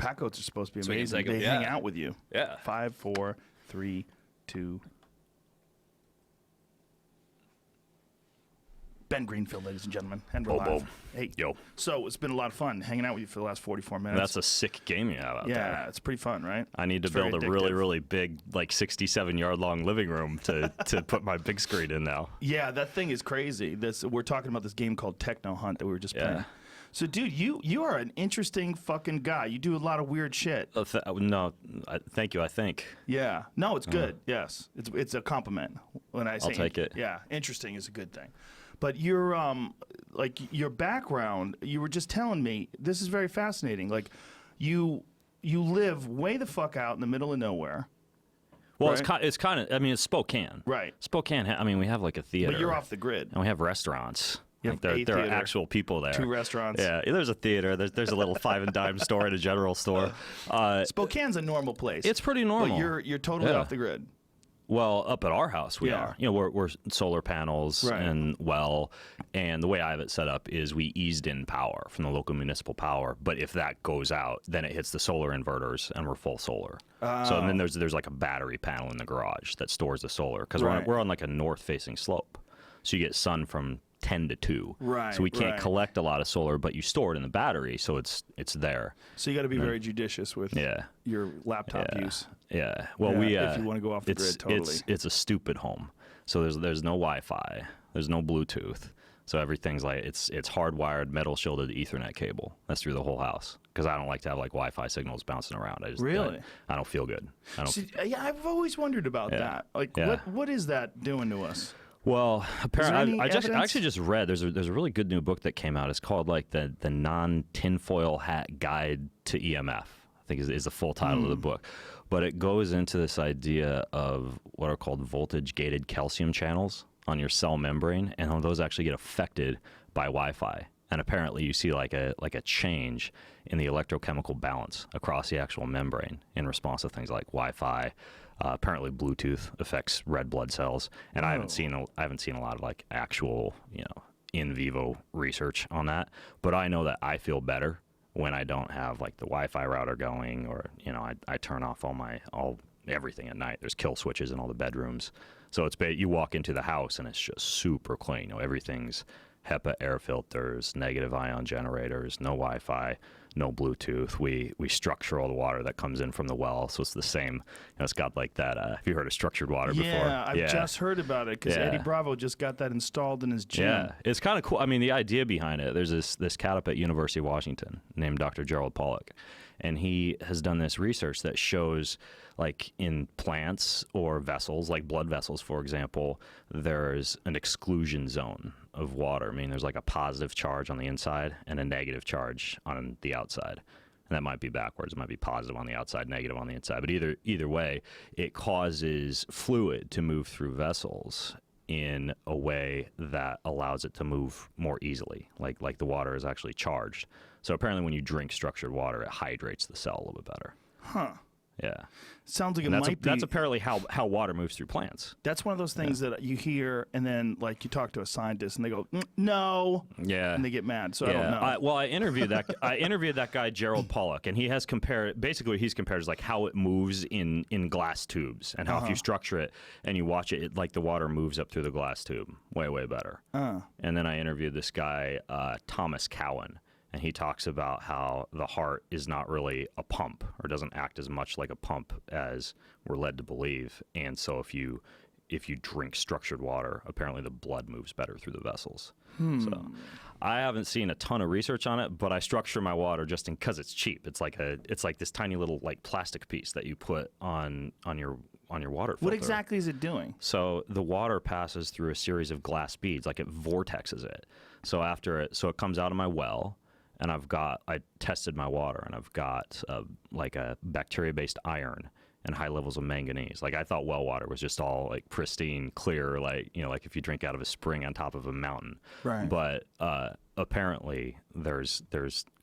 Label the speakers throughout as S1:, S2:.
S1: Pack goats are supposed to be
S2: So we can
S1: amazing.
S2: take 'em-
S1: They
S2: yeah.
S1: hang out with you.
S2: Yeah.
S1: 5, 4, 3, 2. Ben Greenfield, ladies and gentlemen, and we're
S2: Bobo.
S1: live. Hey,
S2: Yo.
S1: So it's been a lot of fun hanging out with you for the last 44 minutes.
S2: That's a sick game you have out there.
S1: Yeah, it's pretty fun, right?
S2: I need to
S1: It's very
S2: build a really,
S1: addictive.
S2: really big, like 67-yard long living room to put my big screen in now.
S1: Yeah, that thing is crazy. We're talking about this game called Techno Hunt that we were just
S2: Yeah.
S1: playing. So, dude, you are an interesting fucking guy. You do a lot of weird shit.
S2: Thank you, I think.
S1: Yeah. No, it's good. Yes. It's a compliment. When I say
S2: I'll take it.
S1: Yeah, interesting is a good thing. But your your background, you were just telling me, this is very fascinating. Like you live way the fuck out in the middle of nowhere.
S2: Well,
S1: Right.
S2: it's kind of, I mean, it's Spokane.
S1: Right.
S2: Spokane, I mean, we have like a theater.
S1: But you're off the grid.
S2: And we have restaurants.
S1: You
S2: Like
S1: have a
S2: there are
S1: theater,
S2: actual people there.
S1: 2 restaurants.
S2: Yeah, there's a theater. There's a little 5 and dime store and a general store.
S1: Spokane's a normal place.
S2: It's pretty normal.
S1: But you're totally
S2: Yeah.
S1: off the grid.
S2: Well, up at our house, we
S1: Yeah.
S2: are. You know, we're solar panels
S1: Right.
S2: and and the way I have it set up is we eased in power from the local municipal power. But if that goes out, then it hits the solar inverters, and we're full solar. So then there's like a battery panel in the garage that stores the solar because
S1: Right.
S2: we're on like a north-facing slope, so you get sun from 10 to 2.
S1: Right,
S2: So we can't
S1: right.
S2: collect a lot of solar, but you store it in the battery, so it's there.
S1: So you got to be very judicious with
S2: Yeah.
S1: your laptop use.
S2: Yeah. Well,
S1: Yeah, if you wanna go off the grid, totally.
S2: It's a stupid home. So there's no Wi-Fi. There's no Bluetooth. So everything's like it's hardwired metal shielded Ethernet cable. That's through the whole house. Because I don't like to have like Wi-Fi signals bouncing around.
S1: Really?
S2: I don't feel good. I don't.
S1: See, yeah, I've always wondered about that. Like,
S2: Yeah.
S1: what is that doing to us?
S2: Well, apparently,
S1: any
S2: I
S1: evidence?
S2: actually just read there's a really good new book that came out. It's called like the non-tinfoil hat guide to EMF. I think is the full title of the book, but it goes into this idea of what are called voltage gated calcium channels on your cell membrane, and how those actually get affected by Wi-Fi. And apparently, you see like a change in the electrochemical balance across the actual membrane in response to things like Wi-Fi. Apparently, Bluetooth affects red blood cells, and I haven't seen a lot of like actual in vivo research on that. But I know that I feel better when I don't have like the Wi-Fi router going, or I turn off everything at night. There's kill switches in all the bedrooms, so you walk into the house and it's just super clean. Everything's HEPA air filters, negative ion generators, no Wi-Fi, no Bluetooth. We structure all the water that comes in from the well, so it's the same. It's got like that. Have you heard of structured water before?
S1: Yeah, I've just heard about it because Eddie Bravo just got that installed in his gym.
S2: Yeah, it's kind of cool. I mean, the idea behind it, there's this cat up at University of Washington named Dr. Gerald Pollack, and he has done this research that shows, like in plants or vessels, like blood vessels, for example, there's an exclusion zone of water. I mean, there's like a positive charge on the inside and a negative charge on the outside. And that might be backwards. It might be positive on the outside, negative on the inside. But either way, it causes fluid to move through vessels in a way that allows it to move more easily, like the water is actually charged. So apparently when you drink structured water, it hydrates the cell a little bit better.
S1: Huh.
S2: Yeah.
S1: Sounds like
S2: And
S1: that's
S2: apparently how water moves through plants.
S1: That's one of those things that you hear, and then like you talk to a scientist, and they go, no,
S2: Yeah.
S1: and they get mad. So I don't know.
S2: I interviewed that guy Gerald Pollack, and he's compared is like how it moves in glass tubes, and how if you structure it and you watch it, like the water moves up through the glass tube way better. And then I interviewed this guy Thomas Cowan, and he talks about how the heart is not really a pump, or doesn't act as much like a pump as we're led to believe. And so if you drink structured water, apparently the blood moves better through the vessels. So I haven't seen a ton of research on it, but I structure my water just because it's cheap. It's like this tiny little like plastic piece that you put on your water filter.
S1: What exactly is it doing?
S2: So the water passes through a series of glass beads, like it vortexes it. So it comes out of my well, and I tested my water, and I've got like a bacteria-based iron and high levels of manganese. Like I thought well water was just all like pristine, clear, like like if you drink out of a spring on top of a mountain.
S1: Right.
S2: But apparently there's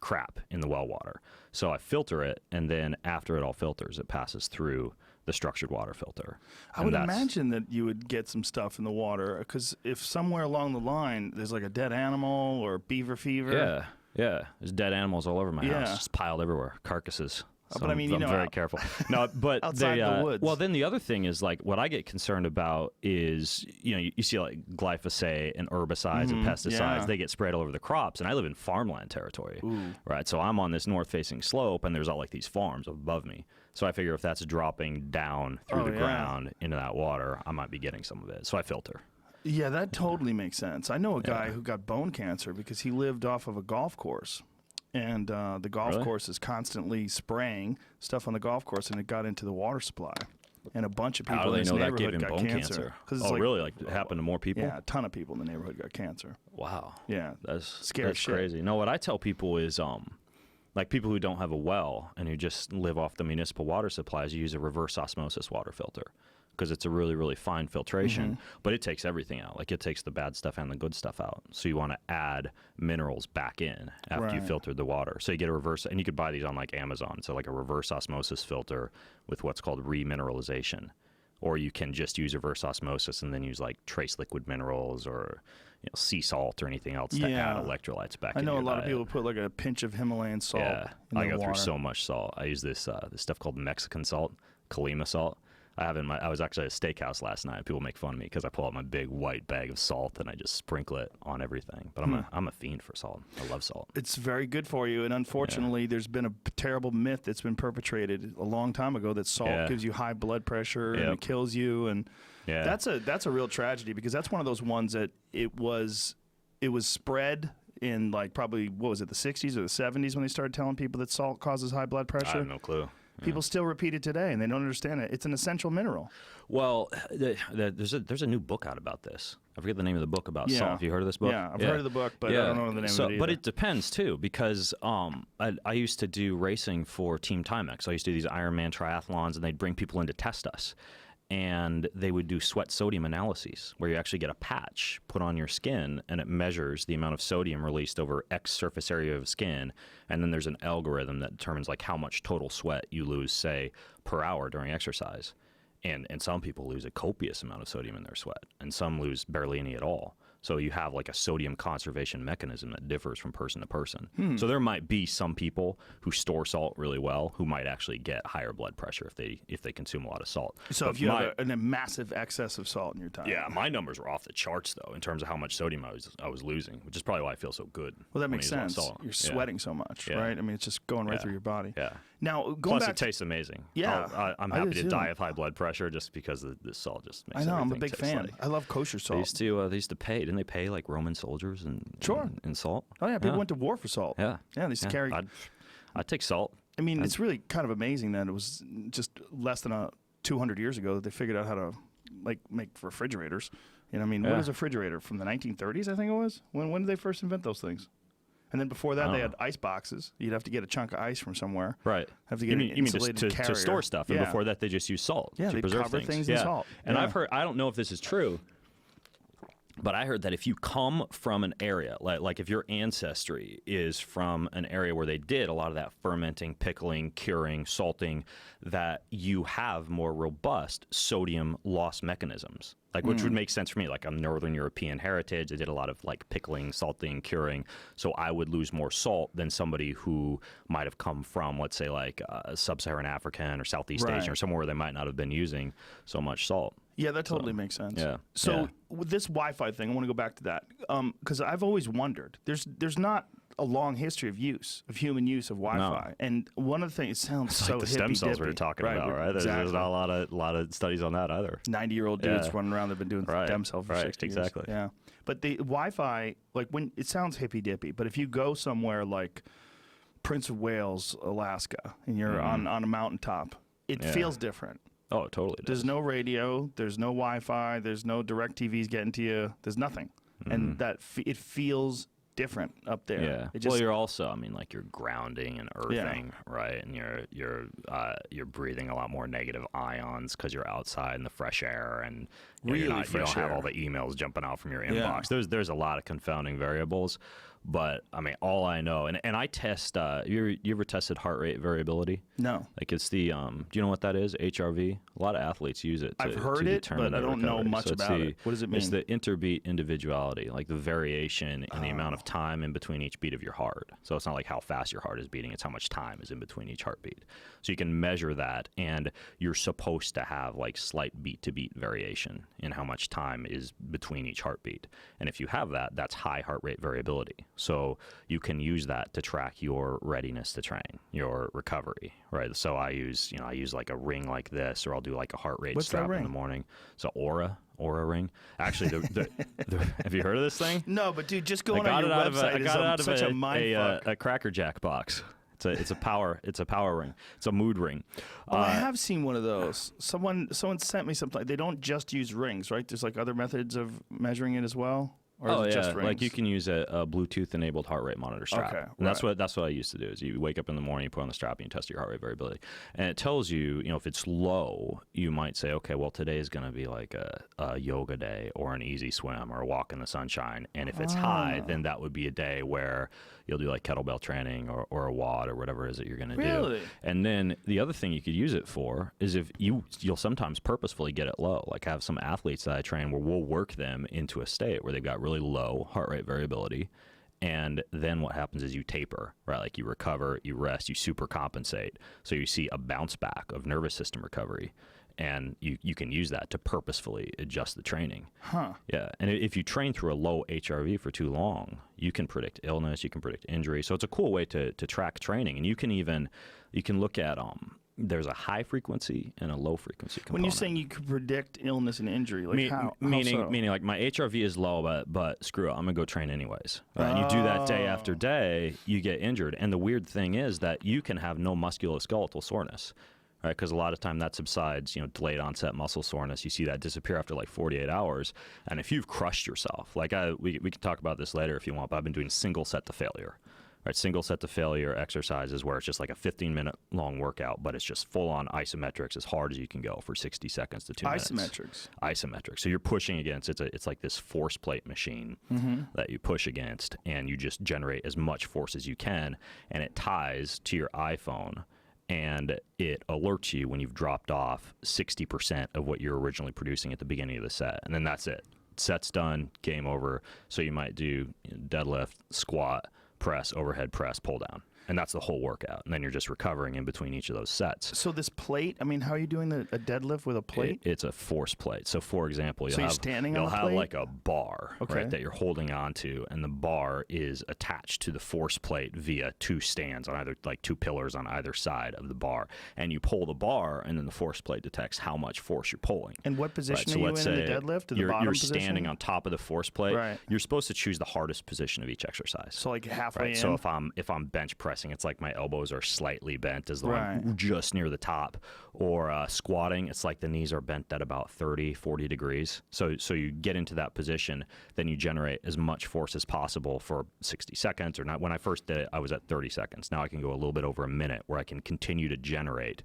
S2: crap in the well water. So I filter it, and then after it all filters, it passes through the structured water filter.
S1: I would imagine that you would get some stuff in the water, because if somewhere along the line there's like a dead animal or beaver fever.
S2: Yeah, there's dead animals all over my house, just piled everywhere, carcasses. So
S1: but I mean,
S2: I'm very careful. No, but
S1: outside the woods.
S2: Well, then the other thing is like what I get concerned about is you see like glyphosate and herbicides and pesticides. They get sprayed all over the crops, and I live in farmland territory, right? So I'm on this north-facing slope, and there's all like these farms above me. So I figure if that's dropping down through the ground into that water, I might be getting some of it. So I filter.
S1: Yeah, that totally makes sense. I know a guy who got bone cancer because he lived off of a golf course. And the golf course is constantly spraying stuff on the golf course, and it got into the water supply. And a bunch of people in his neighborhood got cancer.
S2: Oh, really? Like it happened to more people?
S1: Yeah, a ton of people in the neighborhood got cancer.
S2: Wow.
S1: Yeah,
S2: that's
S1: scary shit.
S2: Crazy. No, what I tell people is, like people who don't have a well and who just live off the municipal water supplies, you use a reverse osmosis water filter. Because it's a really, really fine filtration, but it takes everything out. Like it takes the bad stuff and the good stuff out. So you want to add minerals back in after you filtered the water. So you get a reverse, and you could buy these on like Amazon. So like a reverse osmosis filter with what's called remineralization. Or you can just use reverse osmosis and then use like trace liquid minerals or sea salt or anything else to add electrolytes back in.
S1: I know
S2: your
S1: a lot
S2: diet.
S1: of people put like a pinch of Himalayan salt.
S2: Yeah,
S1: in
S2: I
S1: their
S2: go
S1: water.
S2: through so much salt. I use this stuff called Mexican salt, Colima salt. I was actually at a steakhouse last night. People make fun of me because I pull out my big white bag of salt and I just sprinkle it on everything. But I'm a fiend for salt. I love salt.
S1: It's very good for you, and unfortunately, there's been a terrible myth that's been perpetrated a long time ago that salt gives you high blood pressure and it kills you, and that's a real tragedy because that's one of those ones that it was spread in like probably what was it, the 60s or the 70s when they started telling people that salt causes high blood pressure.
S2: I have no clue.
S1: People still repeat it today, and they don't understand it. It's an essential mineral.
S2: Well, there's a new book out about this. I forget the name of the book about salt. Have you heard of this book?
S1: Yeah, I've heard of the book, but I don't know the name of it either.
S2: But it depends, too, because I used to do racing for Team Timex. I used to do these Ironman triathlons, and they'd bring people in to test us. And they would do sweat sodium analyses where you actually get a patch put on your skin and it measures the amount of sodium released over X surface area of skin. And then there's an algorithm that determines like how much total sweat you lose, say, per hour during exercise. And some people lose a copious amount of sodium in their sweat, and some lose barely any at all. So you have like a sodium conservation mechanism that differs from person to person. So there might be some people who store salt really well who might actually get higher blood pressure if they consume a lot of salt.
S1: So
S2: but
S1: if you have a massive excess of salt in your diet.
S2: Yeah, my numbers were off the charts though in terms of how much sodium I was losing, which is probably why I feel so good.
S1: Well, that makes sense. You're sweating so much, right? I mean, it's just going right through your body.
S2: Yeah.
S1: Now,
S2: Plus, it tastes amazing.
S1: Yeah,
S2: I'm happy to die of high blood pressure just because the salt just makes
S1: I know, I'm a
S2: everything
S1: big
S2: taste
S1: fan.
S2: like.
S1: I love kosher salt.
S2: They used to pay. Didn't they pay like Roman soldiers and salt?
S1: Oh yeah, people went to war for salt.
S2: Yeah,
S1: they used to carry.
S2: I'd take salt.
S1: I mean, it's really kind of amazing that it was just less than 200 years ago that they figured out how to like make refrigerators. You know, I mean, what is a refrigerator from the 1930s? I think it was. When did they first invent those things? And then before that, they had ice boxes. You'd have to get a chunk of ice from somewhere.
S2: Right.
S1: Have to get
S2: you mean just to store stuff. And before that, they just use salt to preserve
S1: cover things in salt.
S2: And I've heard, I don't know if this is true, but I heard that if you come from an area, like if your ancestry is from an area where they did a lot of that fermenting, pickling, curing, salting, that you have more robust sodium loss mechanisms. Like, which would make sense for me. Like, I'm Northern European heritage. I did a lot of like pickling, salting, curing. So I would lose more salt than somebody who might have come from, let's say, like sub-Saharan African or Southeast Asian or somewhere where they might not have been using so much salt.
S1: Yeah, that totally makes sense.
S2: Yeah.
S1: So with this Wi-Fi thing, I want to go back to that because I've always wondered. There's not a long history of human use of Wi-Fi, and one of the things, it sounds
S2: It's
S1: so
S2: like the stem cells we were talking about, right? There's not a lot of studies on that either.
S1: 90-year-old dudes running around that've been doing stem cells for 60 years.
S2: Exactly.
S1: Yeah, but the Wi-Fi, like when it sounds hippy dippy, but if you go somewhere like Prince of Wales, Alaska, and you're on a mountaintop, it feels different.
S2: Oh, it totally does.
S1: There's no radio, there's no Wi-Fi, there's no direct TVs getting to you, there's nothing, and that it feels different up there.
S2: Yeah.
S1: It just,
S2: well, you're also, I mean, like you're grounding and earthing, right? And you're breathing a lot more negative ions because you're outside in the fresh air, and you don't have all the emails jumping out from your inbox. There's a lot of confounding variables, But I mean, all I know, and I test. You ever tested heart rate variability?
S1: No.
S2: Like it's the. Do you know what that is? HRV. A lot of athletes use it.
S1: I've heard it, but I don't know much about it. What does it mean?
S2: It's the interbeat individuality, like the variation in the amount of time in between each beat of your heart. So it's not like how fast your heart is beating; it's how much time is in between each heartbeat. So you can measure that, and you're supposed to have like slight beat-to-beat variation in how much time is between each heartbeat. And if you have that, that's high heart rate variability. So you can use that to track your readiness to train, your recovery, right? So I use like a ring like this, or I'll do like a heart rate strap in the morning. So Aura ring. Actually, have you heard of this thing?
S1: No, but dude, just going on your website is such a mindfuck.
S2: A Cracker Jack box. It's a power ring. It's a mood ring.
S1: Oh, I have seen one of those. Someone sent me something. They don't just use rings, right? There's like other methods of measuring it as well. Or is it just rings?
S2: Like you can use a Bluetooth-enabled heart rate monitor strap. Okay, and that's what I used to do. Is you wake up in the morning, you put on the strap, and you test your heart rate variability, and it tells you, if it's low, you might say, okay, well today is going to be like a yoga day, or an easy swim, or a walk in the sunshine. And if it's high, then that would be a day where you'll do like kettlebell training or a WOD or whatever it is that you're going to do. And then the other thing you could use it for is if you'll sometimes purposefully get it low. Like I have some athletes that I train where we'll work them into a state where they've got really low heart rate variability. And then what happens is you taper, right? Like you recover, you rest, you super compensate. So you see a bounce back of nervous system recovery. And you can use that to purposefully adjust the training. Huh. Yeah. And if you train through a low HRV for too long, you can predict illness, you can predict injury. So it's a cool way to track training. And you can look at there's a high frequency and a low frequency component.
S1: When you're saying you could predict illness and injury, like how
S2: meaning like my HRV is low, but screw it, I'm gonna go train anyways. Right? And you do that day after day, you get injured. And the weird thing is that you can have no musculoskeletal soreness. Right, because a lot of time that subsides, delayed onset muscle soreness. You see that disappear after like 48 hours. And if you've crushed yourself, like we can talk about this later if you want, but I've been doing single set to failure. Right, single set to failure exercises where it's just like a 15-minute long workout, but it's just full on isometrics as hard as you can go for 60 seconds to 2 minutes. Isometrics. So you're pushing against, it's like this force plate machine that you push against, and you just generate as much force as you can, and it ties to your iPhone. And it alerts you when you've dropped off 60% of what you're originally producing at the beginning of the set. And then that's it. Set's done, game over. So you might do deadlift, squat, press, overhead press, pull down. And that's the whole workout. And then you're just recovering in between each of those sets.
S1: So this plate, how are you doing a deadlift with a plate?
S2: It's a force plate. So for example,
S1: you'll have
S2: like a bar, right, that you're holding onto, and the bar is attached to the force plate via two stands on either, like two pillars on either side of the bar. And you pull the bar, and then the force plate detects how much force you're pulling.
S1: And what position are you in the deadlift?
S2: You're standing on top of the force plate. Right. You're supposed to choose the hardest position of each exercise.
S1: So like halfway in?
S2: So if I'm bench pressing, it's like my elbows are slightly bent as though I'm just near the top. Or squatting, it's like the knees are bent at about 30, 40 degrees. So you get into that position, then you generate as much force as possible for 60 seconds. Or not. When I first did it, I was at 30 seconds. Now I can go a little bit over a minute where I can continue to generate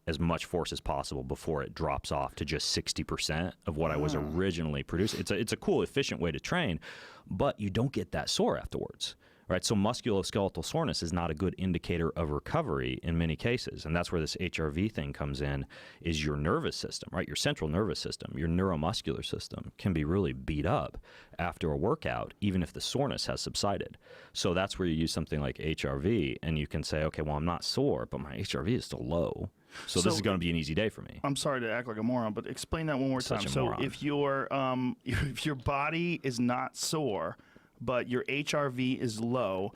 S2: as much force as possible before it drops off to just 60% of what I was originally producing. It's a cool, efficient way to train, but you don't get that sore afterwards. Right, so musculoskeletal soreness is not a good indicator of recovery in many cases, and that's where this HRV thing comes in, is your nervous system, right? Your central nervous system, your neuromuscular system can be really beat up after a workout, even if the soreness has subsided. So that's where you use something like HRV, and you can say, okay, well, I'm not sore, but my HRV is still low. So this is going to be an easy day for me.
S1: I'm sorry to act like a moron, but explain that one more time. So if your body is not sore, but your HRV is low,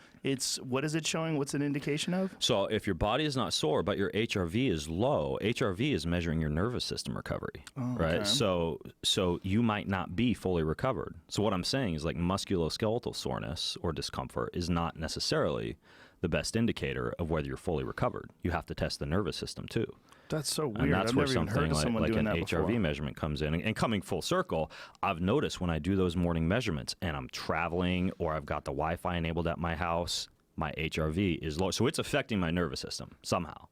S1: what is it showing? What's an indication of?
S2: So if your body is not sore, but your HRV is low, HRV is measuring your nervous system recovery, right? Okay. So you might not be fully recovered. So what I'm saying is like musculoskeletal soreness or discomfort is not necessarily the best indicator of whether you're fully recovered. You have to test the nervous system too.
S1: That's so weird.
S2: And that's
S1: I've
S2: where
S1: never even heard of someone doing
S2: an
S1: that
S2: HRV
S1: before.
S2: measurement comes in. And coming full circle, I've noticed when I do those morning measurements and I'm traveling or I've got the Wi-Fi enabled at my house, my HRV is low. So it's affecting my nervous system somehow.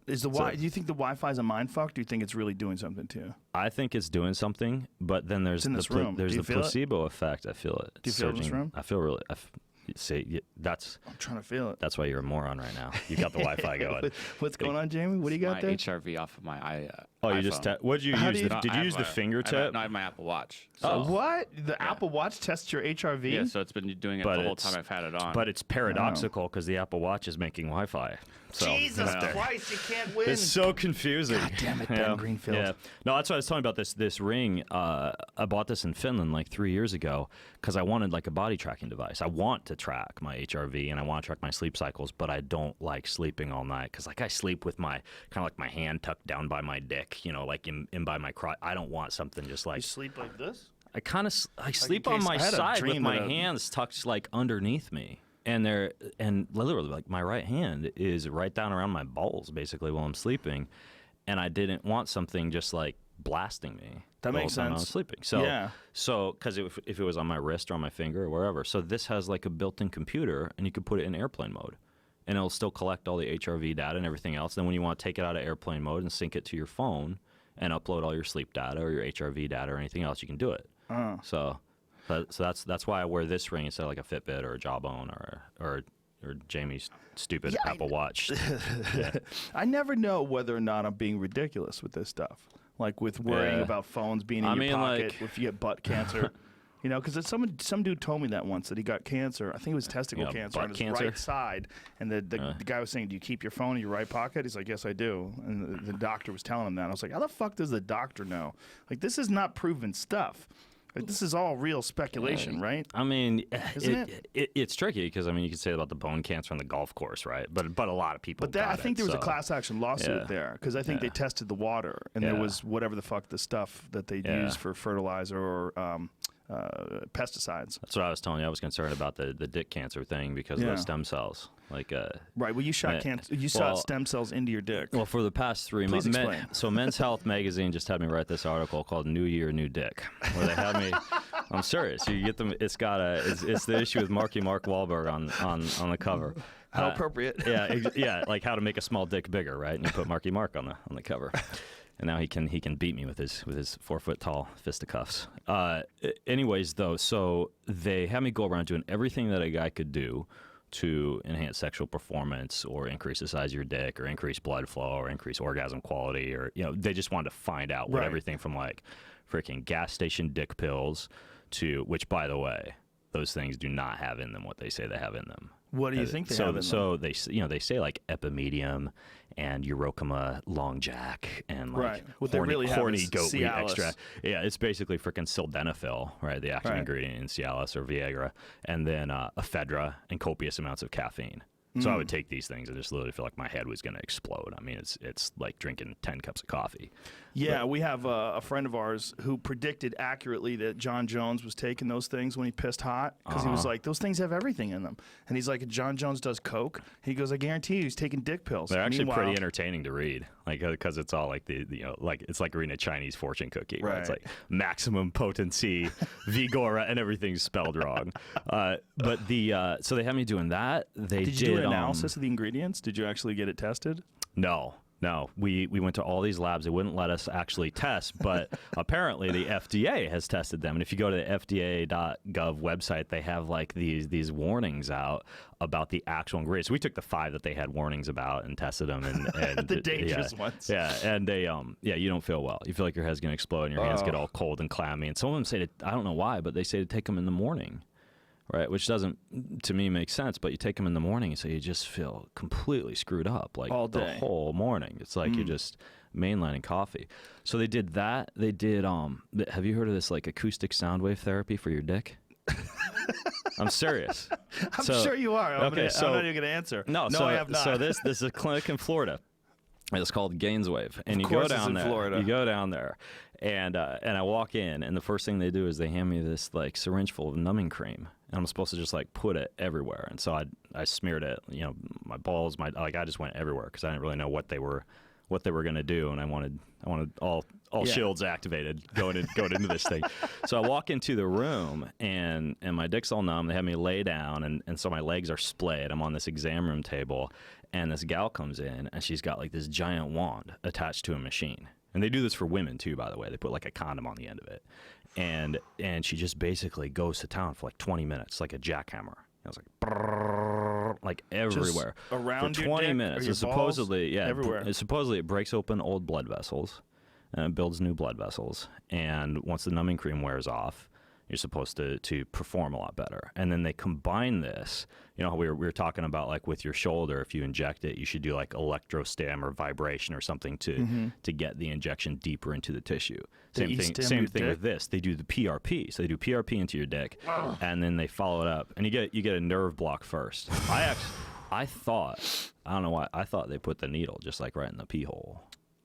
S1: Do you think the Wi-Fi is a mind fuck? Do you think it's really doing something too?
S2: I think it's doing something, but then there's the placebo effect. I feel it.
S1: Do you feel it in this room?
S2: I feel really...
S1: I'm trying to feel it.
S2: That's why you're a moron right now. You got the Wi-Fi going.
S1: What's going on, Jamie? What do you got there?
S3: HRV off of my
S2: iPhone.
S3: You just
S2: what did you use? Did you use the fingertip?
S3: No, I have my Apple Watch.
S1: So. What? The Apple Watch tests your HRV?
S3: Yeah, so it's been doing it the whole time I've had it on.
S2: But it's paradoxical because the Apple Watch is making Wi-Fi. So,
S1: Jesus Christ, you can't win.
S2: It's so confusing.
S1: God damn it, Ben Greenfield.
S2: Yeah. No, that's what I was telling you about this ring. I bought this in Finland like 3 years ago because I wanted like a body tracking device. I want to track my HRV and I want to track my sleep cycles, but I don't like sleeping all night because like I sleep with my kind of like my hand tucked down by my dick, you know, like in by my crotch. I don't want something just like.
S1: You sleep like this?
S2: I sleep on my side with my hands tucked like underneath me. And literally like my right hand is right down around my balls basically while I'm sleeping, and I didn't want something just like blasting me.
S1: That makes sense.
S2: While I'm sleeping. So because if it was on my wrist or on my finger or wherever, so this has like a built-in computer, and you could put it in airplane mode, and it'll still collect all the HRV data and everything else. Then when you want to take it out of airplane mode and sync it to your phone and upload all your sleep data or your HRV data or anything else, you can do it. So that's why I wear this ring instead of like a Fitbit or a Jawbone or Jamie's stupid Apple Watch. Yeah.
S1: I never know whether or not I'm being ridiculous with this stuff. Like with worrying about phones being in your pocket like, if you get butt cancer. You know, because some dude told me that once, that he got cancer. I think it was testicle cancer on his right side. And the guy was saying, do you keep your phone in your right pocket? He's like, yes, I do. And the doctor was telling him that. I was like, how the fuck does the doctor know? Like, this is not proven stuff. Like, this is all real speculation, right?
S2: I mean, it's tricky because, I mean, you could say about the bone cancer on the golf course, right? But a lot of people
S1: I think there was a class action lawsuit there because I think they tested the water and there was whatever the fuck the stuff that they use for fertilizer or pesticides.
S2: That's what I was telling you. I was concerned about the dick cancer thing because of those stem cells. Like
S1: right. Well, you shot stem cells into your dick.
S2: Well, for the past 3 months. So Men's Health magazine just had me write this article called "New Year, New Dick," where they had me. I'm serious. You get them. It's got it's the issue with Mark Wahlberg on the cover.
S1: How appropriate.
S2: Yeah. Like how to make a small dick bigger, right? And you put Marky Mark on the cover. And now he can beat me with his 4-foot-tall fisticuffs. Anyways, though, so they had me go around doing everything that a guy could do to enhance sexual performance or increase the size of your dick or increase blood flow or increase orgasm quality, or they just wanted to find out what everything from like freaking gas station dick pills to, which by the way, those things do not have in them what they say they have in them.
S1: What do you think they have in them?
S2: So they say like epimedium and Urocoma long jack and like horny goat meat extract. Yeah, it's basically freaking sildenafil, right? The active ingredient in Cialis or Viagra, and then ephedra and copious amounts of caffeine. So I would take these things and just literally feel like my head was going to explode. I mean, it's like drinking 10 cups of coffee.
S1: Yeah, we have a friend of ours who predicted accurately that John Jones was taking those things when he pissed hot because he was like, those things have everything in them. And he's like, John Jones does coke. He goes, I guarantee you he's taking dick pills.
S2: They're actually pretty entertaining to read, like because it's all like like it's like reading a Chinese fortune cookie. Right. It's like maximum potency, Vigora, and everything's spelled wrong. But so they had me doing that. Did
S1: you do an analysis of the ingredients? Did you actually get it tested?
S2: No. We went to all these labs. They wouldn't let us actually test, but apparently the FDA has tested them. And if you go to the FDA.gov website, they have like these warnings out about the actual ingredients. We took the 5 that they had warnings about and tested them, and
S1: the dangerous ones.
S2: Yeah, and they you don't feel well. You feel like your head's gonna explode and your hands get all cold and clammy. And some of them say I don't know why, but they say to take them in the morning. Right, which doesn't, to me, make sense. But you take them in the morning, so you just feel completely screwed up, like
S1: all day,
S2: the whole morning. It's like you're just mainlining coffee. So they did that. They did. Have you heard of this like acoustic sound wave therapy for your dick? I'm serious.
S1: I'm sure you are. I'm not even gonna answer.
S2: No,
S1: I have not.
S2: So this is a clinic in Florida. It's called Gaineswave, and you go down there.
S1: Florida.
S2: You go down there, and I walk in, and the first thing they do is they hand me this like syringe full of numbing cream, and I'm supposed to just like put it everywhere. And so I smeared it, my balls, I just went everywhere because I didn't really know what they were gonna do, and I wanted all shields activated going into this thing. So I walk into the room, and my dick's all numb. They have me lay down, and so my legs are splayed. I'm on this exam room table. And this gal comes in, and she's got like this giant wand attached to a machine. And they do this for women too, by the way. They put like a condom on the end of it. And she just basically goes to town for like 20 minutes, like a jackhammer. It was like everywhere.
S1: Just around
S2: for
S1: your
S2: 20
S1: dick
S2: minutes.
S1: or your
S2: Supposedly,
S1: balls? Everywhere.
S2: Supposedly it breaks open old blood vessels and it builds new blood vessels. And once the numbing cream wears off, you're supposed to perform a lot better. And then they combine this, you know, we were talking about like with your shoulder, if you inject it, you should do like electrostim or vibration or something to get the injection deeper into the tissue. Same thing with this. They do the PRP. So they do PRP into your dick and then they follow it up and you get a nerve block first. I thought, I don't know why, I thought they put the needle just like right in the pee hole,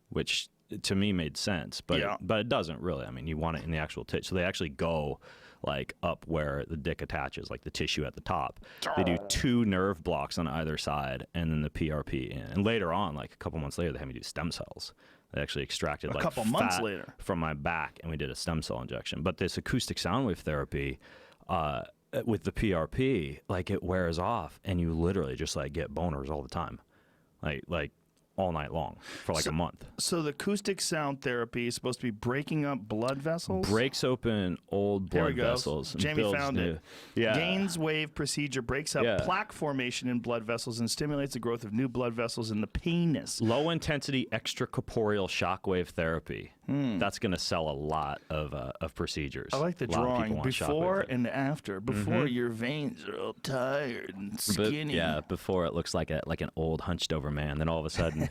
S2: which to me made sense, but it doesn't really. I mean, you want it in the actual tissue. So they actually go like up where the dick attaches, like the tissue at the top. They do 2 nerve blocks on either side and then the PRP in. And later on, like a couple months later, they had me do stem cells. They actually extracted like
S1: couple months later
S2: from my back and we did a stem cell injection. But this acoustic sound wave therapy, with the PRP, like it wears off and you literally just like get boners all the time. Like all night long for like a month.
S1: So the acoustic sound therapy is supposed to be breaking up blood vessels?
S2: Breaks open old blood vessels. And
S1: Jamie found it.
S2: Yeah.
S1: Gaines wave procedure breaks up plaque formation in blood vessels and stimulates the growth of new blood vessels in the penis.
S2: Low intensity extracorporeal shockwave therapy. That's going to sell a lot of procedures.
S1: I like the drawing before and after. Before your veins are all tired and skinny.
S2: Before it looks like an old hunched over man. Then all of a sudden,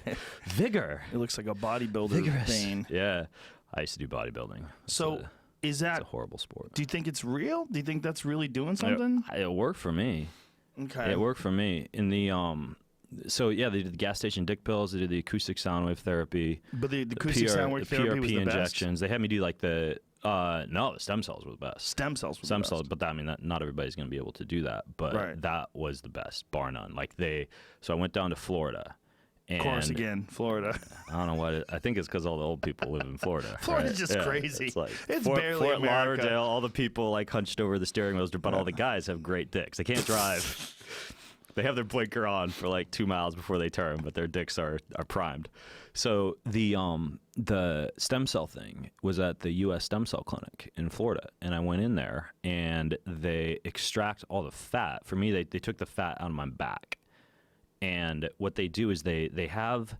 S2: vigor.
S1: It looks like a bodybuilder vein.
S2: Yeah, I used to do bodybuilding. It's
S1: it's a
S2: horrible sport.
S1: Do you think it's real? Do you think that's really doing something?
S2: It worked for me.
S1: Okay.
S2: It worked for me in the So yeah, they did the gas station dick pills. They did the acoustic sound wave therapy.
S1: But the acoustic sound wave therapy was the
S2: injections. They had me do like the the stem cells were the best.
S1: Stem cells,
S2: but I mean, not everybody's going to be able to do that. But that was the best, bar none. So I went down to Florida. And
S1: of course, again, Florida.
S2: I don't know what I think it's because all the old people live in Florida.
S1: Florida's just crazy. It's barely
S2: Fort
S1: America.
S2: Lauderdale. All the people like hunched over the steering wheels, but all the guys have great dicks. They can't drive. They have their blinker on for like 2 miles before they turn, but their dicks are primed. So the stem cell thing was at the U.S. Stem Cell Clinic in Florida, and I went in there and they extract all the fat. For me, they took the fat out of my back. And what they do is they have,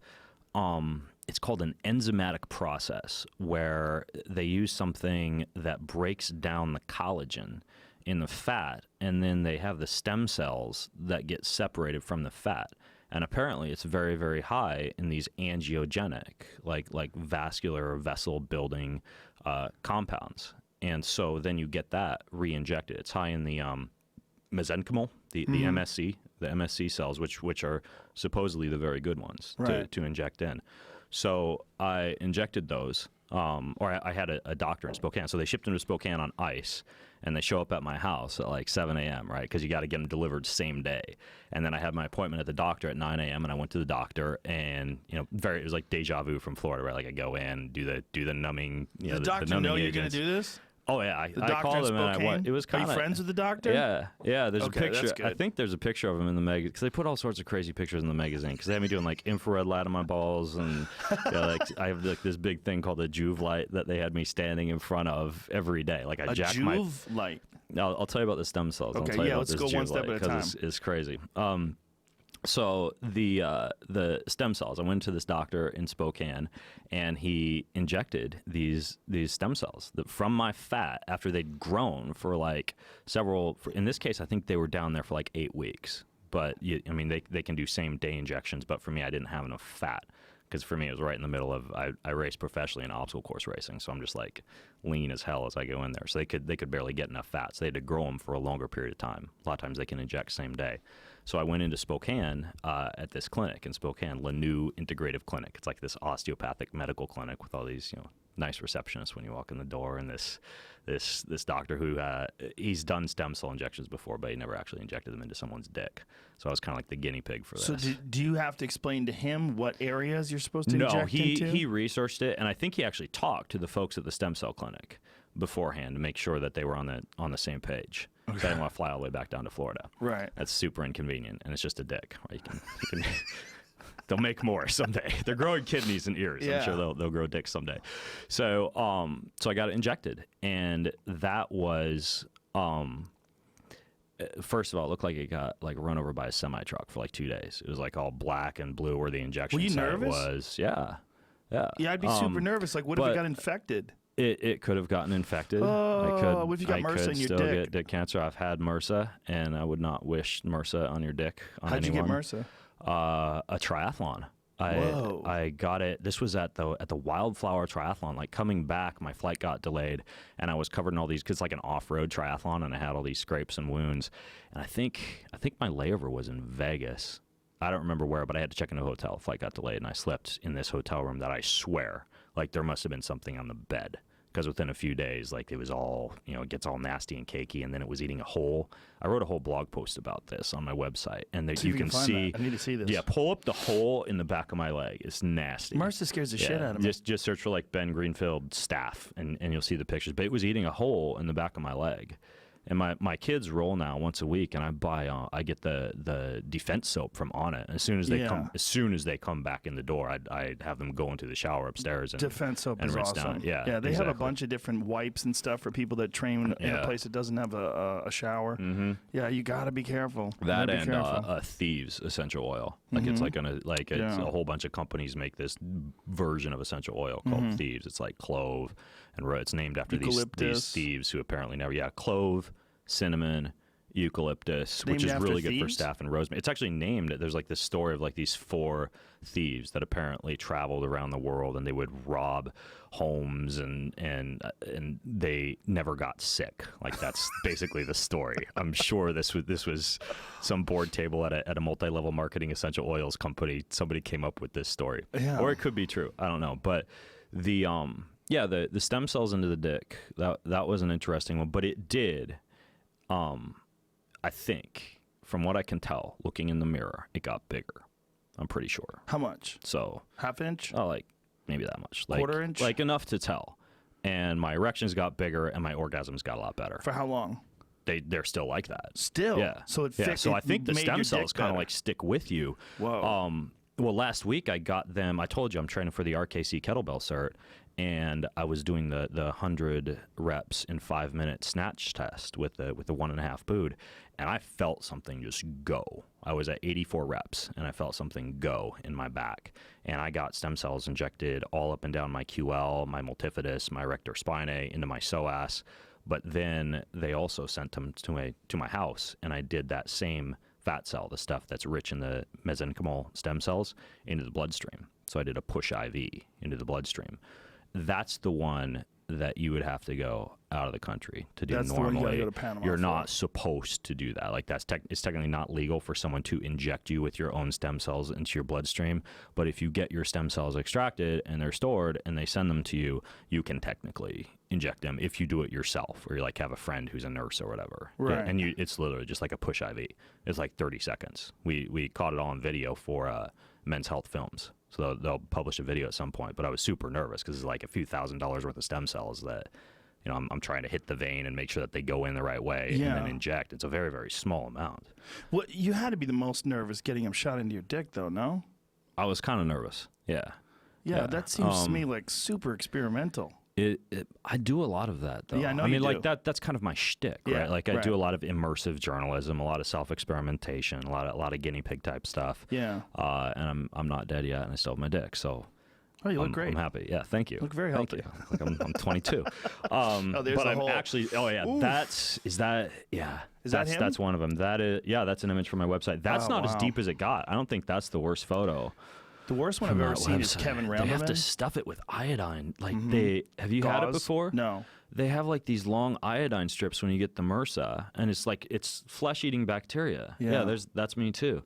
S2: it's called an enzymatic process where they use something that breaks down the collagen in the fat, and then they have the stem cells that get separated from the fat. And apparently it's very, very high in these angiogenic, like vascular or vessel building compounds. And so then you get that re-injected. It's high in the mesenchymal, the MSC, the MSC cells, which are supposedly the very good ones to inject in. So I injected those, or I had a doctor in Spokane. So they shipped them to Spokane on ice, and they show up at my house at like 7 a.m., right? Because you got to get them delivered same day. And then I had my appointment at the doctor at 9 a.m., and I went to the doctor, and it was like deja vu from Florida, right? Like I go in, do the numbing,
S1: the doctor know you're going to do this?
S2: Oh yeah, I called him and it was kind of.
S1: Are you friends with the doctor?
S2: Yeah. There's a picture.
S1: That's good.
S2: I think there's a picture of him in the magazine because they put all sorts of crazy pictures in the magazine because they had me doing like infrared light on my balls and I have like this big thing called a Juve light that they had me standing in front of every day. Like I jack my
S1: Juve light.
S2: I'll tell you about the stem cells.
S1: Okay,
S2: I'll tell you about
S1: let's
S2: this
S1: go
S2: Juve
S1: one step
S2: light
S1: at a time.
S2: It's crazy. So the stem cells, I went to this doctor in Spokane, and he injected these stem cells from my fat after they'd grown for like in this case, I think they were down there for like 8 weeks. But they can do same day injections. But for me, I didn't have enough fat because for me, it was right in the middle of, I race professionally in obstacle course racing. So I'm just like lean as hell as I go in there. So they could barely get enough fat. So they had to grow them for a longer period of time. A lot of times they can inject same day. So I went into Spokane at this clinic in Spokane, Lanou Integrative Clinic. It's like this osteopathic medical clinic with all these, nice receptionists when you walk in the door, and this doctor who he's done stem cell injections before, but he never actually injected them into someone's dick. So I was kind of like the guinea pig for this.
S1: So do you have to explain to him what areas you're supposed to inject into?
S2: No, he researched it, and I think he actually talked to the folks at the stem cell clinic beforehand to make sure that they were on the same page. Okay. I didn't want to fly all the way back down to Florida.
S1: Right.
S2: That's super inconvenient, and it's just a dick. Right? You can they'll make more someday. They're growing kidneys and ears. Yeah. I'm sure they'll grow dicks someday. So so I got it injected, and that was first of all, it looked like it got like run over by a semi truck for like 2 days. It was like all black and blue where the injection site was. Yeah.
S1: Yeah, I'd be super nervous. Like, what if it got infected?
S2: It could have gotten infected.
S1: What if you got MRSA in your dick?
S2: I could still get cancer. I've had MRSA, and I would not wish MRSA on your dick.
S1: How'd you get MRSA?
S2: A triathlon. I got it. This was at the Wildflower Triathlon. Like coming back, my flight got delayed, and I was covered in all these, because it's like an off-road triathlon, and I had all these scrapes and wounds. And I think my layover was in Vegas. I don't remember where, but I had to check into a hotel. Flight got delayed, and I slept in this hotel room that I swear, like there must have been something on the bed. Because within a few days, like it was all, it gets all nasty and cakey, and then it was eating a hole. I wrote a whole blog post about this on my website, and you can see.
S1: I need to see this.
S2: Yeah, pull up the hole in the back of my leg. It's nasty.
S1: MRSA scares the shit out of me.
S2: Just search for like Ben Greenfield staph, and you'll see the pictures. But it was eating a hole in the back of my leg. And my kids roll now once a week, and I get the defense soap from Onnit. As soon as they come back in the door, I have them go into the shower upstairs and
S1: defense soap
S2: and
S1: is
S2: rinse
S1: awesome.
S2: down. Yeah,
S1: they have a bunch of different wipes and stuff for people that train in a place that doesn't have a shower. Mm-hmm. Yeah, you got to be careful.
S2: That and Thieves essential oil. Like it's it's a whole bunch of companies make this version of essential oil called Thieves. It's like clove and it's named after these thieves who apparently never. Yeah, clove, cinnamon, eucalyptus, which is really good for staph and rosemary. It's actually named. There's like this story of like these 4 thieves that apparently traveled around the world, and they would rob homes and they never got sick. Like that's basically the story. I'm sure this was some board table at a multi-level marketing essential oils company. Somebody came up with this story, or it could be true. I don't know, but the stem cells into the dick, that was an interesting one, but it did. I think, from what I can tell, looking in the mirror, it got bigger. I'm pretty sure.
S1: How much?
S2: So
S1: half inch?
S2: Oh, like maybe that much. Like,
S1: quarter inch?
S2: Like enough to tell. And my erections got bigger, and my orgasms got a lot better.
S1: For how long?
S2: They're still like that.
S1: Still?
S2: Yeah.
S1: So
S2: So I think the stem cells kind of like stick with you.
S1: Whoa.
S2: Well, last week I got them. I told you I'm training for the RKC kettlebell cert, and I was doing the 100 reps in 5 minute snatch test with the 1.5 bood, and I felt something just go. I was at 84 reps, and I felt something go in my back, and I got stem cells injected all up and down my QL, my multifidus, my rector spinae, into my psoas. But then they also sent them to my house, and I did that same fat cell, the stuff that's rich in the mesenchymal stem cells, into the bloodstream. So I did a push IV into the bloodstream. That's the one that you would have to go out of the country to do.
S1: That's
S2: normally.
S1: The one you gotta go to Panama.
S2: You're not supposed to do that. Like it's technically not legal for someone to inject you with your own stem cells into your bloodstream. But if you get your stem cells extracted and they're stored and they send them to you, you can technically inject them if you do it yourself, or you like have a friend who's a nurse or whatever.
S1: Right.
S2: And it's literally just like a push IV. It's like 30 seconds. We caught it all on video for Men's Health Films. So they'll publish a video at some point, but I was super nervous because it's like a few $1,000s worth of stem cells that, I'm trying to hit the vein and make sure that they go in the right way and then inject. It's a very, very small amount.
S1: Well, you had to be the most nervous getting them shot into your dick, though, no?
S2: I was kind of nervous. Yeah.
S1: Yeah, that seems to me like super experimental.
S2: I do a lot of that, though.
S1: Yeah, I know.
S2: Like that's kind of my shtick, right? Like I do a lot of immersive journalism, a lot of self-experimentation, a lot of guinea pig type stuff.
S1: Yeah.
S2: And I'm not dead yet, and I still have my dick, so.
S1: Oh, you look great.
S2: I'm happy. Yeah, thank you.
S1: Look very healthy.
S2: Thank you. Like I'm 22.
S1: There's
S2: but
S1: a
S2: I'm
S1: whole...
S2: actually. Oh yeah,
S1: Oof.
S2: Is that him? That's one of them. That is. Yeah, that's an image from my website. That's not as deep as it got. I don't think that's the worst photo.
S1: The worst one I've ever seen is Kevin Randleman.
S2: They have to stuff it with iodine. Like have you
S1: Gauze?
S2: had it before?
S1: No.
S2: They have like these long iodine strips when you get the MRSA, and it's flesh-eating bacteria. Yeah, that's me too.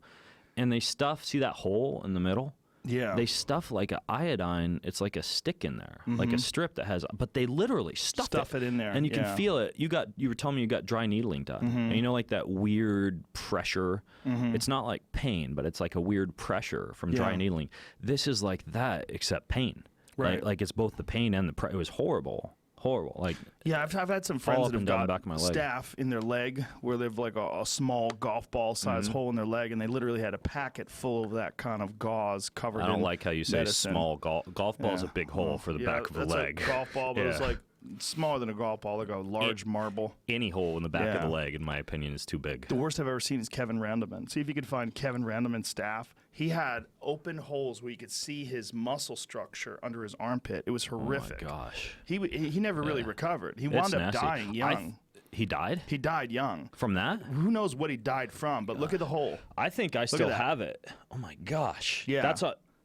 S2: And they see that hole in the middle?
S1: Yeah.
S2: They stuff like an iodine, it's like a stick in there, like a strip that has, but they literally stuff it
S1: in there.
S2: And you can feel it. You were telling me you got dry needling done. And like that weird pressure. It's not like pain, but it's like a weird pressure from dry needling. This is like that, except pain.
S1: Right.
S2: Like it's both the pain and it was horrible. Like
S1: I've had some friends that have got staph in their leg where they've like a small golf ball size hole in their leg, and they literally had a packet full of that kind of gauze covered.
S2: I don't like how you say medicine. Small golf ball is a big hole for the back of the leg.
S1: A golf ball, but it was like smaller than a golf ball, like a large marble.
S2: Any hole in the back of the leg, in my opinion, is too big.
S1: The worst I've ever seen is Kevin Randleman. See if you can find Kevin Randleman's staff. He had open holes where you could see his muscle structure under his armpit. It was horrific.
S2: Oh my gosh.
S1: He never really recovered. He wound up dying young.
S2: He died?
S1: He died young.
S2: From that?
S1: Who knows what he died from, but look at the hole.
S2: I think I still have it. Oh my gosh.
S1: Yeah.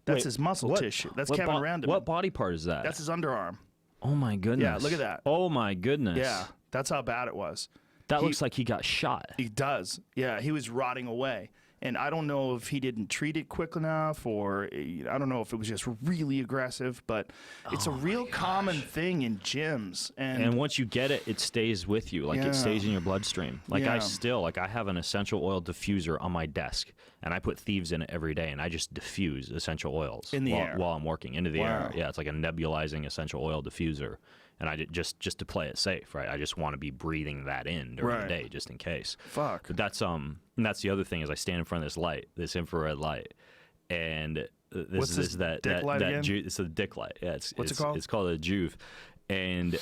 S1: That's his muscle tissue. That's Kevin Randleman.
S2: What body part is that?
S1: That's his underarm.
S2: Oh my goodness.
S1: Yeah, look at that.
S2: Oh my goodness.
S1: Yeah, that's how bad it was.
S2: That looks like he got shot.
S1: He does. Yeah, he was rotting away. And I don't know if he didn't treat it quick enough, or I don't know if it was just really aggressive, but it's a real common thing in gyms.
S2: And once you get it, it stays with you. Like it stays in your bloodstream. Like I have an essential oil diffuser on my desk, and I put thieves in it every day, and I just diffuse essential oils
S1: in the air
S2: while I'm working into the air. Yeah, it's like a nebulizing essential oil diffuser. And I just to play it safe, right? I just want to be breathing that in during the day, just in case.
S1: Fuck.
S2: But that's the other thing is I stand in front of this light, this infrared light, and
S1: What's this dick light again?
S2: It's a dick light. Yeah,
S1: What's it called?
S2: It's called a Juve, and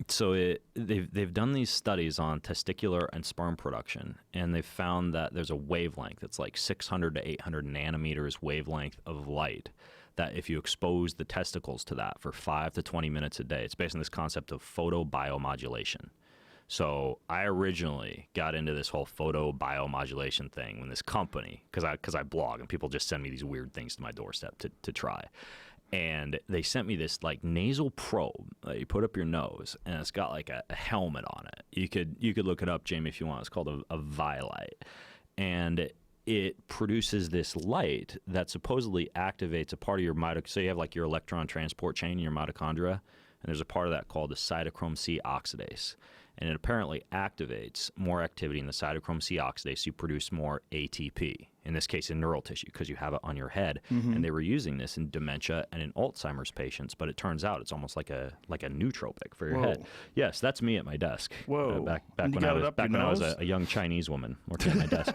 S2: so they've done these studies on testicular and sperm production, and they've found that there's a wavelength that's like 600 to 800 nanometers wavelength of light. That if you expose the testicles to that for 5 to 20 minutes a day, it's based on this concept of photobiomodulation. So I originally got into this whole photobiomodulation thing when this company, because I blog and people just send me these weird things to my doorstep to try. And they sent me this like nasal probe that you put up your nose, and it's got like a helmet on it. You could look it up, Jamie, if you want. It's called a Violite. And it produces this light that supposedly activates a part of your mitochondria. So you have like your electron transport chain in your mitochondria, and there's a part of that called the cytochrome C oxidase. And it apparently activates more activity in the cytochrome C oxidase. So you produce more ATP, in this case in neural tissue, because you have it on your head. Mm-hmm. And they were using this in dementia and in Alzheimer's patients, but it turns out it's almost like a nootropic for your head. Yes, that's me at my desk.
S1: Whoa.
S2: Back when I was a young Chinese woman working at my desk.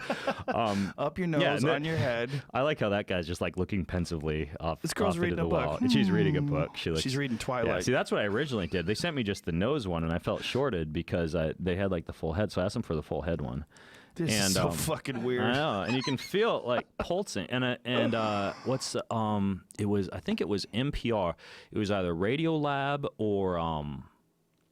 S1: Up your nose, on your head.
S2: I like how that guy's just like looking pensively off.
S1: This girl's reading a book.
S2: She's reading a book.
S1: She's reading Twilight.
S2: Yeah, see, that's what I originally did. They sent me just the nose one, and I felt shorted because they had like the full head, so I asked them for the full head one.
S1: This is so fucking weird.
S2: I know, and you can feel it like pulsing. And I think it was NPR. It was either Radiolab or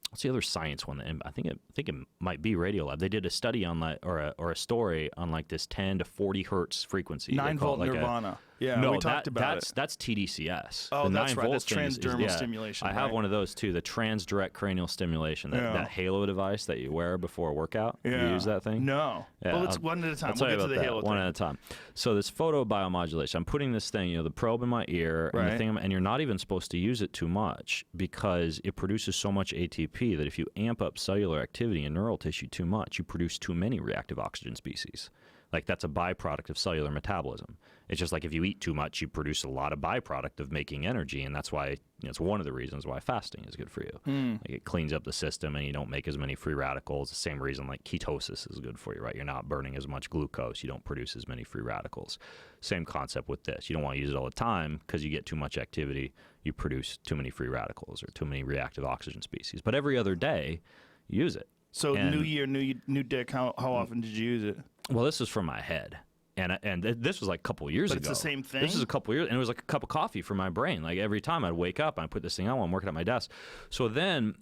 S2: what's the other science one? I think it might be Radiolab. They did a study on like or a story on like this 10 to 40 hertz frequency.
S1: 9-volt
S2: like
S1: Nirvana. We talked about it.
S2: That's TDCS.
S1: Oh, that's right. That's transdermal stimulation.
S2: I have one of those too. The transdirect cranial stimulation. That halo device that you wear before a workout. Yeah. You use that thing?
S1: No.
S2: Yeah,
S1: well, let's one at a time.
S2: We'll
S1: get to the halo
S2: one at a time. So this photobiomodulation. I'm putting this thing, the probe in my ear, and the thing, and you're not even supposed to use it too much because it produces so much ATP that if you amp up cellular activity in neural tissue too much, you produce too many reactive oxygen species. Like that's a byproduct of cellular metabolism. It's just like if you eat too much, you produce a lot of byproduct of making energy, and that's why it's one of the reasons why fasting is good for you. Like it cleans up the system, and you don't make as many free radicals. The same reason like ketosis is good for you, right? You're not burning as much glucose. You don't produce as many free radicals. Same concept with this. You don't want to use it all the time because you get too much activity. You produce too many free radicals or too many reactive oxygen species. But every other day, you use it.
S1: So new year, new dick. How often did you use it?
S2: Well, this was from my head. And this was like a couple years ago.
S1: But it's the same thing?
S2: This was a couple years, and it was like a cup of coffee for my brain. Like every time I'd wake up, I'd put this thing on while I'm working at my desk. So then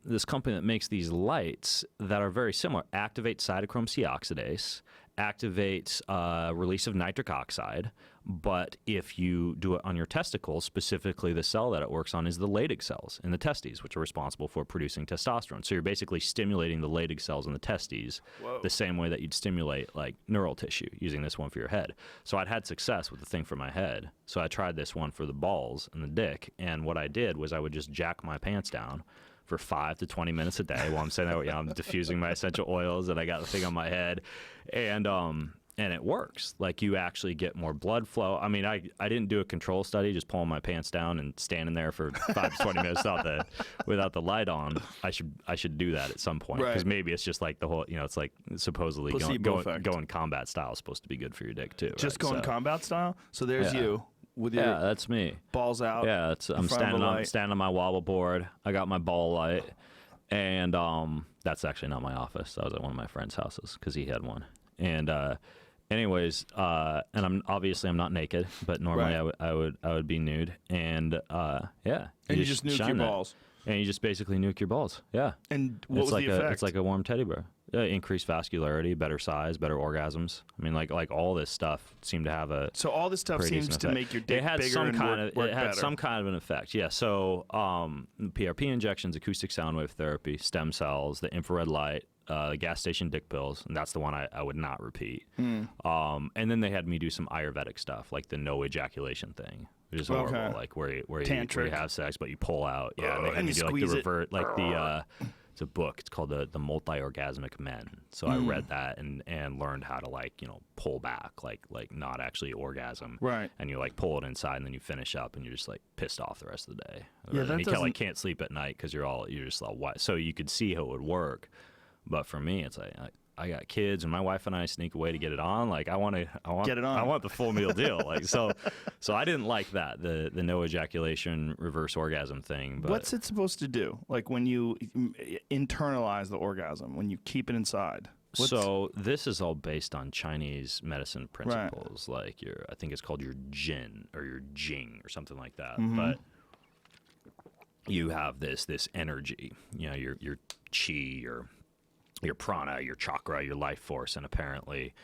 S2: this company that makes these lights that are very similar activates cytochrome C oxidase, activates release of nitric oxide. But if you do it on your testicles, specifically the cell that it works on is the Leydig cells in the testes, which are responsible for producing testosterone. So you're basically stimulating the Leydig cells in the testes the same way that you'd stimulate like neural tissue using this one for your head. So I'd had success with the thing for my head. So I tried this one for the balls and the dick. And what I did was I would just jack my pants down for 5 to 20 minutes a day while I'm sitting there, I'm diffusing my essential oils, and I got the thing on my head. And it works. Like you actually get more blood flow. I mean, I didn't do a control study, just pulling my pants down and standing there for 5 to 20 minutes without the light on. I should do that at some point because maybe it's just like the whole, it's like supposedly going combat style is supposed to be good for your dick too.
S1: Just going combat style. So there's you with your
S2: that's me.
S1: balls out.
S2: Yeah, I'm standing on my wobble board. I got my ball light, and that's actually not my office. That was at one of my friend's houses because he had one. And anyways, and I'm not naked, but normally I would be nude. And yeah,
S1: and you just nuke your balls.
S2: And you just basically nuke your balls. Yeah.
S1: And what was the effect?
S2: It's like a warm teddy bear. Increased vascularity, better size, better orgasms. I mean, like all this stuff seemed to have a.
S1: So all this stuff seems to make your dick bigger and work better.
S2: It had some kind of an effect. Yeah. So PRP injections, acoustic sound wave therapy, stem cells, the infrared light, gas station dick pills, and that's the one I would not repeat. And then they had me do some Ayurvedic stuff, like the no ejaculation thing. Which is horrible, like where you have sex but you pull out. Yeah, and they had me do like the revert, like the it's a book. It's called the Multi-Orgasmic Man. So I read that and learned how to pull back, like not actually orgasm.
S1: Right.
S2: And you pull it inside and then you finish up and you're just pissed off the rest of the day.
S1: Yeah,
S2: and you can't sleep at night because you're just all wet. So you could see how it would work, but for me it's like I got kids and my wife and I sneak away to get it on. Like I want
S1: get it on.
S2: I want the full meal deal. So I didn't like that, the no ejaculation reverse orgasm thing. But
S1: what's it supposed to do? Like when you internalize the orgasm, when you keep it inside.
S2: So this is all based on Chinese medicine principles. Right. Like I think it's called your Jin or your Jing or something like that. But you have this energy, your chi, your prana, your chakra, your life force, and apparently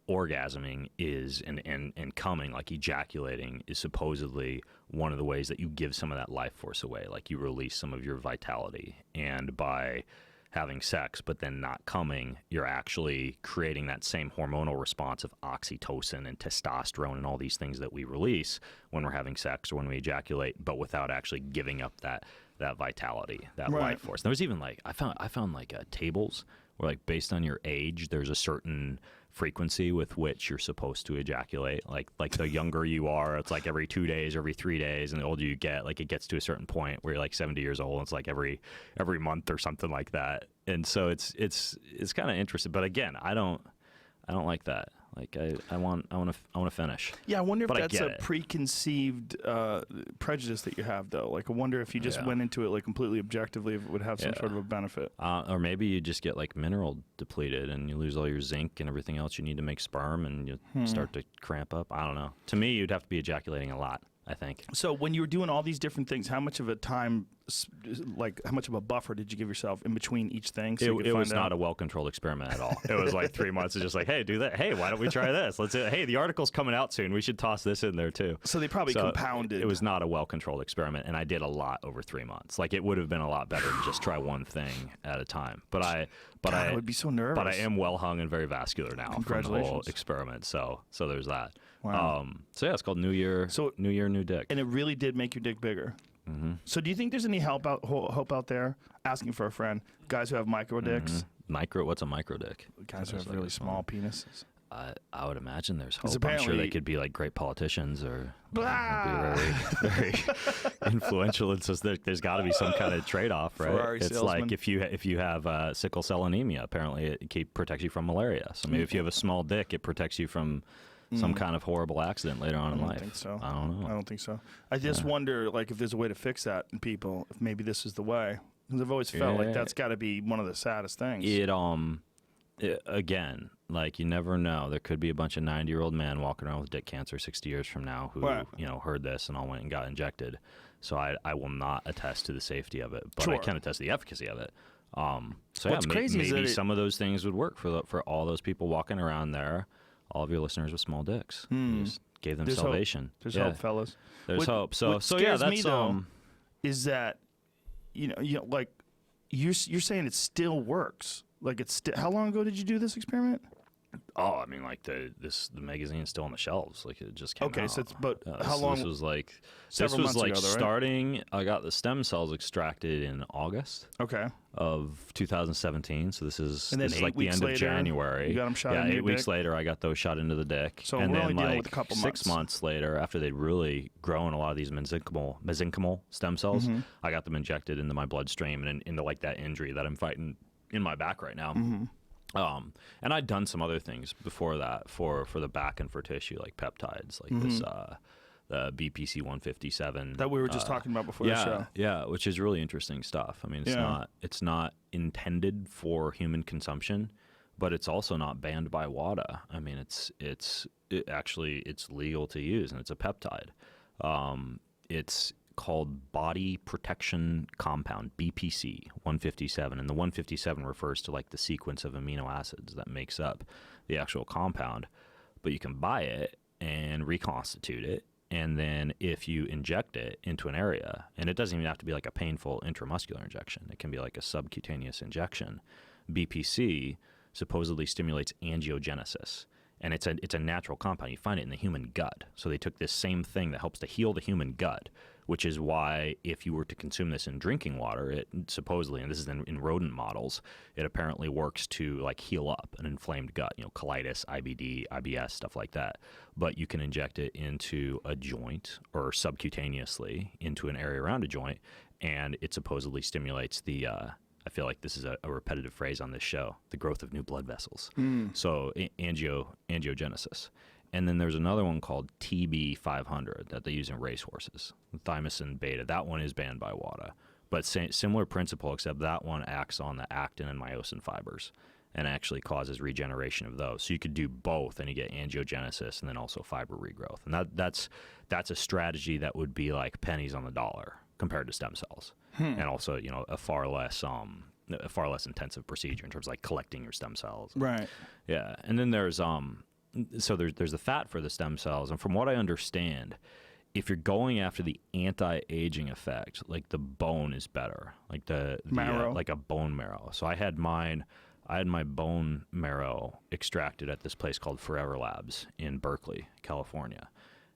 S2: orgasming is and coming, like ejaculating, is supposedly one of the ways that you give some of that life force away. Like you release some of your vitality, and by having sex but then not coming, you're actually creating that same hormonal response of oxytocin and testosterone and all these things that we release when we're having sex or when we ejaculate, but without actually giving up that vitality, that life force. There was even I found tables where based on your age, there's a certain frequency with which you're supposed to ejaculate. Like the younger you are, it's every 2 days, every 3 days, and the older you get, it gets to a certain point where you're 70 years old, and it's every month or something like that. And so it's kind of interesting. But again, I don't like that. I want to finish.
S1: Yeah, I wonder if that's a preconceived prejudice that you have, though. I wonder if you just went into it completely objectively, if it would have some sort of a benefit.
S2: Or maybe you just get mineral depleted and you lose all your zinc and everything else you need to make sperm, and you start to cramp up. I don't know. To me, you'd have to be ejaculating a lot, I think.
S1: So when you were doing all these different things, how much of a time, how much of a buffer did you give yourself in between each thing? So
S2: it was not a well-controlled experiment at all. It was 3 months of just hey, do that. Hey, why don't we try this? Let's do it. Hey, the article's coming out soon. We should toss this in there too.
S1: So they probably compounded.
S2: It was not a well-controlled experiment, and I did a lot over 3 months. It would have been a lot better to just try one thing at a time. But I
S1: would be so nervous.
S2: But I am well hung and very vascular now from the whole experiment. So there's that.
S1: Wow.
S2: So yeah, it's called New Year. New Year, New Dick.
S1: And it really did make your dick bigger. So do you think there's any hope out there? Asking for a friend, guys who have micro dicks.
S2: What's a micro dick?
S1: Guys who have really small penises.
S2: I would imagine there's hope. I'm sure they could be great politicians or be very, very influential. It's just there's got to be some kind of trade-off, right?
S1: Ferrari
S2: it's
S1: salesman.
S2: if you have sickle cell anemia, apparently it protects you from malaria. So maybe if you have a small dick, it protects you from some kind of horrible accident later on in life.
S1: I don't think so.
S2: I don't know.
S1: I don't think so. I just wonder, if there's a way to fix that in people, if maybe this is the way. Because I've always felt like that's got to be one of the saddest things.
S2: Again, you never know. There could be a bunch of 90-year-old men walking around with dick cancer 60 years from now who, heard this and all went and got injected. So I will not attest to the safety of it, but I can attest to the efficacy of it. Maybe some of those things would work for all those people walking around there. All of your listeners with small dicks. You just gave them salvation.
S1: There's hope, fellas.
S2: There's hope. So
S1: that's me, though, is that you're saying it still works. How long ago did you do this experiment?
S2: Oh, I mean, the magazine's still on the shelves. It just came out.
S1: Okay, so how long?
S2: This was
S1: several months ago, though, right?
S2: starting. I got the stem cells extracted in August.
S1: Okay.
S2: Of 2017. So this is
S1: the end of
S2: January.
S1: You got them shot into your
S2: 8 weeks later, I got those shot into the dick.
S1: So
S2: and
S1: we're
S2: then
S1: only dealing with a couple
S2: 6 months later, after they'd really grown a lot of these mesenchymal stem cells, I got them injected into my bloodstream and into that injury that I'm fighting in my back right now. And I'd done some other things before that for the back and for tissue, like peptides, BPC 157
S1: that we were just talking about before the show.
S2: Yeah, which is really interesting stuff. I mean, it's not intended for human consumption, but it's also not banned by WADA. I mean, it's legal to use, and it's a peptide. It's called Body Protection Compound, BPC 157, and the 157 refers to like the sequence of amino acids that makes up the actual compound. But you can buy it and reconstitute it, and then if you inject it into an area, and it doesn't even have to be like a painful intramuscular injection, it can be like a subcutaneous injection. BPC supposedly stimulates angiogenesis, and it's a natural compound. You find it in the human gut. So they took this same thing that helps to heal the human gut, which is why if you were to consume this in drinking water, it supposedly, and this is in rodent models, it apparently works to like heal up an inflamed gut, colitis, IBD, IBS, stuff like that. But you can inject it into a joint or subcutaneously into an area around a joint, and it supposedly stimulates the I feel like this is a repetitive phrase on this show, the growth of new blood vessels. So angiogenesis. And then there's another one called TB500 that they use in racehorses, thymosin beta. That one is banned by WADA. But similar principle, except that one acts on the actin and myosin fibers and actually causes regeneration of those. So you could do both, and you get angiogenesis and then also fiber regrowth. And that's a strategy that would be like pennies on the dollar compared to stem cells. And also, a far less intensive procedure in terms of like collecting your stem cells.
S1: Right.
S2: Yeah. And then there's the fat for the stem cells. And from what I understand, if you're going after the anti-aging effect, like the bone is better, like the marrow, like a bone marrow. So I had my bone marrow extracted at this place called Forever Labs in Berkeley, California.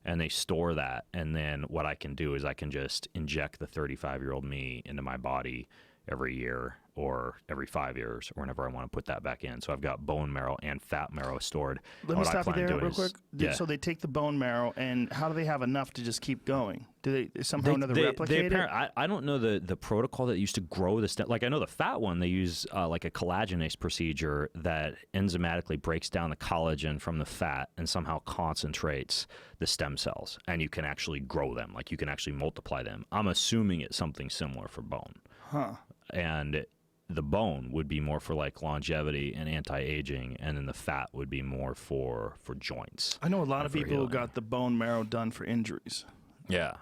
S2: And they store that, and then what I can do is I can just inject the 35-year-old me into my body every year or every 5 years or whenever I want to put that back in. So I've got bone marrow and fat marrow stored.
S1: Let me stop you there real quick. So they take the bone marrow, and how do they have enough to just keep going? Do they somehow or another replicate it?
S2: I don't know the protocol that used to grow the stem. Like I know the fat one, they use like a collagenase procedure that enzymatically breaks down the collagen from the fat and somehow concentrates the stem cells, and you can actually grow them. Like you can actually multiply them. I'm assuming it's something similar for bone.
S1: Huh.
S2: And the bone would be more for like longevity and anti-aging, and then the fat would be more for joints.
S1: I know a lot of people who got the bone marrow done for injuries.
S2: Yeah.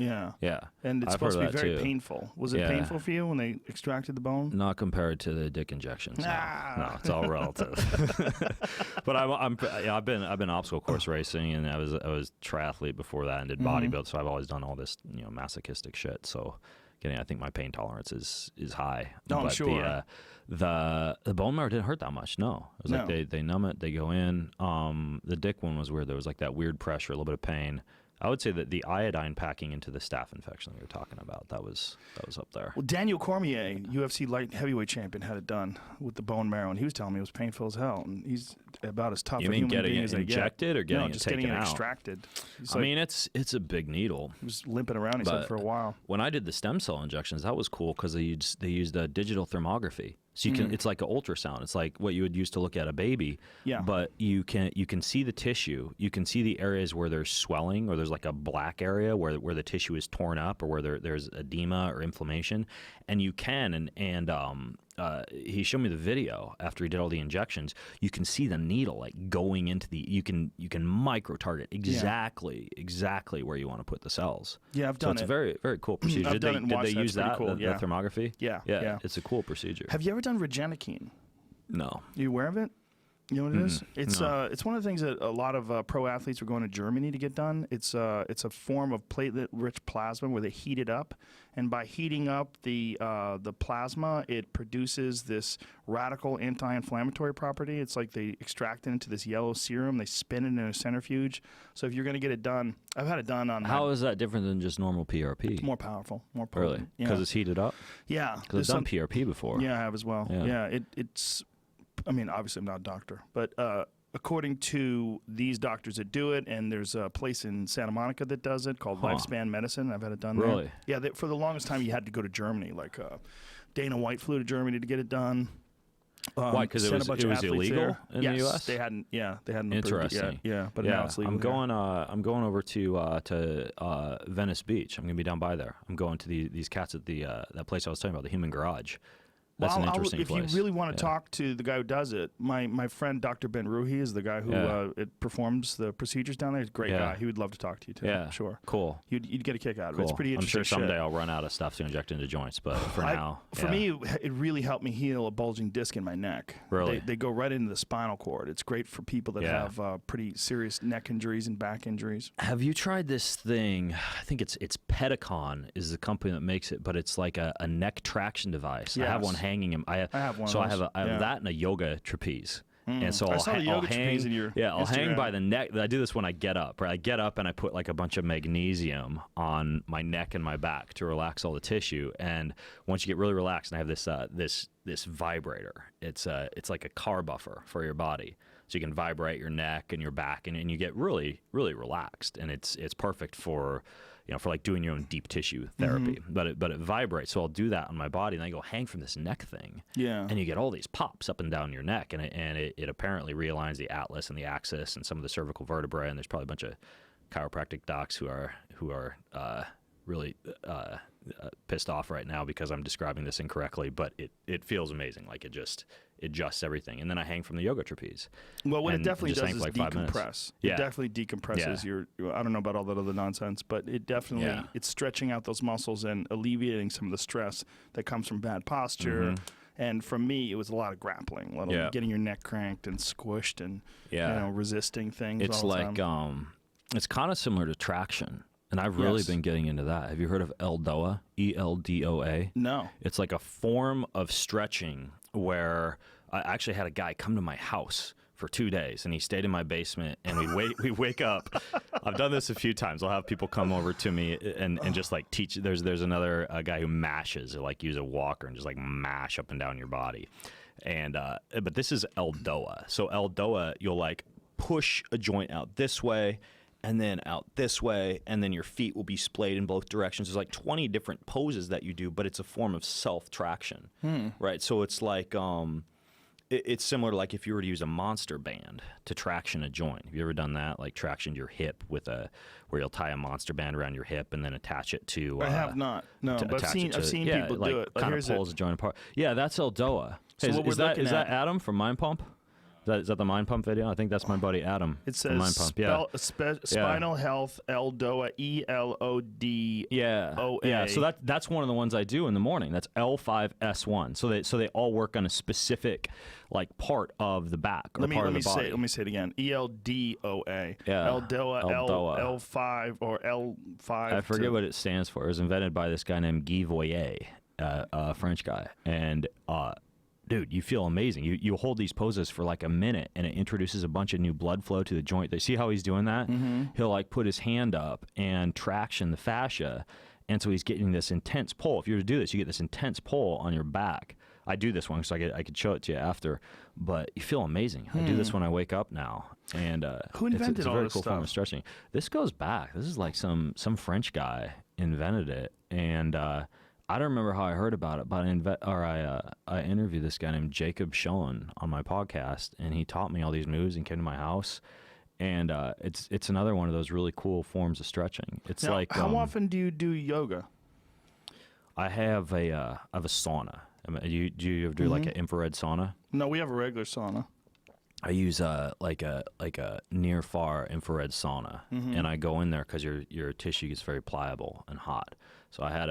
S1: And it's supposed to be very painful. Was it painful for you when they extracted the bone?
S2: Not compared to the dick injections. No, it's all relative. But I've been obstacle course racing, and I was triathlete before that and did bodybuilding. So I've always done all this masochistic shit. So I think my pain tolerance is high.
S1: No, I'm sure.
S2: The bone marrow didn't hurt that much. No, it was like they numb it, they go in. The dick one was weird. There was like that weird pressure, a little bit of pain. I would say that the iodine packing into the staph infection that we were talking about, that was up there.
S1: Well, Daniel Cormier, UFC light heavyweight champion, had it done with the bone marrow, and he was telling me it was painful as hell. And he's about as tough a human being as they get.
S2: You mean getting it injected or getting it
S1: just
S2: taken
S1: getting it
S2: out?
S1: Extracted.
S2: I mean, it's a big needle.
S1: He was limping around, he said, for a while.
S2: When I did the stem cell injections, that was cool because they used digital thermography. So you can, it's like an ultrasound. It's like what you would use to look at a baby.
S1: Yeah.
S2: But you can see the tissue. You can see the areas where there's swelling, or there's like a black area where the tissue is torn up, or where there's edema or inflammation. And you can, and he showed me the video after he did all the injections. You can see the needle like going into you can micro target exactly where you want to put the cells.
S1: Yeah, I've done it.
S2: So it's a very, very cool procedure.
S1: I've done it and watched
S2: did they use that,
S1: cool.
S2: the thermography?
S1: Yeah.
S2: It's a cool procedure.
S1: Have you ever done Regenikine?
S2: No.
S1: Are you aware of it? You know what it is? It's it's one of the things that a lot of pro athletes are going to Germany to get done. It's a form of platelet-rich plasma where they heat it up, and by heating up the plasma, it produces this radical anti-inflammatory property. It's like they extract it into this yellow serum. They spin it in a centrifuge. So if you're going to get it done, I've had it done on.
S2: How is that different than just normal PRP?
S1: It's more powerful, more potent.
S2: Really? Because it's heated up?
S1: Yeah.
S2: Because I've done PRP before.
S1: Yeah, I have as well. Yeah, it's. I mean, obviously I'm not a doctor, but according to these doctors that do it, and there's a place in Santa Monica that does it called Lifespan Medicine. I've had it done there.
S2: Really?
S1: Yeah, for the longest time you had to go to Germany. Like Dana White flew to Germany to get it done.
S2: Why? Because it was illegal in the U.S.
S1: They hadn't. Yeah, they hadn't.
S2: Interesting.
S1: Yeah, but now it's legal.
S2: I'm going over to Venice Beach. I'm going to be down by there. I'm going to these cats at that place I was talking about, the Human Garage. That's an interesting place.
S1: If you really want to talk to the guy who does it, my friend Dr. Ben Ruhi is the guy who performs the procedures down there. He's a great guy. He would love to talk to you too. Yeah, sure.
S2: Cool.
S1: You'd get a kick out of it. It's pretty interesting.
S2: I'm sure someday I'll run out of stuff to inject into joints, but for now,
S1: for me, it really helped me heal a bulging disc in my neck.
S2: Really?
S1: They go right into the spinal cord. It's great for people that have pretty serious neck injuries and back injuries.
S2: Have you tried this thing? I think it's Pedicon is the company that makes it, but it's like a neck traction device. Yes. I have one hanging in. I have one. So I have that and a yoga trapeze. And so I'll hang by the neck. I do this when I get up. Right, I get up and I put like a bunch of magnesium on my neck and my back to relax all the tissue. And once you get really relaxed, and I have this vibrator. It's like a car buffer for your body, so you can vibrate your neck and your back, and you get really really relaxed. And it's perfect for for like doing your own deep tissue therapy, but it vibrates. So I'll do that on my body, and I go hang from this neck thing. Yeah. And you get all these pops up and down your neck, and it apparently realigns the atlas and the axis and some of the cervical vertebrae. And there's probably a bunch of chiropractic docs who are really pissed off right now because I'm describing this incorrectly, but it feels amazing. Like it adjusts everything. And then I hang from the yoga trapeze.
S1: Well, what it definitely does is like decompress. It definitely decompresses your, I don't know about all that other nonsense, but it definitely, it's stretching out those muscles and alleviating some of the stress that comes from bad posture. And for me, it was a lot of grappling, getting your neck cranked and squished and resisting things.
S2: It's like, it's kind of similar to traction. And I've really been getting into that. Have you heard of Eldoa? ELDOA?
S1: No.
S2: It's like a form of stretching where I actually had a guy come to my house for 2 days, and he stayed in my basement, and we wake up. I've done this a few times. I'll have people come over to me and just like teach. There's another guy who mashes, like use a walker and just like mash up and down your body. And but this is Eldoa. So Eldoa, you'll like push a joint out this way, and then out this way, and then your feet will be splayed in both directions. There's like 20 different poses that you do, but it's a form of self-traction, right? So it's like, it's similar to like if you were to use a monster band to traction a joint. Have you ever done that? Like traction your hip where you'll tie a monster band around your hip and then attach it to...
S1: I have not, no, but I've seen people do it.
S2: Kind of pulls the joint apart. Yeah, that's Eldoa. So is that Adam from Mind Pump? Is that the Mind Pump video? I think that's my buddy Adam.
S1: It says
S2: Mind Pump.
S1: Spinal Health Eldoa, ELODOA.
S2: Yeah. So that's one of the ones I do in the morning. That's L5S1. So they all work on a specific like part of the back or part of the body.
S1: Let me say it again. ELDOA.
S2: Yeah.
S1: Eldoa. L5 or L5.
S2: I forget what it stands for. It was invented by this guy named Guy Voyer, a French guy, and dude, you feel amazing. You hold these poses for like a minute, and it introduces a bunch of new blood flow to the joint. They see how he's doing that? He'll like put his hand up and traction the fascia, and so he's getting this intense pull. If you were to do this, you get this intense pull on your back. I do this one so I could show it to you after, but you feel amazing. I do this when I wake up now, and
S1: who invented
S2: it's a
S1: all
S2: very
S1: this
S2: cool
S1: stuff?
S2: form of stretching. This goes back. This is like some French guy invented it, and I don't remember how I heard about it, but I interviewed this guy named Jacob Schoen on my podcast, and he taught me all these moves and came to my house. And it's another one of those really cool forms of stretching. It's
S1: now,
S2: like
S1: how often do you do yoga?
S2: I have a sauna. Do you ever do like an infrared sauna?
S1: No, we have a regular sauna.
S2: I use like a near far infrared sauna, and I go in there because your tissue gets very pliable and hot. So I had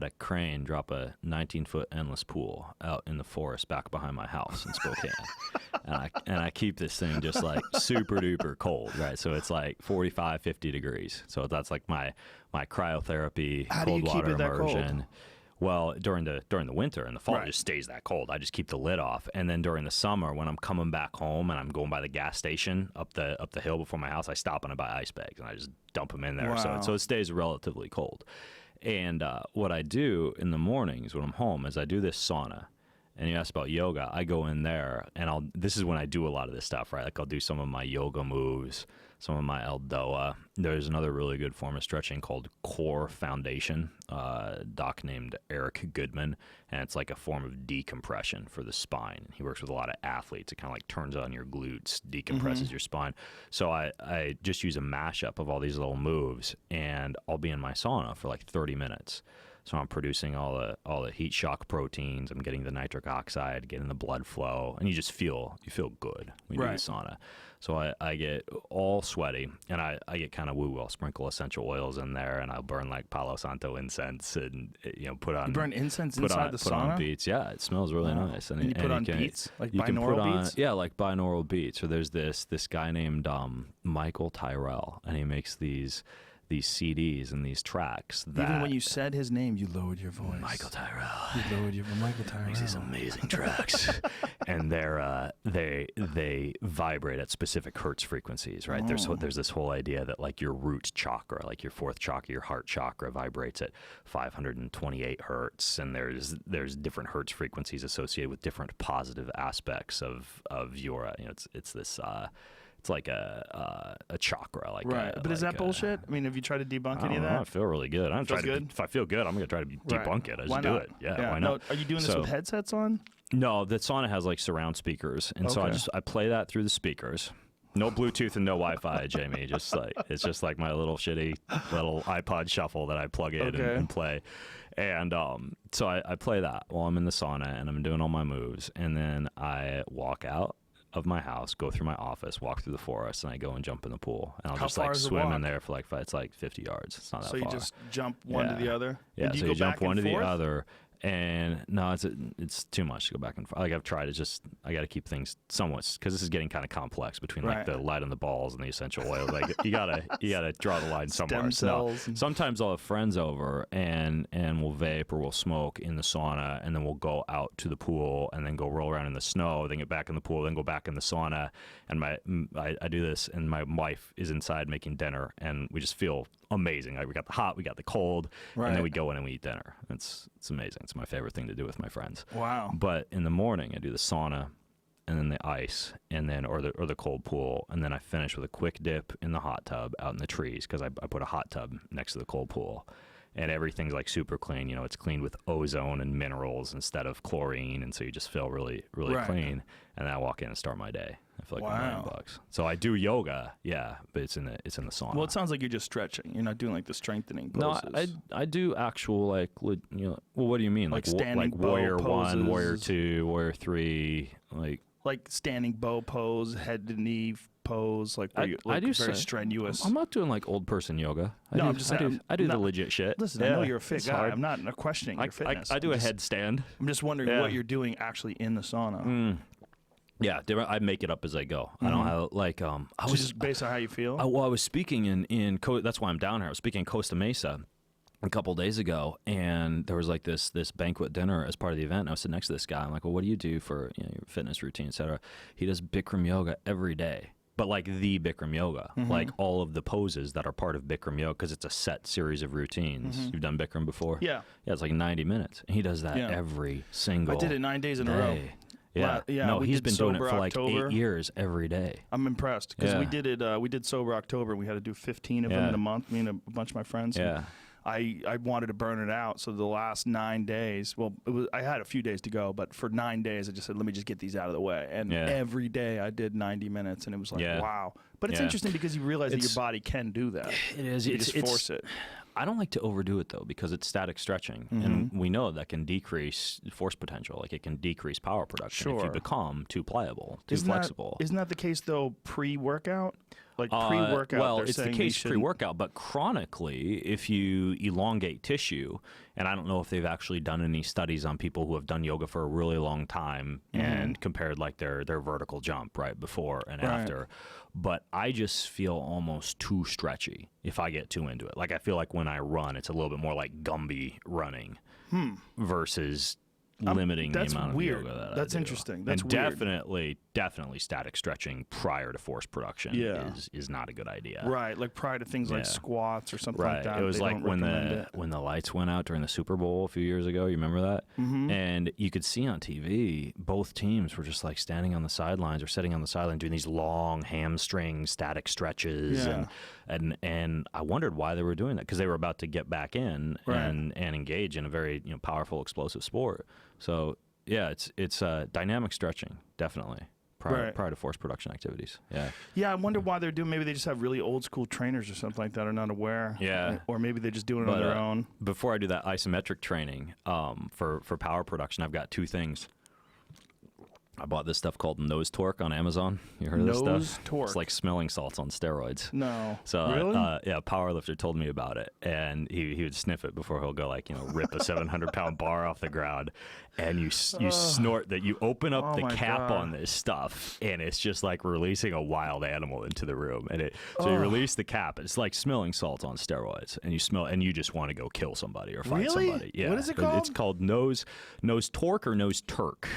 S2: a crane drop a 19-foot endless pool out in the forest back behind my house in Spokane, and I keep this thing just like super duper cold, right? So it's like 45, 50 degrees. So that's like my cryotherapy, cold water immersion. Well, during the winter and the fall, it just stays that cold. I just keep the lid off, and then during the summer, when I'm coming back home and I'm going by the gas station up the hill before my house, I stop and I buy ice bags and I just dump them in there.
S1: Wow.
S2: So it stays relatively cold. And what I do in the mornings when I'm home is I do this sauna. And you asked about yoga. I go in there, and this is when I do a lot of this stuff, right? Like I'll do some of my yoga moves, some of my Eldoa, there's another really good form of stretching called core foundation. Doc named Eric Goodman, and it's like a form of decompression for the spine. He works with a lot of athletes. It kind of like turns on your glutes, decompresses your spine. So I just use a mashup of all these little moves, and I'll be in my sauna for like 30 minutes. So I'm producing all the heat shock proteins. I'm getting the nitric oxide, getting the blood flow, and you feel good when you do the sauna. So I get all sweaty, and I get kind of woo. I'll sprinkle essential oils in there, and I'll burn like Palo Santo incense, and put on.
S1: You burn incense inside the sauna? Put on
S2: beats. Yeah, it smells really nice.
S1: And you put on beats, like binaural beats.
S2: Yeah, like binaural beats. So there's this guy named Michael Tyrell, and he makes these CDs and these tracks. That
S1: even when you said his name, you lowered your voice.
S2: Michael Tyrell.
S1: You lowered your Michael Tyrell.
S2: Makes these amazing tracks, and they vibrate at specific hertz frequencies, right? There's this whole idea that like your root chakra, like your fourth chakra, your heart chakra, vibrates at 528 hertz, and there's different hertz frequencies associated with different positive aspects of your. It's this. It's like a chakra, like
S1: right. But is that bullshit? I mean, have you tried to debunk any of that?
S2: I feel really good. If I feel good, I'm gonna try to debunk it. I just do it. Yeah, why not?
S1: No, are you doing this with headsets on?
S2: No, the sauna has like surround speakers, and so I play that through the speakers. No Bluetooth and no Wi-Fi, Jamie. It's just like my little shitty little iPod Shuffle that I plug in and play. And so I play that while I'm in the sauna and I'm doing all my moves, and then I walk out of my house, go through my office, walk through the forest, and I go and jump in the pool. And I'll just like swim in there for like it's like 50 yards. It's not that far.
S1: So you just jump one to the other?
S2: Yeah, so you jump one to the other. And no, it's too much to go back and forth. Like I've tried, I got to keep things somewhat, because this is getting kind of complex between like the light on the balls and the essential oil. Like you gotta draw the line somewhere. Sometimes I'll have friends over and we'll vape or we'll smoke in the sauna, and then we'll go out to the pool and then go roll around in the snow, then get back in the pool, then go back in the sauna. And I do this, and my wife is inside making dinner, and we just feel amazing. Like we got the hot, we got the cold, and then we go in and we eat dinner. It's amazing. It's my favorite thing to do with my friends.
S1: Wow.
S2: But in the morning, I do the sauna, and then the ice, and then or the cold pool, and then I finish with a quick dip in the hot tub out in the trees, because I put a hot tub next to the cold pool, and everything's like super clean. It's cleaned with ozone and minerals instead of chlorine, and so you just feel really clean. And then I walk in and start my day. I feel like $1,000,000. So I do yoga, but it's in the sauna.
S1: Well, it sounds like you're just stretching. You're not doing like the strengthening poses.
S2: No, I do actual like well, what do you mean?
S1: Like standing bow
S2: warrior
S1: poses.
S2: 1, warrior 2, warrior 3,
S1: like standing bow pose, head to knee pose, like where you look very strenuous.
S2: I'm not doing like old person yoga.
S1: I'm just saying.
S2: I do the legit shit.
S1: Listen, I know you're a fit guy. I'm not questioning your fitness.
S2: I do a headstand.
S1: I'm just wondering what you're doing actually in the sauna.
S2: Yeah, I make it up as I go. I don't have like I was
S1: just based on how you feel.
S2: I was speaking in that's why I'm down here. I was speaking in Costa Mesa a couple of days ago, and there was like this banquet dinner as part of the event. And I was sitting next to this guy. I'm like, well, what do you do for your fitness routine, etc.? He does Bikram yoga every day. But like the Bikram yoga, like all of the poses that are part of Bikram yoga, because it's a set series of routines. You've done Bikram before?
S1: Yeah.
S2: Yeah, it's like 90 minutes. And he does that every single day.
S1: I did it 9 days in a row.
S2: Yeah. No, he's been doing it for like
S1: October.
S2: 8 years every day.
S1: I'm impressed, because we did it. We did Sober October. We had to do 15 of them in a month, me and a bunch of my friends.
S2: Yeah.
S1: I wanted to burn it out, so the last 9 days, I had a few days to go, but for 9 days I just said, let me just get these out of the way. And every day I did 90 minutes, and it was like, wow. But it's interesting because you realize that your body can do that.
S2: It is.
S1: You just force it.
S2: I don't like to overdo it, though, because it's static stretching, and we know that can decrease force potential. Like it can decrease power production if you become too pliable, too flexible.
S1: Isn't that the case, though, pre-workout? Like pre-workout,
S2: well, it's the case pre-workout, but chronically, if you elongate tissue, and I don't know if they've actually done any studies on people who have done yoga for a really long time and compared like their vertical jump right before and after, but I just feel almost too stretchy if I get too into it. Like I feel like when I run, it's a little bit more like Gumby running versus limiting the amount of
S1: weird.
S2: yoga that
S1: That's
S2: I do.
S1: interesting. That's
S2: and
S1: weird.
S2: definitely static stretching prior to force production is not a good idea.
S1: Right, like prior to things like squats or something like that.
S2: It was like when the lights went out during the Super Bowl a few years ago. You remember that? Mm-hmm. And you could see on TV both teams were just like standing on the sidelines or sitting on the sideline doing these long hamstring static stretches, and I wondered why they were doing that, because they were about to get back in and engage in a very powerful, explosive sport. So yeah, it's dynamic stretching, definitely prior to force production activities. Yeah,
S1: I wonder why they're doing. Maybe they just have really old school trainers or something like that, are not aware.
S2: Yeah,
S1: or maybe they're just doing it on their own.
S2: Before I do that isometric training for power production, I've got two things. I bought this stuff called Nose Torque on Amazon. You heard of this stuff?
S1: Nose Torque.
S2: It's like smelling salts on steroids.
S1: No.
S2: So
S1: really?
S2: A powerlifter told me about it, and he would sniff it before he'll go rip a 700-pound bar off the ground, and you snort that. You open up the cap on this stuff, and it's just like releasing a wild animal into the room. And you release the cap. It's like smelling salts on steroids, and you smell, and you just want to go kill somebody or fight somebody. Yeah.
S1: What is it called?
S2: It's called Nose Torque or Nose Turk.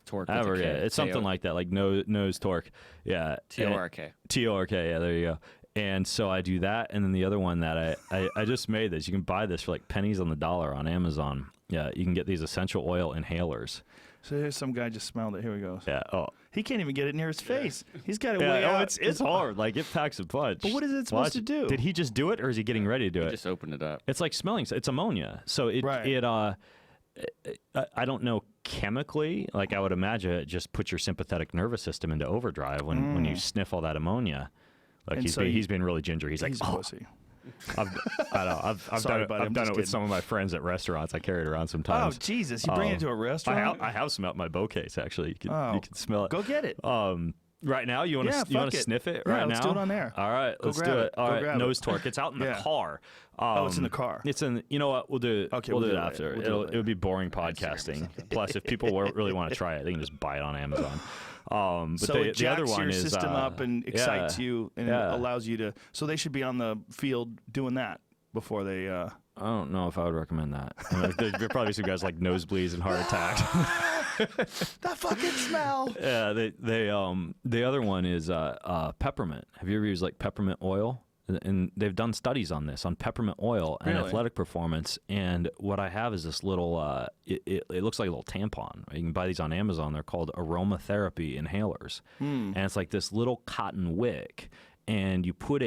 S3: Torque.
S2: It's something like that, like nose torque. Yeah.
S3: T-O-R-K.
S2: T-O-R-K, yeah, there you go. And so I do that, and then the other one that I just made this. You can buy this for like pennies on the dollar on Amazon. Yeah, you can get these essential oil inhalers.
S1: So here's some guy just smelled it. Here we go.
S2: Yeah. Oh.
S1: He can't even get it near his face. He's got it way out.
S2: It's hard. Like, it packs a punch.
S1: But what is it supposed to do?
S2: Did he just do it, or is he getting ready to do it?
S3: He just opened it up.
S2: It's like smelling. It's ammonia. So I don't know chemically. Like, I would imagine it just puts your sympathetic nervous system into overdrive when you sniff all that ammonia. Like, he's been really ginger. He's like,
S1: pussy.
S2: I've done it with some of my friends at restaurants. I carry it around sometimes.
S1: Oh, Jesus. You bring it to a restaurant?
S2: I have smelled my bow case, actually. You can smell it.
S1: Go get it.
S2: Right now, you want to sniff it right now?
S1: Let's do it on there.
S2: All right, let's do it. All right, Nose Torque. It's out in the car.
S1: It's in the car.
S2: It's in. You know what? We'll do it. We'll do it after. It'll be boring podcasting. Plus, if people really want to try it, they can just buy it on Amazon. But
S1: so it jacks your system up and excites you, and it allows you to. So they should be on the field doing that before they.
S2: I don't know if I would recommend that. There'd probably be some guys like nosebleeds and heart attacks.
S1: That fucking smell.
S2: Yeah, the other one is peppermint. Have you ever used like peppermint oil? And they've done studies on this, on peppermint oil and athletic performance. And what I have is this little, it looks like a little tampon. You can buy these on Amazon. They're called Aromatherapy Inhalers. And it's like this little cotton wick. And you put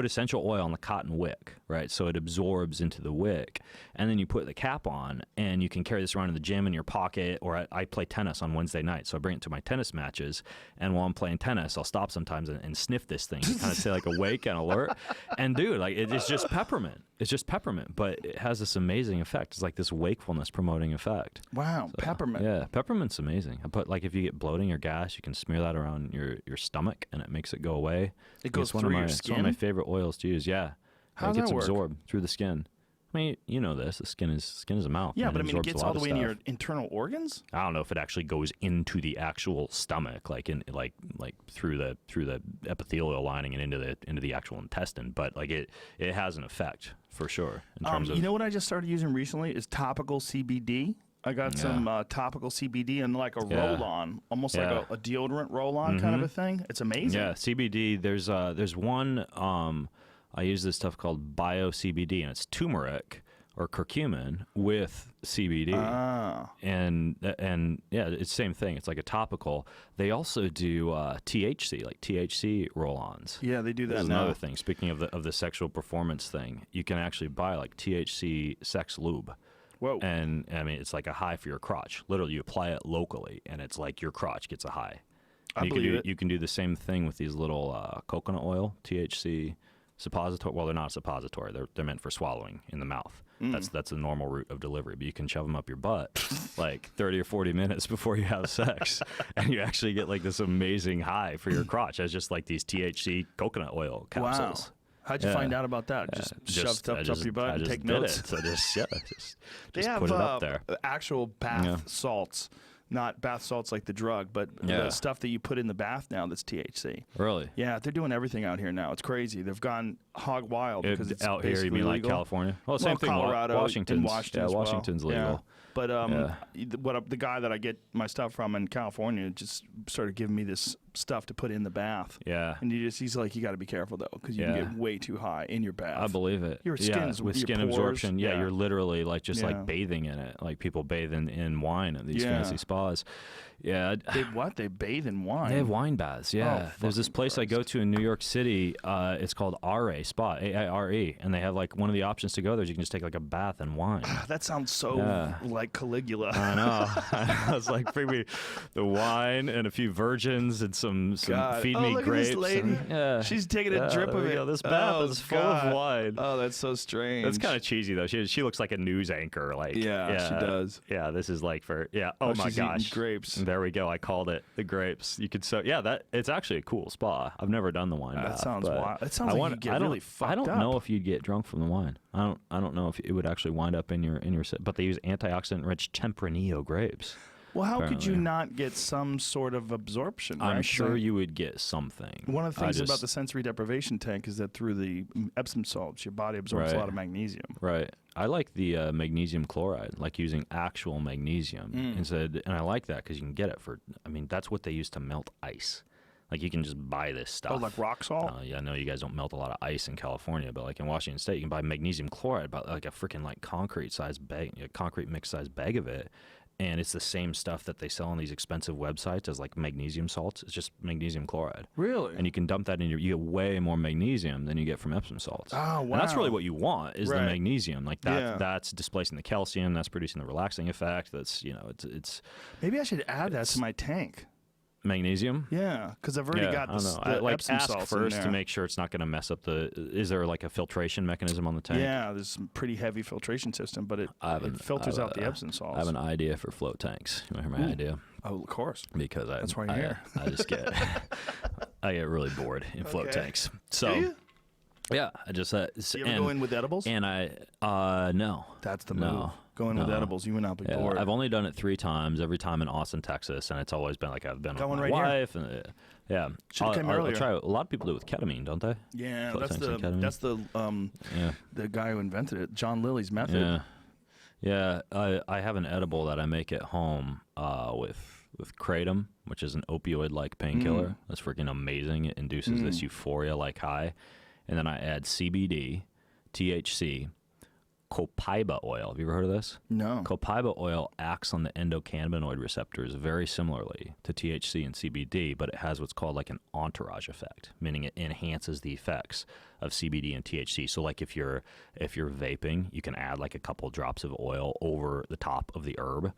S2: essential oil on the cotton wick, right? So it absorbs into the wick, and then you put the cap on, and you can carry this around in the gym in your pocket. Or I play tennis on Wednesday night, so I bring it to my tennis matches. And while I'm playing tennis, I'll stop sometimes and sniff this thing, to kind of stay like awake and alert. And dude, like it's just peppermint. It's just peppermint, but it has this amazing effect. It's like this wakefulness promoting effect.
S1: Wow, so, peppermint.
S2: Yeah, peppermint's amazing. But like if you get bloating or gas, you can smear that around your stomach, and it makes it go away.
S1: It goes through your skin?
S2: It's one of my favorite oils to use, yeah.
S1: How does that work?
S2: It gets absorbed through the skin. I mean, you know this. The skin is a mouth.
S1: Yeah, but I mean, it gets all the way into your internal organs?
S2: I don't know if it actually goes into the actual stomach, like through the epithelial lining and into the actual intestine, but like it has an effect for sure in terms of.
S1: You know what I just started using recently is Topical Cbd. I got some Topical CBD and like a roll-on, almost like a deodorant roll-on kind of a thing. It's amazing.
S2: Yeah, CBD. There's one. I use this stuff called Bio-CBD, and it's turmeric or curcumin with CBD. And yeah, it's the same thing. It's like a topical. They also do THC, like THC roll-ons.
S1: Yeah, they do that.
S2: That's another thing. Speaking of the sexual performance thing, you can actually buy like THC Sex Lube.
S1: Whoa.
S2: And I mean, it's like a high for your crotch. Literally, you apply it locally, and it's like your crotch gets a high. You can do the same thing with these little coconut oil, THC suppository. Well, they're not suppository. They're meant for swallowing in the mouth. That's the normal route of delivery. But you can shove them up your butt like 30 or 40 minutes before you have sex, and you actually get like this amazing high for your crotch as just like these THC coconut oil capsules.
S1: Wow. How'd you find out about that? Just shove stuff up your butt and take notes?
S2: So just put it up there.
S1: Actual bath salts not bath salts like the drug, but the stuff that you put in the bath now that's THC.
S2: Really?
S1: Yeah, they're doing everything out here now. It's crazy. They've gone hog wild because it's
S2: out here. You mean
S1: legal.
S2: like California? Well, same thing.
S1: Colorado,
S2: Washington's
S1: Washington as
S2: Washington's
S1: well.
S2: legal.
S1: But the guy that I get my stuff from in California just started giving me this stuff to put in the bath.
S2: Yeah.
S1: And he's like, you got to be careful though, because you can get way too high in your bath.
S2: I believe it.
S1: Your skin's
S2: with
S1: your
S2: skin
S1: pores,
S2: absorption. Yeah, you're literally like just like bathing in it. Like people bathe in wine at these fancy spas. Yeah.
S1: They bathe in wine?
S2: They have wine baths, yeah.
S1: Oh,
S2: there's this place I go to in New York City. It's called ARE, Spa, A-I-R-E. And they have like one of the options to go there is you can just take like a bath in wine.
S1: That sounds so like Caligula.
S2: I know. I was like, bring me the wine and a few virgins and some feed me
S1: look
S2: grapes.
S1: At this lady. She's taking a drip of it.
S2: This bath is full of wine.
S1: Oh, that's so strange.
S2: That's kind of cheesy though. She looks like a news anchor. Like
S1: she does.
S2: Yeah, this is like for Oh my
S1: she's
S2: gosh,
S1: eating grapes.
S2: There we go. I called it the grapes. You could that it's actually a cool spa. I've never done the wine bath.
S1: That sounds wild. It sounds like you get really fucked up.
S2: I don't know if you'd get drunk from the wine. I don't know if it would actually wind up in your but they use antioxidant-rich Tempranillo grapes.
S1: Well, how could you not get some sort of absorption? Right?
S2: I'm sure you would get something.
S1: One of the things about the sensory deprivation tank is that through the Epsom salts, your body absorbs a lot of magnesium.
S2: Right. I like the magnesium chloride, like using actual magnesium instead. And I like that because you can get it for, that's what they use to melt ice. Like you can just buy this stuff.
S1: Oh, like rock salt?
S2: Yeah, I know you guys don't melt a lot of ice in California, but like in Washington State, you can buy magnesium chloride, about like a freaking like concrete mix size bag of it. And it's the same stuff that they sell on these expensive websites as like magnesium salts. It's just magnesium chloride.
S1: Really?
S2: And you can dump that in you get way more magnesium than you get from Epsom salts.
S1: Oh, wow.
S2: And that's really what you want is the magnesium. Like that's displacing the calcium, that's producing the relaxing effect. That's, it's
S1: maybe I should add that to my tank.
S2: Magnesium?
S1: Yeah, because I've already got the
S2: Epsom
S1: salts
S2: ask first to make sure it's not going to mess up is there like a filtration mechanism on the tank?
S1: Yeah, there's some pretty heavy filtration system, but it filters out the Epsom salts.
S2: I have an idea for float tanks. You want to hear my idea?
S1: Oh, of course.
S2: Because
S1: that's why you're here.
S2: I just get I get really bored in float tanks. So
S1: do you?
S2: Yeah, I just
S1: you ever go in with edibles?
S2: And no.
S1: That's the move. Going with edibles, you would not be bored.
S2: I've only done it 3 times. Every time in Austin, Texas, and it's always been like I've been with my
S1: right
S2: wife, and
S1: Should have come earlier.
S2: I'll try. A lot of people do it with ketamine, don't they?
S1: Yeah, that's the guy who invented it, John Lilly's method.
S2: Yeah. I have an edible that I make at home with kratom, which is an opioid-like painkiller. That's freaking amazing. It induces this euphoria-like high, and then I add CBD, THC. Copaiba oil. Have you ever heard of this?
S1: No.
S2: Copaiba oil acts on the endocannabinoid receptors very similarly to THC and CBD, but it has what's called like an entourage effect, meaning it enhances the effects of CBD and THC. So like if you're vaping, you can add like a couple drops of oil over the top of the herb,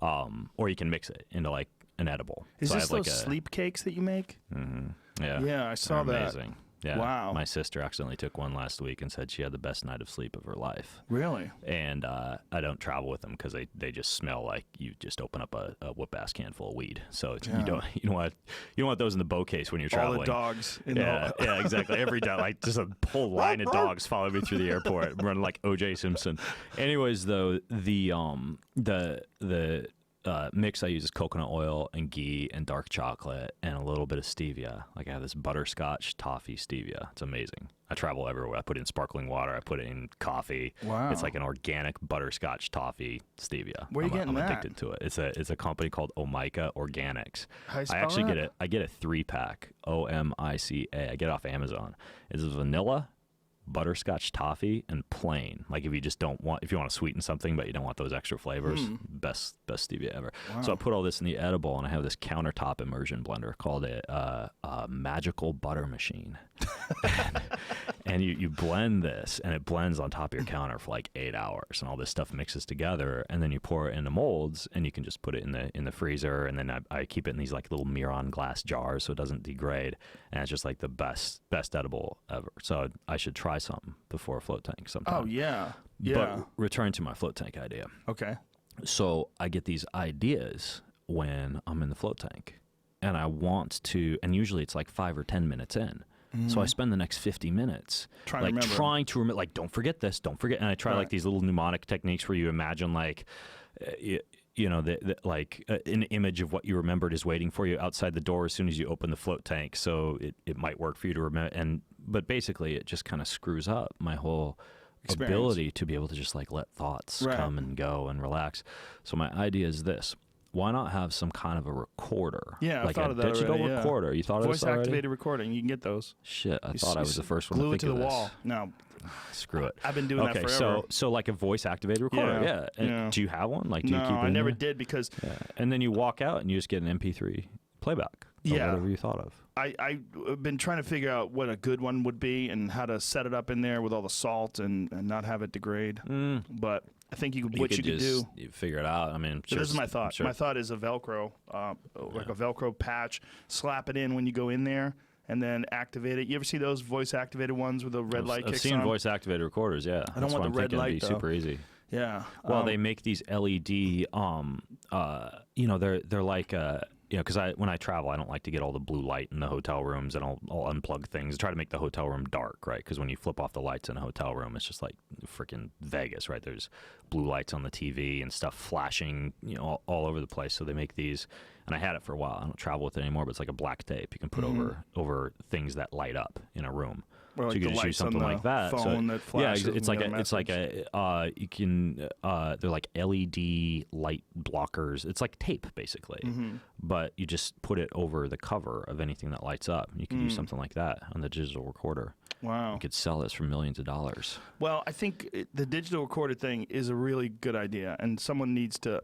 S2: or you can mix it into like an edible.
S1: Is this those sleep cakes that you make?
S2: Mm-hmm. Yeah.
S1: Yeah, I saw that.
S2: Amazing. Yeah.
S1: Wow.
S2: My sister accidentally took one last week and said she had the best night of sleep of her life.
S1: Really?
S2: And I don't travel with them because they just smell like you just open up a whoop-ass can full of weed. So you don't want those in the bow case when you're traveling.
S1: All the dogs.
S2: Yeah, exactly. Every dog, like just a whole line of dogs follow me through the airport, running like O.J. Simpson. Anyways, though, the mix I use is coconut oil and ghee and dark chocolate and a little bit of stevia. Like I have this butterscotch toffee stevia. It's amazing. I travel everywhere. I put it in sparkling water. I put it in coffee.
S1: Wow.
S2: It's like an organic butterscotch toffee stevia.
S1: Where are you getting that?
S2: I'm addicted to it. It's a company called Omika Organics.
S1: How you spell that?
S2: I get a 3-pack, OMICA. I get it off Amazon. It's vanilla, butterscotch toffee, and plain. Like if you want to sweeten something but you don't want those extra flavors, best stevia ever. Wow. So I put all this in the edible, and I have this countertop immersion blender called a magical butter machine. And you blend this, and it blends on top of your counter for like 8 hours, and all this stuff mixes together, and then you pour it into molds, and you can just put it in the freezer, and then I keep it in these like little Miron glass jars so it doesn't degrade, and it's just like the best edible ever. So I should try something before a float tank sometime.
S1: Oh yeah.
S2: But return to my float tank idea.
S1: Okay.
S2: So I get these ideas when I'm in the float tank, and I want to, and usually it's like 5 or 10 minutes in. So I spend the next 50 minutes trying to remember, like, don't forget this, don't forget. And I try like these little mnemonic techniques where you imagine like, like an image of what you remembered is waiting for you outside the door as soon as you open the float tank. So it might work for you to remember. But basically, it just kind of screws up my whole ability to be able to just like let thoughts come and go and relax. So my idea is this. Why not have some kind of a recorder?
S1: Yeah,
S2: like
S1: I thought
S2: a
S1: of that
S2: digital
S1: already,
S2: recorder. You thought of this already?
S1: Voice-activated recording. You can get those.
S2: Shit, I thought I was the first one to think
S1: glue it
S2: of
S1: to the
S2: this.
S1: wall. No.
S2: Screw it.
S1: I've been doing that forever.
S2: So like a voice-activated recorder, yeah. And do you have one? Like, do you keep it
S1: I
S2: in
S1: never
S2: there?
S1: did because...
S2: Yeah. And then you walk out and you just get an MP3 playback of whatever you thought of.
S1: I've been trying to figure out what a good one would be and how to set it up in there with all the salt and not have it degrade. But I think you could do.
S2: You figure it out. I mean,
S1: so this is my thought. My thought is a Velcro, like a Velcro patch. Slap it in when you go in there, and then activate it. You ever see those voice-activated ones with the red light kicks on?
S2: I've seen voice-activated recorders. Yeah,
S1: I don't want the red light
S2: though. Super easy.
S1: Yeah.
S2: Well, they make these LED. They're like. Because when I travel, I don't like to get all the blue light in the hotel rooms, and I'll unplug things. Try to make the hotel room dark, right? Because when you flip off the lights in a hotel room, it's just like freaking Vegas, right? There's blue lights on the TV and stuff flashing, all over the place. So they make these, and I had it for a while. I don't travel with it anymore, but it's like a black tape you can put over things that light up in a room.
S1: Or like
S2: so you can just use something like that.
S1: That flashes
S2: they're like LED light blockers. It's like tape basically, but you just put it over the cover of anything that lights up. You could use something like that on the digital recorder.
S1: Wow.
S2: You could sell this for millions of dollars.
S1: Well, I think the digital recorder thing is a really good idea, and someone needs to.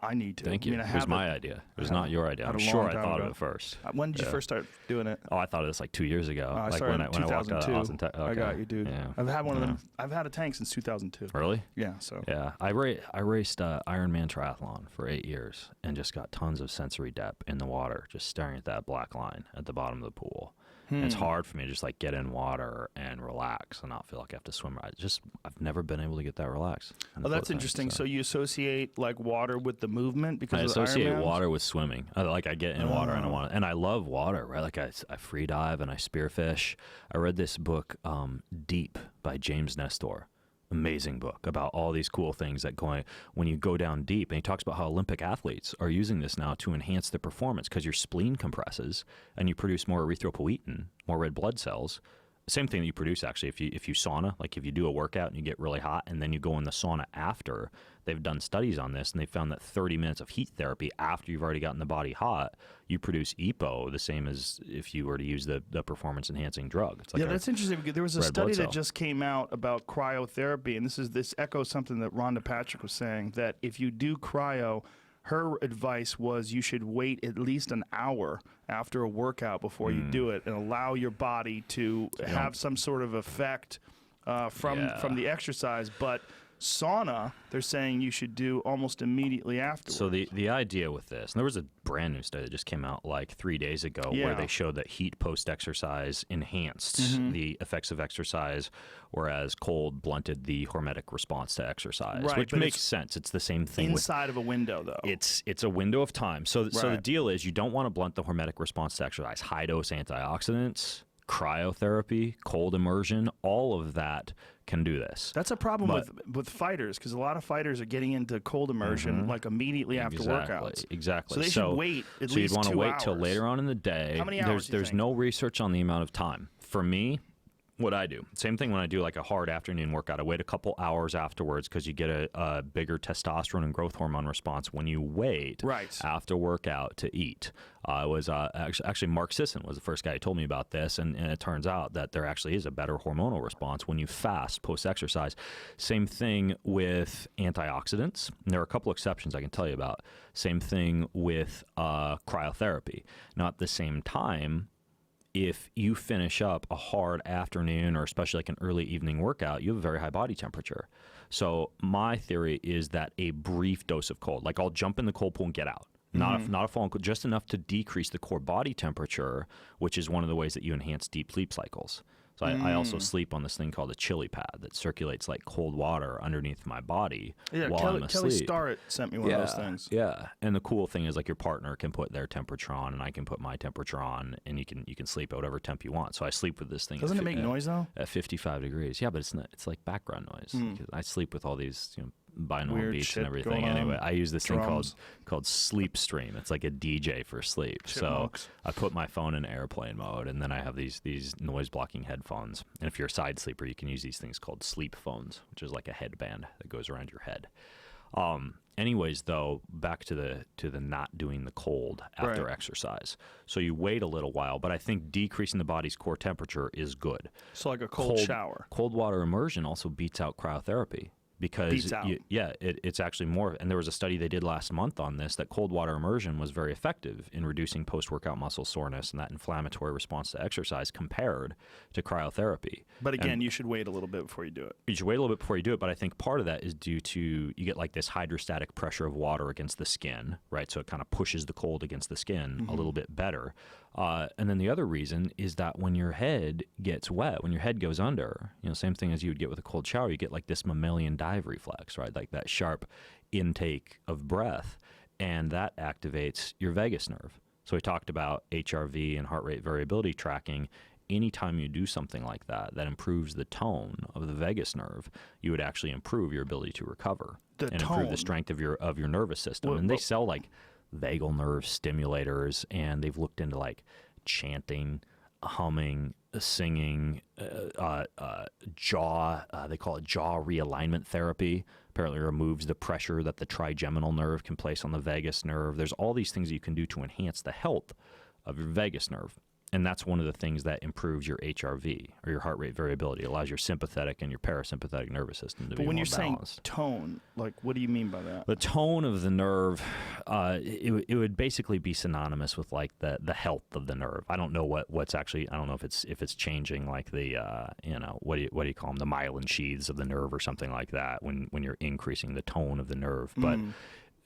S1: I need to.
S2: Thank you. It was my idea. It was not your idea. I'm sure I thought of it first.
S1: When did you first start doing it?
S2: Oh, I thought of this like 2 years ago.
S1: I
S2: like
S1: started
S2: when
S1: in 2002.
S2: I walked out of Austin, okay.
S1: I got you, dude.
S2: Yeah.
S1: I've had one of them. I've had a tank since 2002.
S2: Really?
S1: Yeah. So.
S2: Yeah, I raced Ironman triathlon for 8 years and just got tons of sensory depth in the water, just staring at that black line at the bottom of the pool. And it's hard for me to just like get in water and relax and not feel like I have to swim. I've never been able to get that relaxed.
S1: Oh, that's interesting. So you associate like water with the movement because
S2: I
S1: of
S2: associate
S1: Ironmans?
S2: water with swimming. I get in water and I love water, right? Like I free dive and I spearfish. I read this book, Deep by James Nestor. Amazing book about all these cool things that when you go down deep. And he talks about how Olympic athletes are using this now to enhance their performance because your spleen compresses and you produce more erythropoietin, more red blood cells. Same thing that you produce actually if you sauna, like if you do a workout and you get really hot and then you go in the sauna after. They've done studies on this and they found that 30 minutes of heat therapy after you've already gotten the body hot, you produce EPO the same as if you were to use the performance enhancing drug. It's like
S1: that's interesting because there was a study that just came out about cryotherapy, and this echoes something that Rhonda Patrick was saying, that if you do cryo, her advice was you should wait at least an hour after a workout before you do it and allow your body to have some sort of effect from the exercise. But sauna, they're saying you should do almost immediately afterwards.
S2: So the idea with this, and there was a brand new study that just came out like 3 days ago where they showed that heat post-exercise enhanced the effects of exercise, whereas cold blunted the hormetic response to exercise, which makes sense. It's the same thing.
S1: Inside of a window, though.
S2: It's a window of time. So the deal is you don't want to blunt the hormetic response to exercise. High-dose antioxidants, cryotherapy, cold immersion, all of that can do this.
S1: That's a problem with fighters because a lot of fighters are getting into cold immersion like immediately after workouts.
S2: Exactly.
S1: So they should wait at least 2 hours.
S2: So you'd want to wait till later on in the day.
S1: How many hours?
S2: There's no research on the amount of time. For me, what I do, same thing when I do like a hard afternoon workout. I wait a couple hours afterwards because you get a bigger testosterone and growth hormone response when you wait after workout to eat. Was actually Mark Sisson was the first guy who told me about this, and it turns out that there actually is a better hormonal response when you fast post-exercise. Same thing with antioxidants. And there are a couple exceptions I can tell you about. Same thing with cryotherapy. Now at the same time, if you finish up a hard afternoon or especially like an early evening workout, you have a very high body temperature. So my theory is that a brief dose of cold, like I'll jump in the cold pool and get out. Not a full, just enough to decrease the core body temperature, which is one of the ways that you enhance deep sleep cycles. So I also sleep on this thing called a Chilli Pad that circulates like cold water underneath my body while I'm asleep.
S1: Kelly Starrett sent me one of those things.
S2: Yeah, and the cool thing is like your partner can put their temperature on, and I can put my temperature on, and you can sleep at whatever temp you want. So I sleep with this thing.
S1: Doesn't it make noise though?
S2: At 55 degrees. Yeah, but it's not. It's like background noise. I sleep with all these binaural beats and everything. Anyway, I use this thing called Sleep Stream. It's like a DJ for sleep. Chipmunks. So I put my phone in airplane mode, and then I have these noise blocking headphones. And if you're a side sleeper, you can use these things called sleep phones, which is like a headband that goes around your head. Anyways, though, back to the not doing the cold after exercise. So you wait a little while, but I think decreasing the body's core temperature is good.
S1: So like a cold shower.
S2: Cold water immersion also beats out cryotherapy. Because it's actually more, and there was a study they did last month on this, that cold water immersion was very effective in reducing post-workout muscle soreness and that inflammatory response to exercise compared to cryotherapy.
S1: But again, you should wait a little bit before you do it.
S2: You should wait a little bit before you do it, but I think part of that is due to, you get like this hydrostatic pressure of water against the skin, right? So it kind of pushes the cold against the skin a little bit better. And then the other reason is that when your head gets wet, when your head goes under, same thing as you would get with a cold shower, you get like this mammalian dive reflex, right? Like that sharp intake of breath, and that activates your vagus nerve. So we talked about HRV and heart rate variability tracking. Anytime you do something like that improves the tone of the vagus nerve, you would actually improve your ability to recover improve the strength of your nervous system. They sell like vagal nerve stimulators, and they've looked into like chanting, humming, singing, jaw, they call it jaw realignment therapy. Apparently removes the pressure that the trigeminal nerve can place on the vagus nerve. There's all these things you can do to enhance the health of your vagus nerve. And that's one of the things that improves your HRV, or your heart rate variability. It allows your sympathetic and your parasympathetic nervous system to be more balanced. But when you're saying
S1: tone, like, what do you mean by that?
S2: The tone of the nerve, it would basically be synonymous with like the health of the nerve. I don't know what's actually, I don't know if it's changing like the what do you call them, the myelin sheaths of the nerve or something like that when you're increasing the tone of the nerve, but.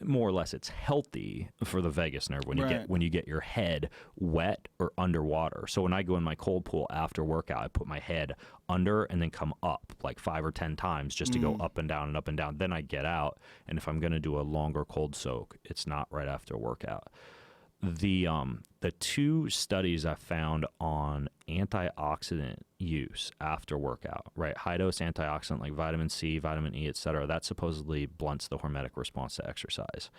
S2: More or less, it's healthy for the vagus nerve when you get your head wet or underwater. So when I go in my cold pool after workout, I put my head under and then come up like 5 or 10 times just to go up and down and up and down. Then I get out, and if I'm going to do a longer cold soak, it's not right after a workout. The two studies I found on antioxidant use after workout, right? High dose antioxidant like vitamin C, vitamin E, et cetera, that supposedly blunts the hormetic response to exercise.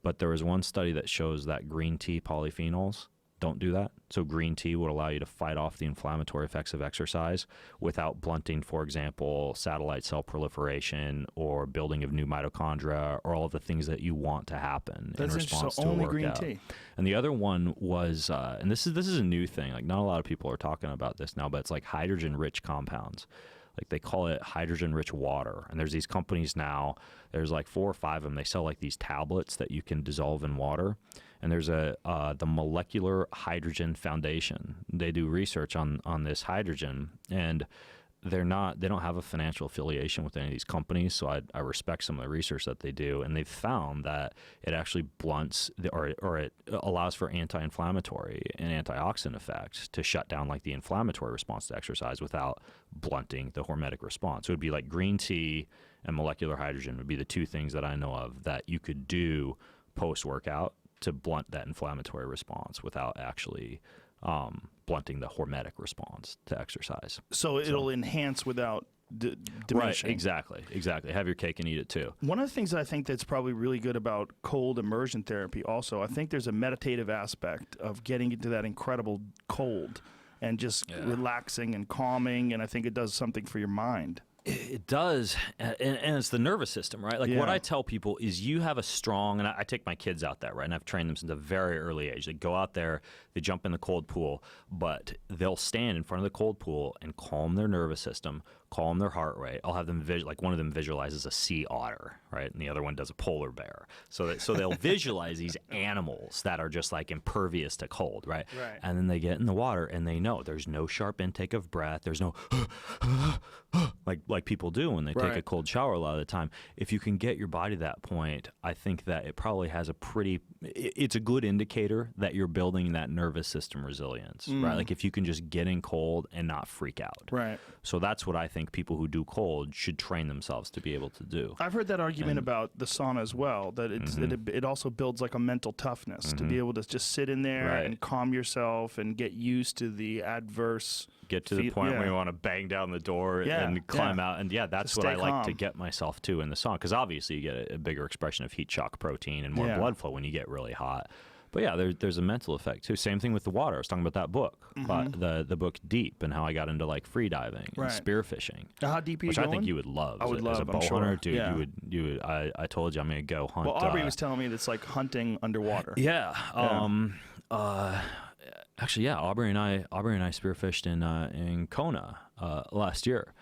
S2: But there was one study that shows that green tea polyphenols don't do that. So green tea would allow you to fight off the inflammatory effects of exercise without blunting, for example, satellite cell proliferation or building of new mitochondria or all of the things that you want to happen in response to a workout.
S1: Green tea.
S2: And the other one was, and this is a new thing. Like not a lot of people are talking about this now, but it's like hydrogen-rich compounds. Like they call it hydrogen-rich water. And there's these companies now, there's like 4 or 5 of them. They sell like these tablets that you can dissolve in water. And there's the Molecular Hydrogen Foundation. They do research on this hydrogen, and they don't have a financial affiliation with any of these companies. So I respect some of the research that they do, and they've found that it actually blunts or it allows for anti-inflammatory and antioxidant effects to shut down like the inflammatory response to exercise without blunting the hormetic response. So it would be like green tea and molecular hydrogen would be the two things that I know of that you could do post-workout to blunt that inflammatory response without actually blunting the hormetic response to exercise.
S1: So it'll enhance without diminishing.
S2: Right, exactly. Have your cake and eat it too.
S1: One of the things that I think that's probably really good about cold immersion therapy also, I think there's a meditative aspect of getting into that incredible cold and just relaxing and calming, and I think it does something for your mind.
S2: It does, and it's the nervous system, right? Like what I tell people is you have a strong, and I take my kids out there, right? And I've trained them since a very early age. They go out there, they jump in the cold pool, but they'll stand in front of the cold pool and calm their nervous system, calm their heart rate. I'll have them like one of them visualizes a sea otter, right? And the other one does a polar bear. So they'll visualize these animals that are just like impervious to cold, right? And then they get in the water and they know there's no sharp intake of breath. There's no like people do when they take a cold shower a lot of the time. If you can get your body to that point, I think that it probably has it's a good indicator that you're building that nervous system resilience, right? Like if you can just get in cold and not freak out.
S1: Right.
S2: So that's what I think think people who do cold should train themselves to be able to do.
S1: I've heard that argument about the sauna as well, that it also builds like a mental toughness to be able to just sit in there and calm yourself and get used to the adverse.
S2: Get to the point where you want to bang down the door and climb out. And that's what I like to get myself to in the sauna, because obviously you get a bigger expression of heat shock protein and more blood flow when you get really hot. But yeah, there's a mental effect too. Same thing with the water. I was talking about that book, the book Deep, and how I got into like free diving and spearfishing.
S1: How deep are you
S2: which
S1: going?
S2: I think you would love.
S1: I would love.
S2: As a bow hunter, dude. You would. I told you I'm gonna go hunt.
S1: Well, Aubrey was telling me that's like hunting underwater.
S2: Yeah. Actually, yeah. Aubrey and I spearfished in Kona last year.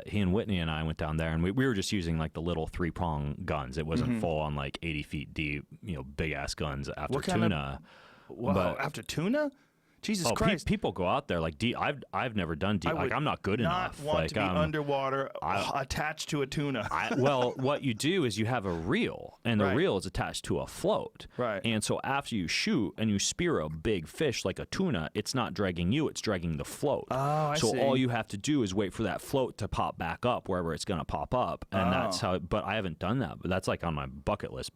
S2: He and Whitney and I went down there, and we were just using like the little 3-prong guns. It wasn't full on like 80 feet deep, big ass guns after tuna.
S1: After tuna? Jesus Christ!
S2: People go out there like deep. I've never done deep. Like I'm not good enough.
S1: Want like to be underwater attached to a tuna.
S2: Well, what you do is you have a reel, and the reel is attached to a float.
S1: Right.
S2: And so after you shoot and you spear a big fish like a tuna, it's not dragging you; it's dragging the float.
S1: Oh, I see.
S2: So all you have to do is wait for that float to pop back up wherever it's going to pop up, and that's how. But I haven't done that. But that's like on my bucket list.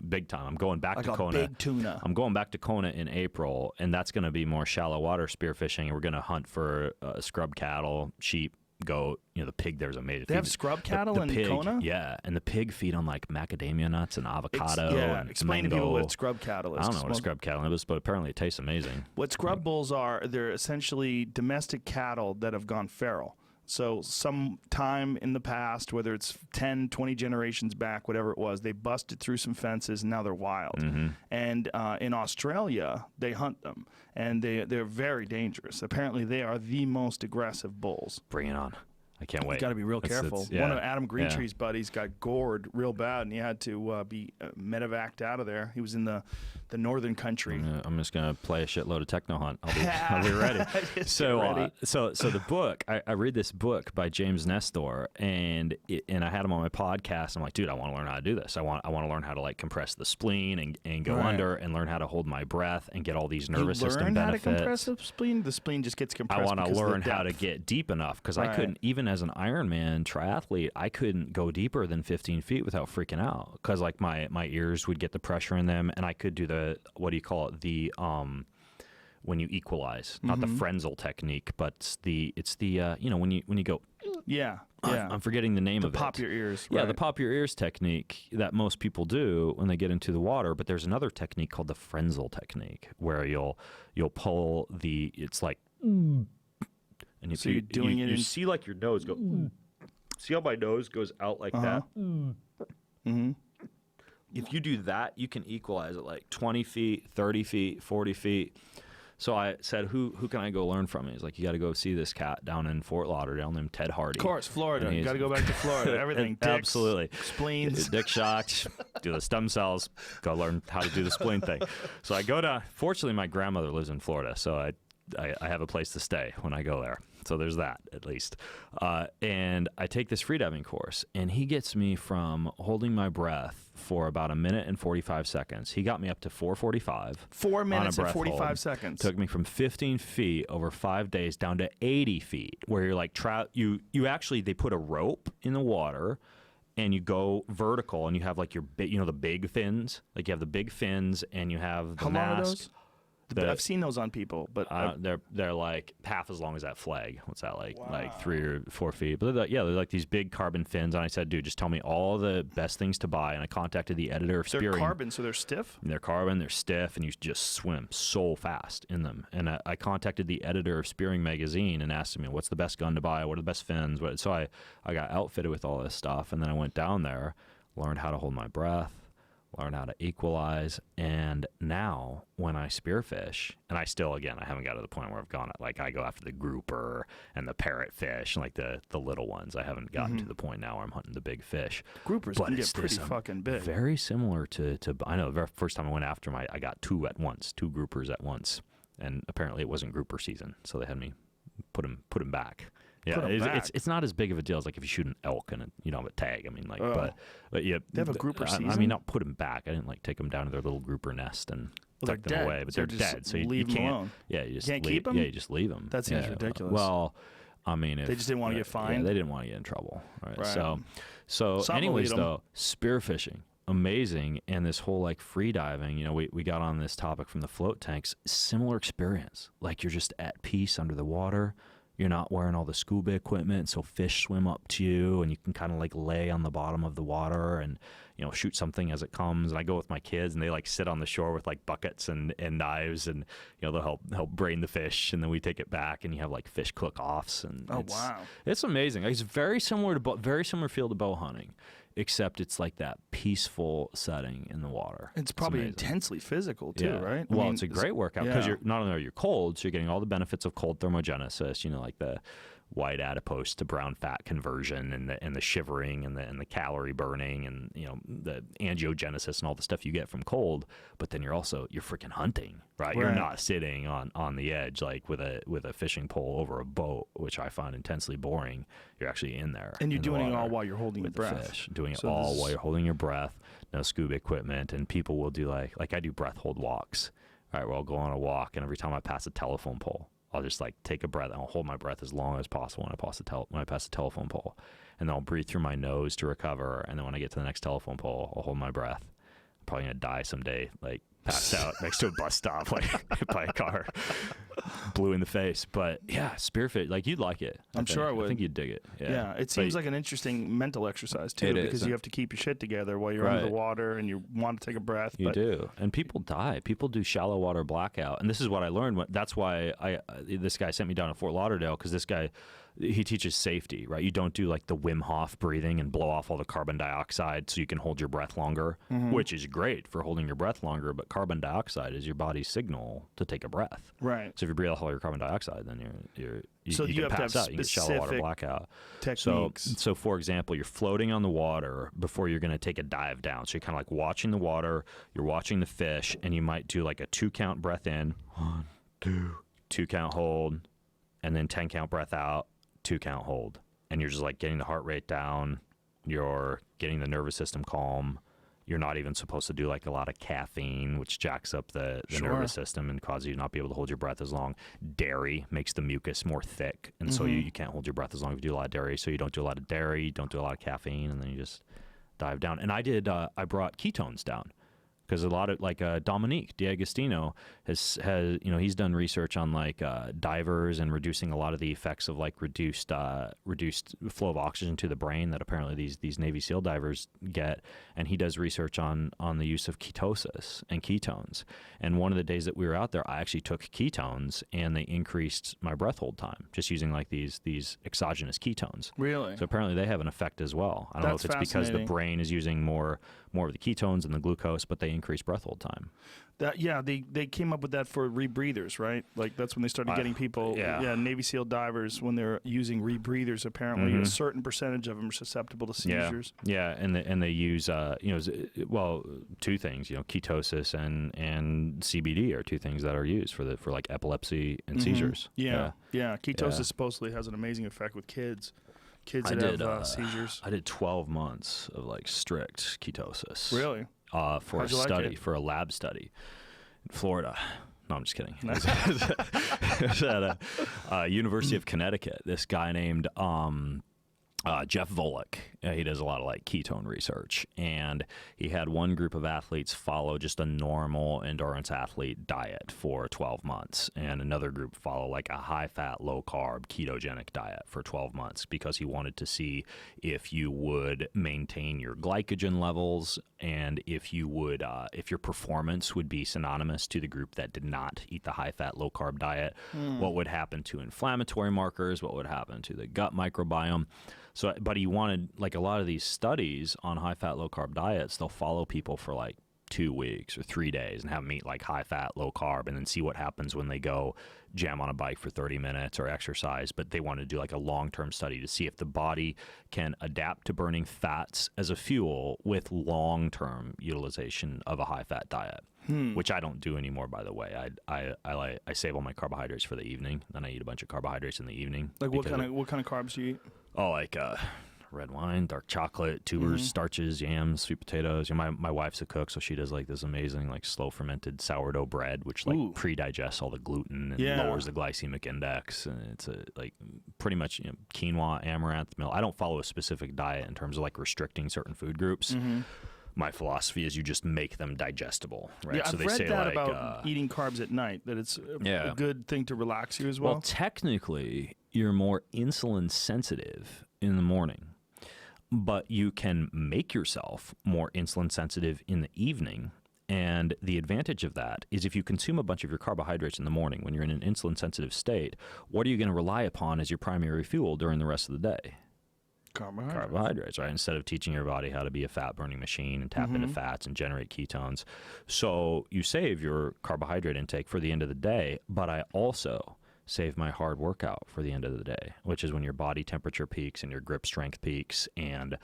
S2: Big time. I'm going back to Kona.
S1: Big tuna.
S2: I'm going back to Kona in April, and that's going to be more shallow water spearfishing. And we're going to hunt for scrub cattle, sheep, goat. The pig there's amazing.
S1: They have scrub cattle in
S2: pig,
S1: Kona?
S2: Yeah, and the pig feed on like macadamia nuts and avocado and
S1: explain
S2: mango.
S1: to people what scrub cattle is.
S2: I don't know what a scrub cattle is, but apparently it tastes amazing.
S1: What scrub bulls are, they're essentially domestic cattle that have gone feral. So sometime in the past, whether it's 10, 20 generations back, whatever it was, they busted through some fences and now they're wild. And in Australia, they hunt them, and they're very dangerous. Apparently, they are the most aggressive bulls.
S2: Bring it on. I can't wait.
S1: You got to be real careful. One of Adam Greentree's buddies got gored real bad, and he had to be medevaced out of there. He was in the northern country.
S2: I'm just gonna play a shitload of techno hunt. I'll be ready. So the book. I read this book by James Nestor, and I had him on my podcast. I'm like, dude, I want to learn how to do this. I want to learn how to like compress the spleen and go under, and learn how to hold my breath and get all these nervous system benefits.
S1: How to compress the spleen? The spleen just gets compressed.
S2: I want to learn how to get deep enough, because I couldn't, even as an Ironman triathlete, I couldn't go deeper than 15 feet without freaking out, because like my ears would get the pressure in them, and I could do the, what do you call it, the when you equalize, not the Frenzel technique, but it's the when you go I'm forgetting the name of it.
S1: Pop your ears.
S2: Yeah, the pop your ears technique that most people do when they get into the water. But there's another technique called the Frenzel technique, where you'll pull it's like. And
S1: so you're doing it.
S2: You see, like your nose go. See how my nose goes out like that. If you do that, you can equalize it like 20 feet, 30 feet, 40 feet. So I said, who can I go learn from? He's like, you got to go see this cat down in Fort Lauderdale named Ted Hardy.
S1: Of course, Florida. You got to go back to Florida. Everything. Dicks,
S2: absolutely.
S1: Spleens.
S2: Dick shocked. Do the stem cells. Go learn how to do the spleen thing. So I go to. Fortunately, my grandmother lives in Florida, so I have a place to stay when I go there. So there's that, at least. And I take this freediving course, and he gets me from holding my breath for about 1 minute and 45 seconds. He got me up to 4:45.
S1: 4 minutes and 45 seconds.
S2: Took me from 15 feet over 5 days down to 80 feet, where you're like, you actually, they put a rope in the water, and you go vertical, and you have like your, the big fins. Like you have the big fins, and you have the
S1: mask.
S2: How long are
S1: those? I've seen those on people, but
S2: they're like half as long as that flag. What's that like? Wow. Like 3 or 4 feet. But they're like these big carbon fins. And I said, dude, just tell me all the best things to buy. And I contacted the editor of Spearing.
S1: They're carbon, so they're stiff.
S2: They're carbon, they're stiff, and you just swim so fast in them. And I contacted the editor of Spearing magazine and asked him, what's the best gun to buy? What are the best fins? So I got outfitted with all this stuff, and then I went down there, learned how to hold my breath, learn how to equalize, and now when I spearfish, and I still, again, I haven't got to the point where I've gone, like I go after the grouper and the parrotfish and like the little ones. I haven't gotten to the point now where I'm hunting the big fish.
S1: Groupers can get pretty fucking big.
S2: Very similar to I know the very first time I went after them, I got 2 groupers at once, and apparently it wasn't grouper season, so they had me put them back. Yeah, it's not as big of a deal as like if you shoot an elk and you don't have a tag. I mean, like, but yeah,
S1: they have a grouper season.
S2: I mean, not put them back. I didn't like take them down to their little grouper nest and tuck them away. But they're dead, so you can't.
S1: Alone.
S2: Yeah, you just
S1: can't keep them.
S2: Yeah, you just leave them.
S1: That seems ridiculous.
S2: Well, I mean,
S1: they just didn't want to get fined.
S2: Yeah, they didn't want to get in trouble. Right.
S1: Right.
S2: So anyways, though, spearfishing, amazing, and this whole like free diving. You know, we got on this topic from the float tanks. Similar experience. Like you're just at peace under the water. You're not wearing all the scuba equipment, so fish swim up to you, and you can kind of like lay on the bottom of the water and, you know, shoot something as it comes. And I go with my kids, and they like sit on the shore with like buckets and knives, and you know they'll help brain the fish, and then we take it back, and you have like fish cook-offs, and it's amazing. It's very similar feel to bow hunting, except it's like that peaceful setting in the water.
S1: It's probably intensely physical too, right?
S2: Well, it's a great workout because you're not only are you cold, so you're getting all the benefits of cold thermogenesis. You know, like the white adipose to brown fat conversion, and the shivering, and the calorie burning, and you know the angiogenesis and all the stuff you get from cold. But then you're freaking hunting, right? You're not sitting on the edge like with a fishing pole over a boat, which I find intensely boring. You're actually in there,
S1: and you're doing it all while you're holding your breath.
S2: Fish, doing it all while you're holding your breath. No scuba equipment, and people will do like I do breath hold walks. All right, well, I'll go on a walk, and every time I pass a telephone pole, I'll just like take a breath, and I'll hold my breath as long as possible when I pass the telephone pole, and then I'll breathe through my nose to recover, and then when I get to the next telephone pole, I'll hold my breath. I'm probably gonna die someday, like passed out next to a bus stop, like hit by a car, blue in the face. But yeah, spearfish, like you'd like it.
S1: I'm sure I would.
S2: I think you'd dig it.
S1: Yeah, it seems like an interesting mental exercise too, because you have to keep your shit together while you're under the water and you want to take a breath.
S2: You do, and people die. People do shallow water blackout, and this is what I learned. That's why this guy sent me down to Fort Lauderdale, because this guy, he teaches safety, right? You don't do like the Wim Hof breathing and blow off all the carbon dioxide so you can hold your breath longer, which is great for holding your breath longer, but carbon dioxide is your body's signal to take a breath.
S1: Right.
S2: So if you breathe off all your carbon dioxide, then you
S1: you
S2: can pass out. You get shallow water blackout.
S1: Techniques.
S2: So for example, you're floating on the water before you're going to take a dive down. So you're kind of like watching the water, you're watching the fish, and you might do like a 2-count breath in, 1, 2, 2-count hold, and then 10-count breath out, 2-count hold. And you're just like getting the heart rate down, you're getting the nervous system calm. You're not even supposed to do like a lot of caffeine, which jacks up the nervous system and causes you to not be able to hold your breath as long. Dairy makes the mucus more thick, and so you can't hold your breath as long if you do a lot of dairy. So you don't do a lot of dairy, you don't do a lot of caffeine, and then you just dive down. And I brought ketones down, because a lot of like Dominique D'Agostino has he's done research on like divers and reducing a lot of the effects of like reduced flow of oxygen to the brain that apparently these Navy SEAL divers get, and he does research on the use of ketosis and ketones. And one of the days that we were out there, I actually took ketones, and they increased my breath hold time just using like these exogenous ketones.
S1: Really?
S2: So apparently they have an effect as well. I don't know if it's because the brain is using more of the ketones and the glucose, but they increase breath hold time.
S1: They came up with that for rebreathers, right? Like that's when they started getting people, Navy SEAL divers, when they're using rebreathers, apparently a certain percentage of them are susceptible to seizures.
S2: Yeah, and they use two things, ketosis and CBD are two things that are used for like epilepsy and seizures.
S1: Yeah. Ketosis supposedly has an amazing effect with kids. Kids that have seizures.
S2: I did 12 months of like strict ketosis.
S1: Really?
S2: For a study, for a lab study in Florida. No, I'm just kidding. It was at University of Connecticut. This guy named Jeff Volek. He does a lot of like ketone research, and he had one group of athletes follow just a normal endurance athlete diet for 12 months, and another group follow like a high-fat, low-carb, ketogenic diet for 12 months, because he wanted to see if you would maintain your glycogen levels, and if you would, if your performance would be synonymous to the group that did not eat the high-fat, low-carb diet. What would happen to inflammatory markers? What would happen to the gut microbiome? So, but he wanted, like a lot of these studies on high-fat, low-carb diets, they'll follow people for like 2 weeks or 3 days and have them eat like high-fat, low-carb, and then see what happens when they go jam on a bike for 30 minutes or exercise. But they wanted to do like a long-term study to see if the body can adapt to burning fats as a fuel with long-term utilization of a high-fat diet, which I don't do anymore, by the way. I save all my carbohydrates for the evening, then I eat a bunch of carbohydrates in the evening.
S1: Like what kind of carbs do you eat?
S2: Oh, like red wine, dark chocolate, tubers, starches, yams, sweet potatoes. You know, my wife's a cook, so she does like this amazing like slow fermented sourdough bread, which like pre-digests all the gluten and lowers the glycemic index. And it's like pretty much quinoa, amaranth, milk. I don't follow a specific diet in terms of like restricting certain food groups. My philosophy is you just make them digestible, right?
S1: Yeah,
S2: so
S1: I've
S2: they
S1: read
S2: say
S1: that
S2: like,
S1: about eating carbs at night, that it's a good thing to relax you as well.
S2: Well, technically, you're more insulin sensitive in the morning, but you can make yourself more insulin sensitive in the evening. And the advantage of that is if you consume a bunch of your carbohydrates in the morning when you're in an insulin sensitive state, what are you going to rely upon as your primary fuel during the rest of the day? Carbohydrates, right? Instead of teaching your body how to be a fat burning machine and tap into fats and generate ketones. So you save your carbohydrate intake for the end of the day, but I also save my hard workout for the end of the day, which is when your body temperature peaks and your grip strength peaks, and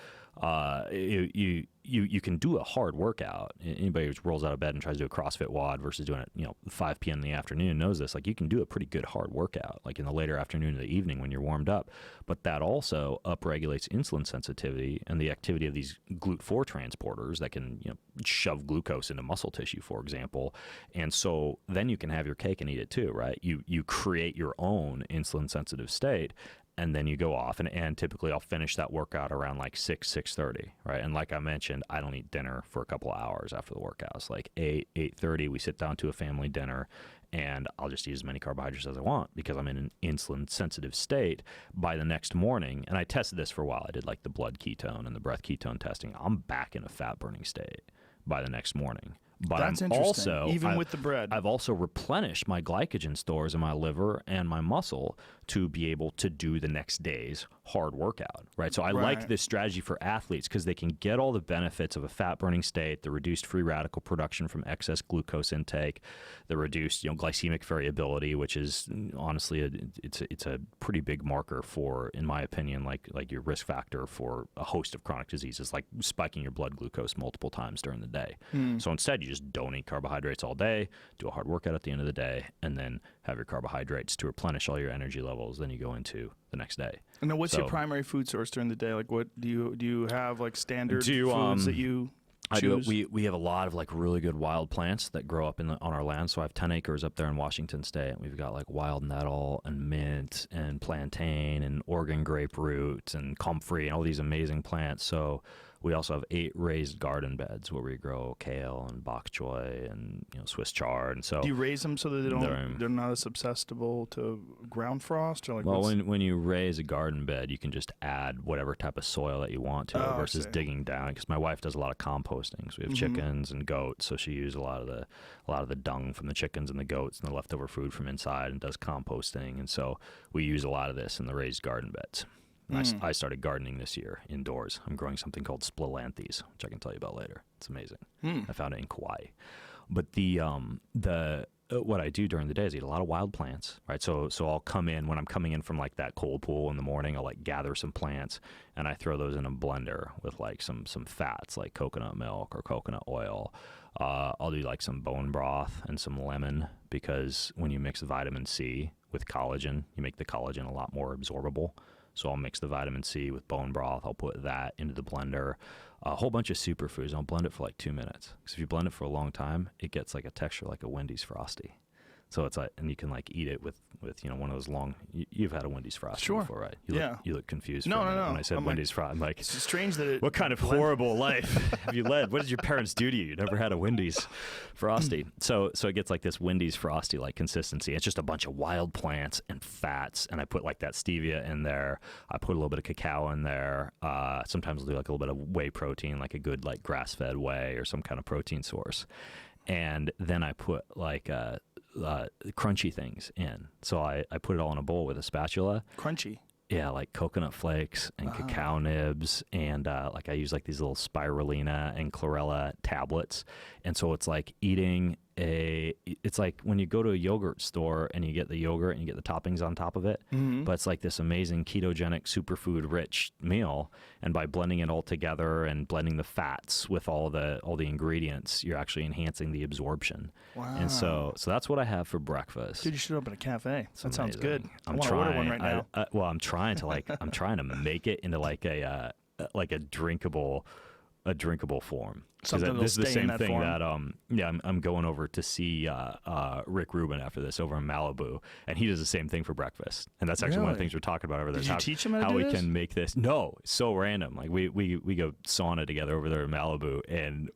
S2: you can do a hard workout. Anybody who rolls out of bed and tries to do a CrossFit WOD versus doing it, 5 p.m. in the afternoon knows this. Like, you can do a pretty good hard workout, like in the later afternoon or the evening when you're warmed up. But that also upregulates insulin sensitivity and the activity of these GLUT4 transporters that can, shove glucose into muscle tissue, for example. And so then you can have your cake and eat it too, right? You create your own insulin sensitive state. And then you go off, and typically I'll finish that workout around like 6:30, right? And like I mentioned, I don't eat dinner for a couple of hours after the workouts. Like 8:30, we sit down to a family dinner, and I'll just eat as many carbohydrates as I want because I'm in an insulin sensitive state by the next morning. And I tested this for a while. I did like the blood ketone and the breath ketone testing. I'm back in a fat burning state by the next morning. But
S1: that's interesting. Even with the bread,
S2: I've also replenished my glycogen stores in my liver and my muscle to be able to do the next day's hard workout, right? So I like this strategy for athletes because they can get all the benefits of a fat burning state, the reduced free radical production from excess glucose intake, the reduced glycemic variability, which is honestly it's a pretty big marker for, in my opinion, like your risk factor for a host of chronic diseases, like spiking your blood glucose multiple times during the day. So instead, you just don't eat carbohydrates all day, do a hard workout at the end of the day, and then have your carbohydrates to replenish all your energy levels. Then you go into the next day.
S1: And then what's your primary food source during the day? Like, what do you have like standard foods that you choose?
S2: We have a lot of like really good wild plants that grow up on our land. So I have 10 acres up there in Washington State. And we've got like wild nettle and mint and plantain and Oregon grapefruit and comfrey and all these amazing plants. So we also have 8 raised garden beds where we grow kale and bok choy and Swiss chard. And so,
S1: do you raise them so that they're not as susceptible to ground frost? Or like,
S2: well, when you raise a garden bed, you can just add whatever type of soil that you want to it versus digging down. Because my wife does a lot of composting. So we have chickens and goats, so she uses a lot of the dung from the chickens and the goats and the leftover food from inside and does composting. And so we use a lot of this in the raised garden beds. I started gardening this year indoors. I'm growing something called Spilanthes, which I can tell you about later. It's amazing. I found it in Kauai. But what I do during the day is eat a lot of wild plants, right? So I'll come in, when I'm coming in from like that cold pool in the morning, I'll like gather some plants and I throw those in a blender with like some fats like coconut milk or coconut oil. I'll do like some bone broth and some lemon, because when you mix vitamin C with collagen, you make the collagen a lot more absorbable. So I'll mix the vitamin C with bone broth. I'll put that into the blender, a whole bunch of superfoods. I'll blend it for like 2 minutes. Because if you blend it for a long time, it gets like a texture like a Wendy's Frosty. So it's like, and you can like eat it with one of those long. You've had a Wendy's Frosty before, right? You look confused.
S1: No.
S2: When I said Wendy's Frosty, I'm like,
S1: it's strange that it.
S2: What kind of horrible life have you led? What did your parents do to you? You never had a Wendy's Frosty. So it gets like this Wendy's Frosty like consistency. It's just a bunch of wild plants and fats, and I put like that stevia in there. I put a little bit of cacao in there. Sometimes I'll do like a little bit of whey protein, like a good like grass-fed whey or some kind of protein source, and then I put like crunchy things in. So I put it all in a bowl with a spatula.
S1: Crunchy.
S2: Yeah, like coconut flakes and cacao nibs, and like I use like these little spirulina and chlorella tablets. And so it's like eating it's like when you go to a yogurt store and you get the yogurt and you get the toppings on top of it, but it's like this amazing ketogenic superfood rich meal. And by blending it all together and blending the fats with all the ingredients, you're actually enhancing the absorption.
S1: Wow.
S2: And so that's what I have for breakfast.
S1: Dude, you should open a cafe.
S2: It's
S1: that sounds
S2: amazing.
S1: good.
S2: I'm
S1: I want to order one right now.
S2: I'm trying to I'm trying to make it into like a drinkable form.
S1: Something
S2: this is the same thing
S1: form.
S2: that I'm going over to see Rick Rubin after this over in Malibu, and he does the same thing for breakfast. And that's actually one of the things we're talking about over there.
S1: Did you teach him how to do
S2: we
S1: this?
S2: Can make this? No, it's so random. Like we go sauna together over there in Malibu, and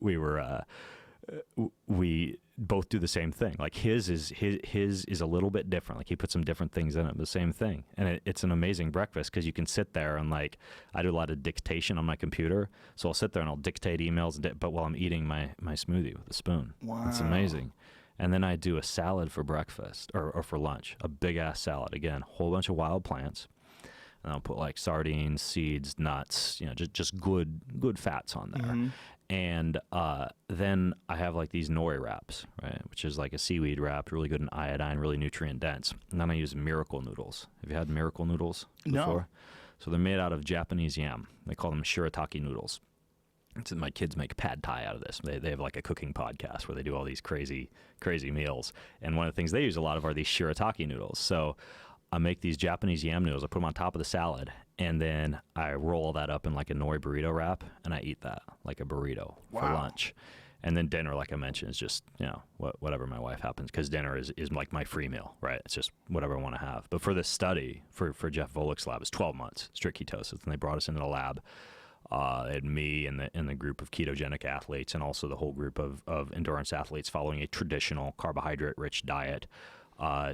S2: we both do the same thing. Like his is a little bit different. Like he puts some different things in it, but the same thing. And it's an amazing breakfast because you can sit there and like I do a lot of dictation on my computer, so I'll sit there and I'll dictate emails, but while I'm eating my smoothie with a spoon.
S1: Wow,
S2: it's amazing. And then I do a salad for breakfast or for lunch, a big ass salad. Again, a whole bunch of wild plants. And I'll put like sardines, seeds, nuts, just good fats on there. And then I have like these nori wraps, right, which is like a seaweed wrap, really good in iodine, really nutrient dense. And then I use miracle noodles. Have you had miracle noodles before?
S1: No.
S2: So they're made out of Japanese yam. They call them shirataki noodles. So my kids make pad thai out of this. They have like a cooking podcast where they do all these crazy meals. And one of the things they use a lot of are these shirataki noodles. So I make these Japanese yam noodles. I put them on top of the salad, and then I roll that up in like a nori burrito wrap, and I eat that like a burrito for lunch. And then dinner, like I mentioned, is just, whatever my wife happens, because dinner is like my free meal, right? It's just whatever I want to have. But for this study, for Jeff Volek's lab, it's 12 months, strict ketosis. And they brought us into the lab. They had me and the group of ketogenic athletes, and also the whole group of endurance athletes following a traditional carbohydrate-rich diet.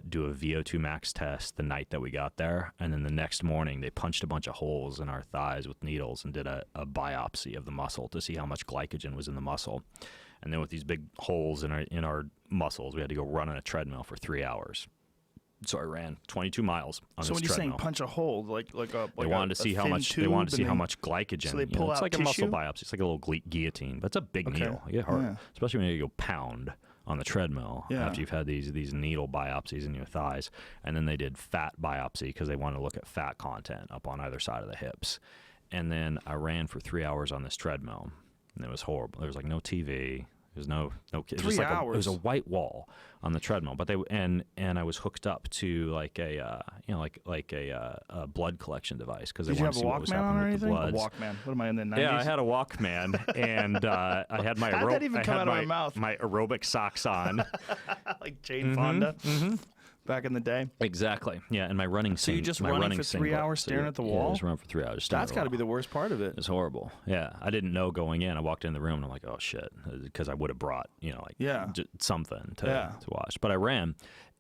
S2: Do a VO2 max test the night that we got there, and then the next morning they punched a bunch of holes in our thighs with needles and did a biopsy of the muscle to see how much glycogen was in the muscle. And then with these big holes in our muscles, we had to go run on a treadmill for 3 hours. So I ran 22 miles on this treadmill. So
S1: when you're saying punch a hole,
S2: they wanted to see how much glycogen.
S1: So they pull out
S2: it's like
S1: tissue?
S2: a muscle biopsy. It's like a little guillotine, but it's a big needle. You get hurt, especially when you go pound on the treadmill after you've had these needle biopsies in your thighs. And then they did fat biopsy because they wanted to look at fat content up on either side of the hips. And then I ran for 3 hours on this treadmill, and it was horrible. There was like no TV. There's no it was like it was a white wall on the treadmill, but and I was hooked up to like a a blood collection device because they wanted to see what was happening with the blood.
S1: A Walkman. What am I in the 90s?
S2: Yeah, I had a Walkman, and I had my
S1: How'd that even come out of my mouth?
S2: My aerobic socks on,
S1: like Jane Fonda. Back in the day.
S2: Exactly. Yeah, and my running.
S1: So you just running for 3 hours staring at the wall?
S2: Yeah, just run for 3 hours.
S1: That's got to be the worst part of it.
S2: It's horrible. Yeah, I didn't know going in. I walked in the room and I'm like, oh shit, because I would have brought something to watch. But I ran,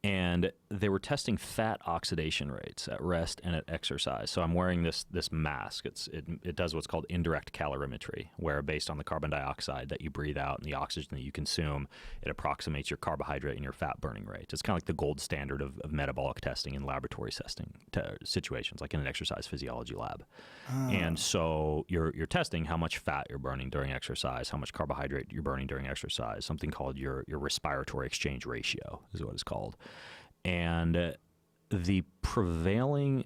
S2: and they were testing fat oxidation rates at rest and at exercise. So I'm wearing this mask. It does what's called indirect calorimetry, where based on the carbon dioxide that you breathe out and the oxygen that you consume, it approximates your carbohydrate and your fat burning rate. It's kind of like the gold standard of metabolic testing in laboratory testing situations, like in an exercise physiology lab. And so you're testing how much fat you're burning during exercise, how much carbohydrate you're burning during exercise, something called your respiratory exchange ratio is what it's called. And the prevailing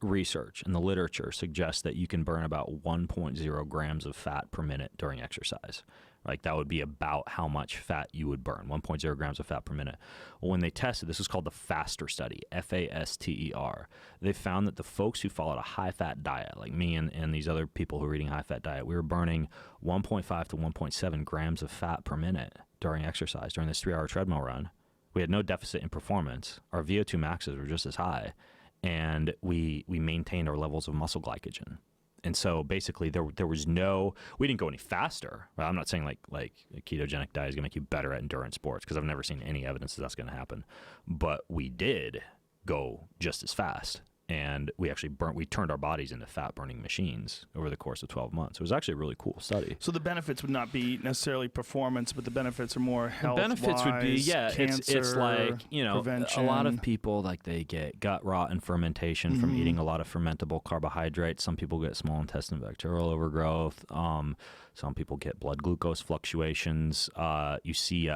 S2: research in the literature suggests that you can burn about 1.0 grams of fat per minute during exercise. Like that would be about how much fat you would burn, 1.0 grams of fat per minute. Well, when they tested, this is called the FASTER study, FASTER. They found that the folks who followed a high-fat diet, like me and these other people who were eating high-fat diet, we were burning 1.5 to 1.7 grams of fat per minute during exercise, during this 3-hour treadmill run. We had no deficit in performance. Our VO2 maxes were just as high, and we maintained our levels of muscle glycogen. And so basically there was we didn't go any faster. Well, I'm not saying like a ketogenic diet is going to make you better at endurance sports, because I've never seen any evidence that that's going to happen. But we did go just as fast. And we actually turned our bodies into fat-burning machines over the course of 12 months. It was actually a really cool study.
S1: So the benefits would not be necessarily performance, but the benefits are more health-wise,
S2: the benefits would be,
S1: cancer,
S2: it's like,
S1: prevention.
S2: A lot of people, like they get gut rot and fermentation from eating a lot of fermentable carbohydrates. Some people get small intestine bacterial overgrowth. Some people get blood glucose fluctuations. You see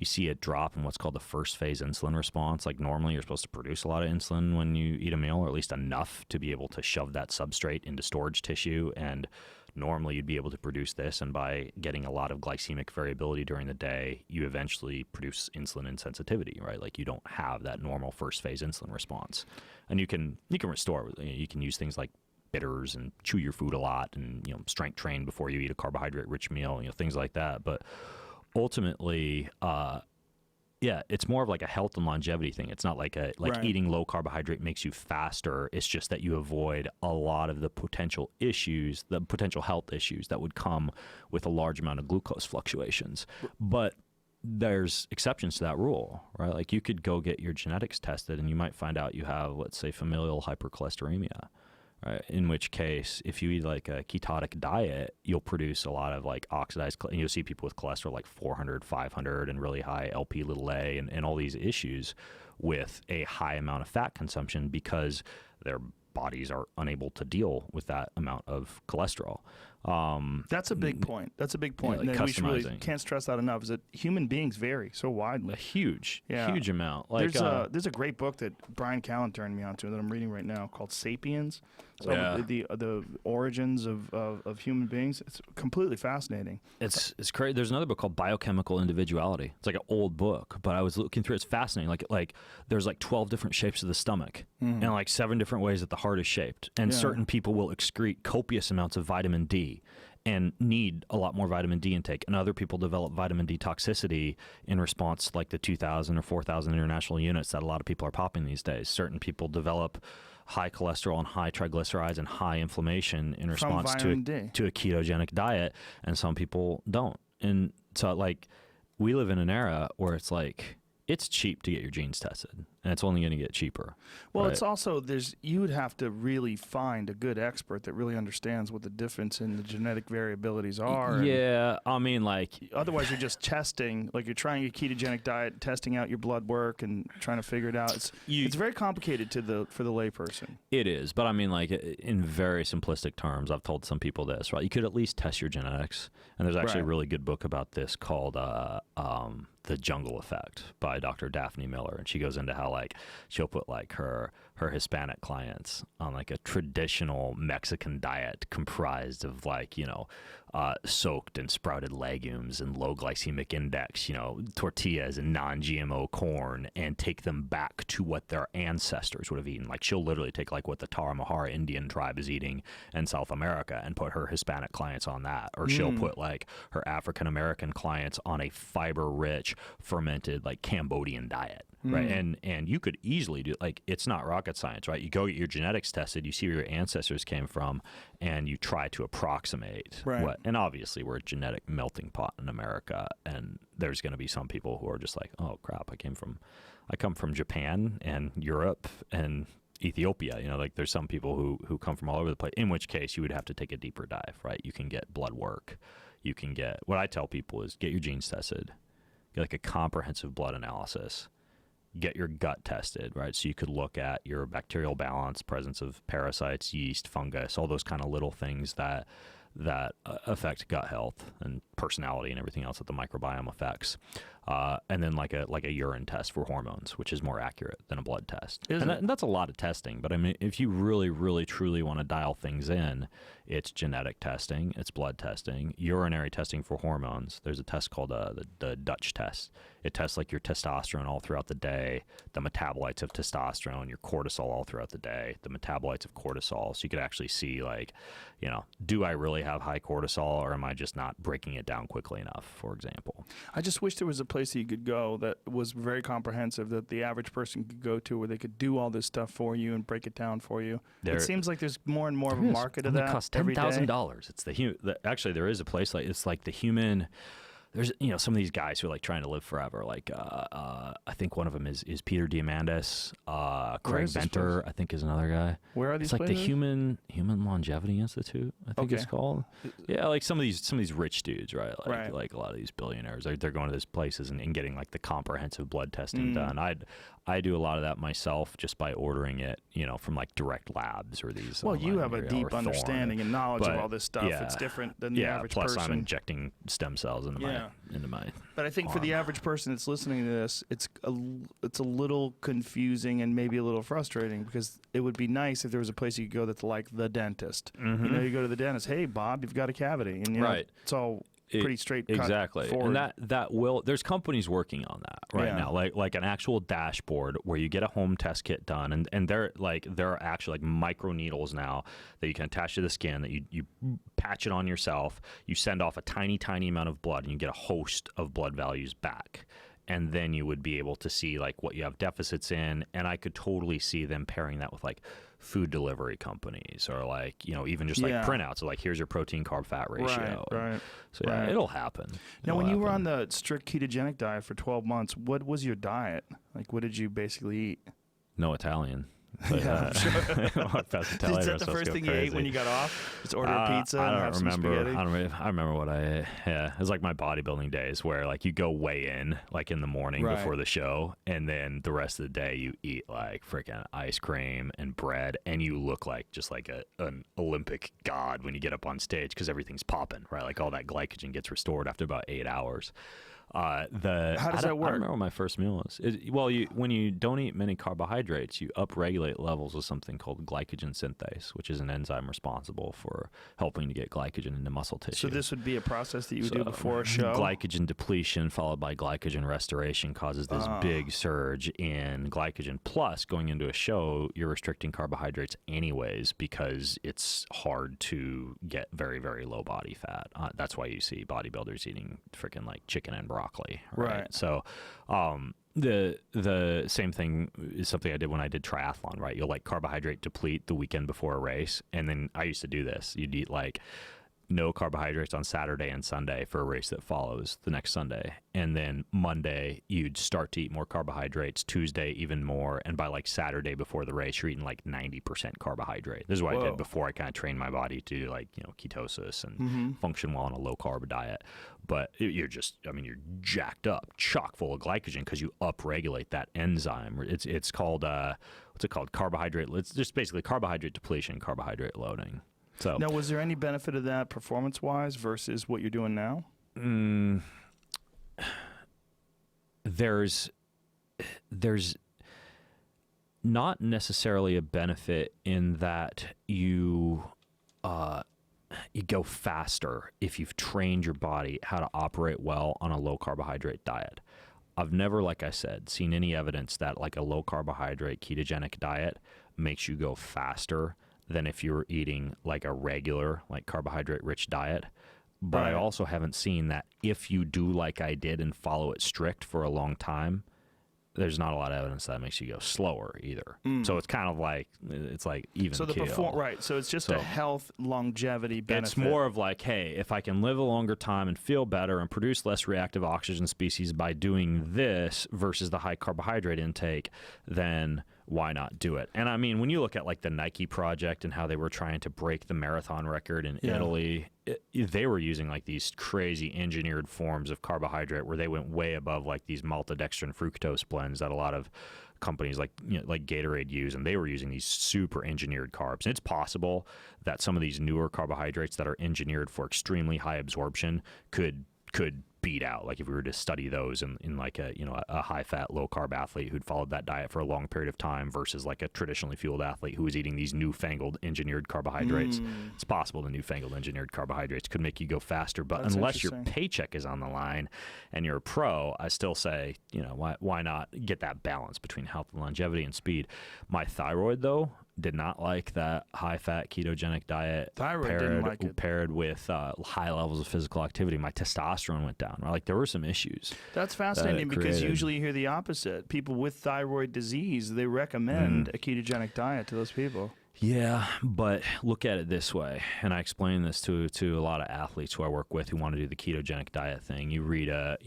S2: you see it drop in what's called the first phase insulin response. Like normally you're supposed to produce a lot of insulin when you eat a meal, or at least enough to be able to shove that substrate into storage tissue. And normally you'd be able to produce this, and by getting a lot of glycemic variability during the day, you eventually produce insulin insensitivity, right? Like you don't have that normal first phase insulin response. And you can restore. You can use things like bitters and chew your food a lot, and strength train before you eat a carbohydrate rich meal, things like that. But ultimately, it's more of like a health and longevity thing. It's not like eating low carbohydrate makes you faster. It's just that you avoid a lot of the potential health issues that would come with a large amount of glucose fluctuations. But there's exceptions to that rule, right? Like you could go get your genetics tested and you might find out you have, let's say, familial hypercholesteremia. Right. In which case, if you eat like a ketotic diet, you'll produce a lot of like oxidized, and you'll see people with cholesterol like 400, 500, and really high LP little a, and all these issues with a high amount of fat consumption because their bodies are unable to deal with that amount of cholesterol.
S1: That's a big point.
S2: Like
S1: and we really can't stress that enough, is that human beings vary so widely.
S2: A huge amount. Like,
S1: there's a great book that Brian Callen turned me on to that I'm reading right now called Sapiens. So the origins of human beings. It's completely fascinating.
S2: It's crazy. There's another book called Biochemical Individuality. It's like an old book, but I was looking through it. It's fascinating. Like there's like 12 different shapes of the stomach and like 7 different ways that the heart is shaped. And certain people will excrete copious amounts of vitamin D and need a lot more vitamin D intake. And other people develop vitamin D toxicity in response to like the 2,000 or 4,000 international units that a lot of people are popping these days. Certain people develop high cholesterol and high triglycerides and high inflammation in response to a ketogenic diet, and some people don't. And so like we live in an era where it's like it's cheap to get your genes tested, and it's only going to get cheaper.
S1: Well,
S2: right?
S1: It's also you would have to really find a good expert that really understands what the difference in the genetic variabilities are.
S2: Yeah, I mean, like
S1: otherwise you're just testing, like you're trying a ketogenic diet, testing out your blood work and trying to figure it out. It's very complicated for the layperson.
S2: It is, but I mean, like in very simplistic terms, I've told some people this, right? You could at least test your genetics, and there's actually a really good book about this called The Jungle Effect by Dr. Daphne Miller, and she goes into how like she'll put like her Hispanic clients on like a traditional Mexican diet comprised of like soaked and sprouted legumes and low glycemic index, tortillas and non-GMO corn, and take them back to what their ancestors would have eaten. Like she'll literally take like what the Tarahumara Indian tribe is eating in South America and put her Hispanic clients on that, or she'll put like her African American clients on a fiber-rich fermented like Cambodian diet. Right. And you could easily do, like, it's not rocket science, right? You go get your genetics tested, you see where your ancestors came from, and you try to approximate what, and obviously we're a genetic melting pot in America, and there's going to be some people who are just like, oh crap, I come from Japan and Europe and Ethiopia, like there's some people who come from all over the place, in which case you would have to take a deeper dive, right? You can get blood work. You can get, what I tell people is get your genes tested, get like a comprehensive blood analysis, get your gut tested, right? So you could look at your bacterial balance, presence of parasites, yeast, fungus, all those kind of little things that affect gut health and personality and everything else that the microbiome affects. And then like a urine test for hormones, which is more accurate than a blood test. And that's a lot of testing. But I mean, if you really, really, truly want to dial things in, it's genetic testing, it's blood testing, urinary testing for hormones. There's a test called the Dutch test. It tests like your testosterone all throughout the day, the metabolites of testosterone, your cortisol all throughout the day, the metabolites of cortisol. So you could actually see like, do I really have high cortisol, or am I just not breaking it down quickly enough, for example?
S1: I just wish there was a place that you could go that was very comprehensive, that the average person could go to, where they could do all this stuff for you and break it down for you. It seems like there's more and more of a market of that. It costs
S2: $10,000. It's actually there is a place like it's like the human. There's some of these guys who are like trying to live forever. Like I think one of them is Peter Diamandis. Craig Venter, I think, is another guy.
S1: Where are these?
S2: It's like the Human Longevity Institute, I think it's called. Yeah, like some of these rich dudes, right? Like a lot of these billionaires, they're going to these places and getting like the comprehensive blood testing done. I do a lot of that myself just by ordering it, from like Direct Labs or these.
S1: Well, you have a deep understanding and knowledge of all this stuff. It's different than the average person.
S2: Plus, I'm injecting stem cells into my
S1: But I think for the average person that's listening to this, it's a little confusing and maybe a little frustrating, because it would be nice if there was a place you could go that's like the dentist. You know, you go to the dentist, hey Bob, you've got a cavity, and you know, it's all pretty straight cut
S2: exactly
S1: forward.
S2: And that will, there's companies working on that now, like an actual dashboard where you get a home test kit done, and there are actually like micro needles now that you can attach to the skin, that you patch it on yourself, you send off a tiny amount of blood, and you get a host of blood values back. And then you would be able to see like what you have deficits in. And I could totally see them pairing that with like food delivery companies, or like, you know, even just like printouts. So like, here's your protein carb fat ratio. So it'll happen.
S1: Now, when you were on the strict ketogenic diet for 12 months, what was your diet? Like, what did you basically eat?
S2: No Italian. But,
S1: I'm sure. Is that the first thing you ate when you got off? Just order a pizza and have some spaghetti?
S2: I remember what I ate. Yeah, it was like my bodybuilding days, where like you go weigh in like in the morning before the show, and then the rest of the day you eat like freaking ice cream and bread, and you look like just like an Olympic god when you get up on stage, because everything's popping, right? Like all that glycogen gets restored after about 8 hours.
S1: How does that work?
S2: I don't remember what my first meal was. When you don't eat many carbohydrates, you upregulate levels of something called glycogen synthase, which is an enzyme responsible for helping to get glycogen into muscle tissue.
S1: So this would be a process that you would do before a show?
S2: Glycogen depletion followed by glycogen restoration causes this big surge in glycogen. Plus, going into a show, you're restricting carbohydrates anyways, because it's hard to get very, very low body fat. That's why you see bodybuilders eating freaking like chicken and broccoli, right? So the same thing is something I did when I did triathlon, right? You'll like carbohydrate deplete the weekend before a race, and then I used to do this. You'd eat like no carbohydrates on Saturday and Sunday for a race that follows the next Sunday, and then Monday you'd start to eat more carbohydrates, Tuesday even more, and by like Saturday before the race you're eating like 90% carbohydrate. This is what I did before I kind of trained my body to do like, you know, ketosis and function well on a low carb diet. But you're jacked up, chock full of glycogen, because you upregulate that enzyme. It's called what's it called? Carbohydrate. It's just basically carbohydrate depletion, carbohydrate loading. So
S1: now, was there any benefit of that performance-wise versus what you're doing now?
S2: There's not necessarily a benefit in that you go faster if you've trained your body how to operate well on a low carbohydrate diet. I've never, like I said, seen any evidence that like a low carbohydrate ketogenic diet makes you go faster than if you were eating like a regular, like carbohydrate rich diet. But I also haven't seen that if you do like I did and follow it strict for a long time, there's not a lot of evidence that makes you go slower either. So it's kind of like, it's like even keto.
S1: So it's just a health longevity benefit.
S2: It's more of like, hey, if I can live a longer time and feel better and produce less reactive oxygen species by doing this versus the high carbohydrate intake, then why not do it? And I mean, when you look at like the Nike project and how they were trying to break the marathon record in Italy, they were using like these crazy engineered forms of carbohydrate where they went way above like these maltodextrin fructose blends that a lot of companies like Gatorade use, and they were using these super engineered carbs. And it's possible that some of these newer carbohydrates that are engineered for extremely high absorption could beat out, like if we were to study those in like a high fat, low carb athlete who'd followed that diet for a long period of time versus like a traditionally fueled athlete who was eating these newfangled engineered carbohydrates. It's possible the newfangled engineered carbohydrates could make you go faster, but unless your paycheck is on the line and you're a pro, I still say, why not get that balance between health and longevity and speed. My thyroid, though, did not like that high-fat ketogenic diet paired with high levels of physical activity. My testosterone went down. Like, there were some issues.
S1: That's fascinating because usually you hear the opposite. People with thyroid disease, they recommend a ketogenic diet to those people.
S2: Yeah, but look at it this way, and I explain this to a lot of athletes who I work with who want to do the ketogenic diet thing. You read a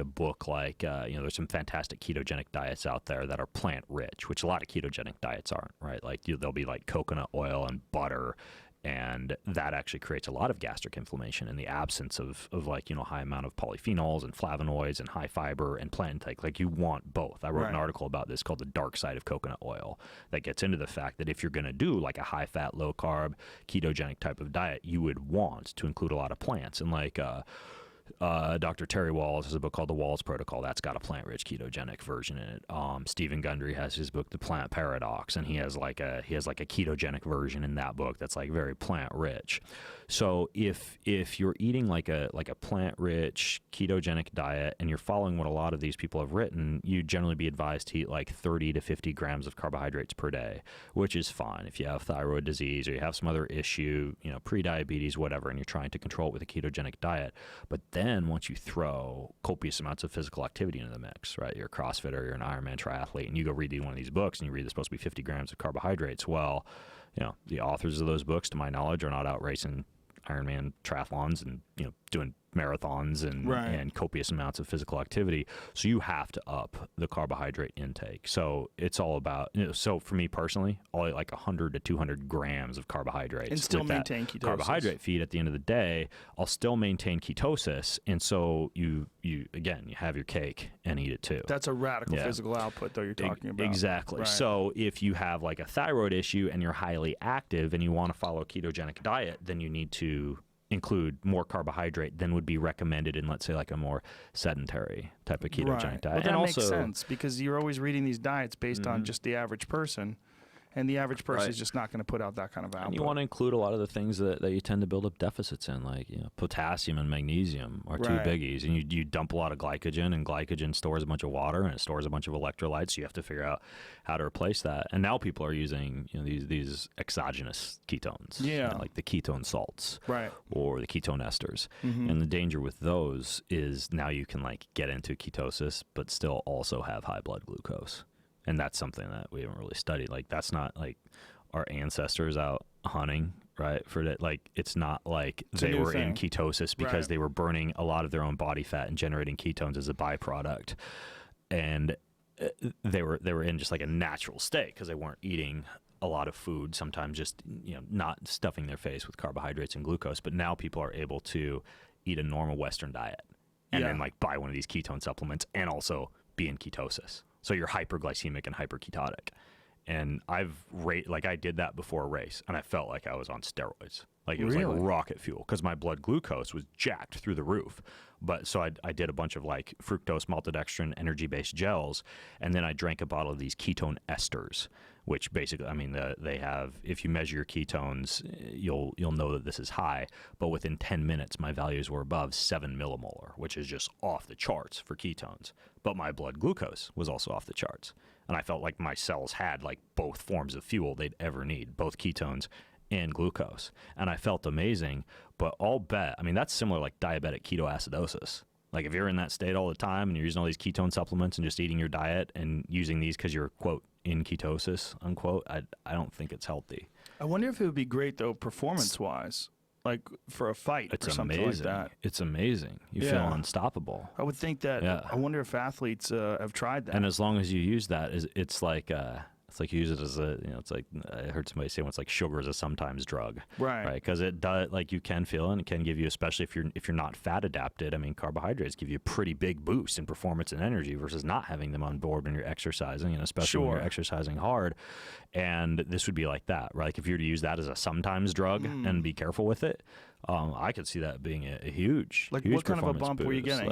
S2: book like there's some fantastic ketogenic diets out there that are plant rich, which a lot of ketogenic diets aren't, right? Like they'll be like coconut oil and butter, and that actually creates a lot of gastric inflammation in the absence of high amount of polyphenols and flavonoids and high fiber and plant intake. Like, you want both. I wrote an article about this called The Dark Side of Coconut Oil that gets into the fact that if you're going to do like a high fat, low carb, ketogenic type of diet, you would want to include a lot of plants. And like Dr. Terry Walls has a book called The Walls Protocol. That's got a plant-rich ketogenic version in it. Stephen Gundry has his book, The Plant Paradox, and he has like a ketogenic version in that book that's like very plant-rich. So if you're eating like a plant-rich ketogenic diet and you're following what a lot of these people have written, you'd generally be advised to eat like 30 to 50 grams of carbohydrates per day, which is fine if you have thyroid disease or you have some other issue, pre-diabetes, whatever, and you're trying to control it with a ketogenic diet. But then once you throw copious amounts of physical activity into the mix, right? You're a CrossFitter, you're an Ironman triathlete, and you go read one of these books and you read there's supposed to be 50 grams of carbohydrates. Well, the authors of those books, to my knowledge, are not out racing Ironman triathlons and doing marathons and copious amounts of physical activity. So you have to up the carbohydrate intake. So it's all about, so for me personally, I'll eat like 100 to 200 grams of carbohydrates.
S1: And still maintain ketosis.
S2: Carbohydrate feed at the end of the day, I'll still maintain ketosis. And so you have your cake and eat it too.
S1: That's a radical physical output though you're talking about.
S2: Exactly.
S1: Right.
S2: So if you have like a thyroid issue and you're highly active and you want to follow a ketogenic diet, then you need to include more carbohydrate than would be recommended in, let's say, like a more sedentary type of ketogenic diet.
S1: Well, that makes sense because you're always reading these diets based on just the average person, and the average person is just not going to put out that kind of output.
S2: And you want to include a lot of the things that you tend to build up deficits in, like potassium and magnesium are two biggies, and you dump a lot of glycogen, and glycogen stores a bunch of water and it stores a bunch of electrolytes. So you have to figure out how to replace that. And now people are using these exogenous ketones, like the ketone salts, or the ketone esters. And the danger with those is now you can like get into ketosis, but still also have high blood glucose. And that's something that we haven't really studied. Like, that's not like our ancestors out hunting, right? For that, like, it's not like they were in ketosis because they were burning a lot of their own body fat and generating ketones as a byproduct. And they were in just like a natural state because they weren't eating a lot of food, sometimes just, not stuffing their face with carbohydrates and glucose. But now people are able to eat a normal Western diet and then like buy one of these ketone supplements and also be in ketosis. So you're hyperglycemic and hyperketotic. And I did that before a race, and I felt like I was on steroids. Like, it was like rocket fuel because my blood glucose was jacked through the roof. But so I did a bunch of like fructose, maltodextrin, energy-based gels, and then I drank a bottle of these ketone esters, which basically, they have, if you measure your ketones, you'll know that this is high. But within 10 minutes, my values were above 7 millimolar, which is just off the charts for ketones. But my blood glucose was also off the charts. And I felt like my cells had like both forms of fuel they'd ever need, both ketones and glucose. And I felt amazing, but I'll bet, that's similar like diabetic ketoacidosis. Like, if you're in that state all the time and you're using all these ketone supplements and just eating your diet and using these because you're, quote, in ketosis, unquote, I don't think it's healthy.
S1: I wonder if it would be great, though, performance-wise, like for a fight or something like that.
S2: It's amazing. You feel unstoppable.
S1: I would think that. I wonder if athletes have tried that.
S2: And as long as you use that, it's like you use it as a, it's like, I heard somebody say it's like sugar is a sometimes drug. Right. Because it does, like, you can feel it, and it can give you, especially if you're not fat adapted. Carbohydrates give you a pretty big boost in performance and energy versus not having them on board when you're exercising, and especially when you're exercising hard. And this would be like that, right? Like, if you were to use that as a sometimes drug and be careful with it, I could see that being a huge,
S1: like,
S2: huge
S1: what kind of a bump were you getting?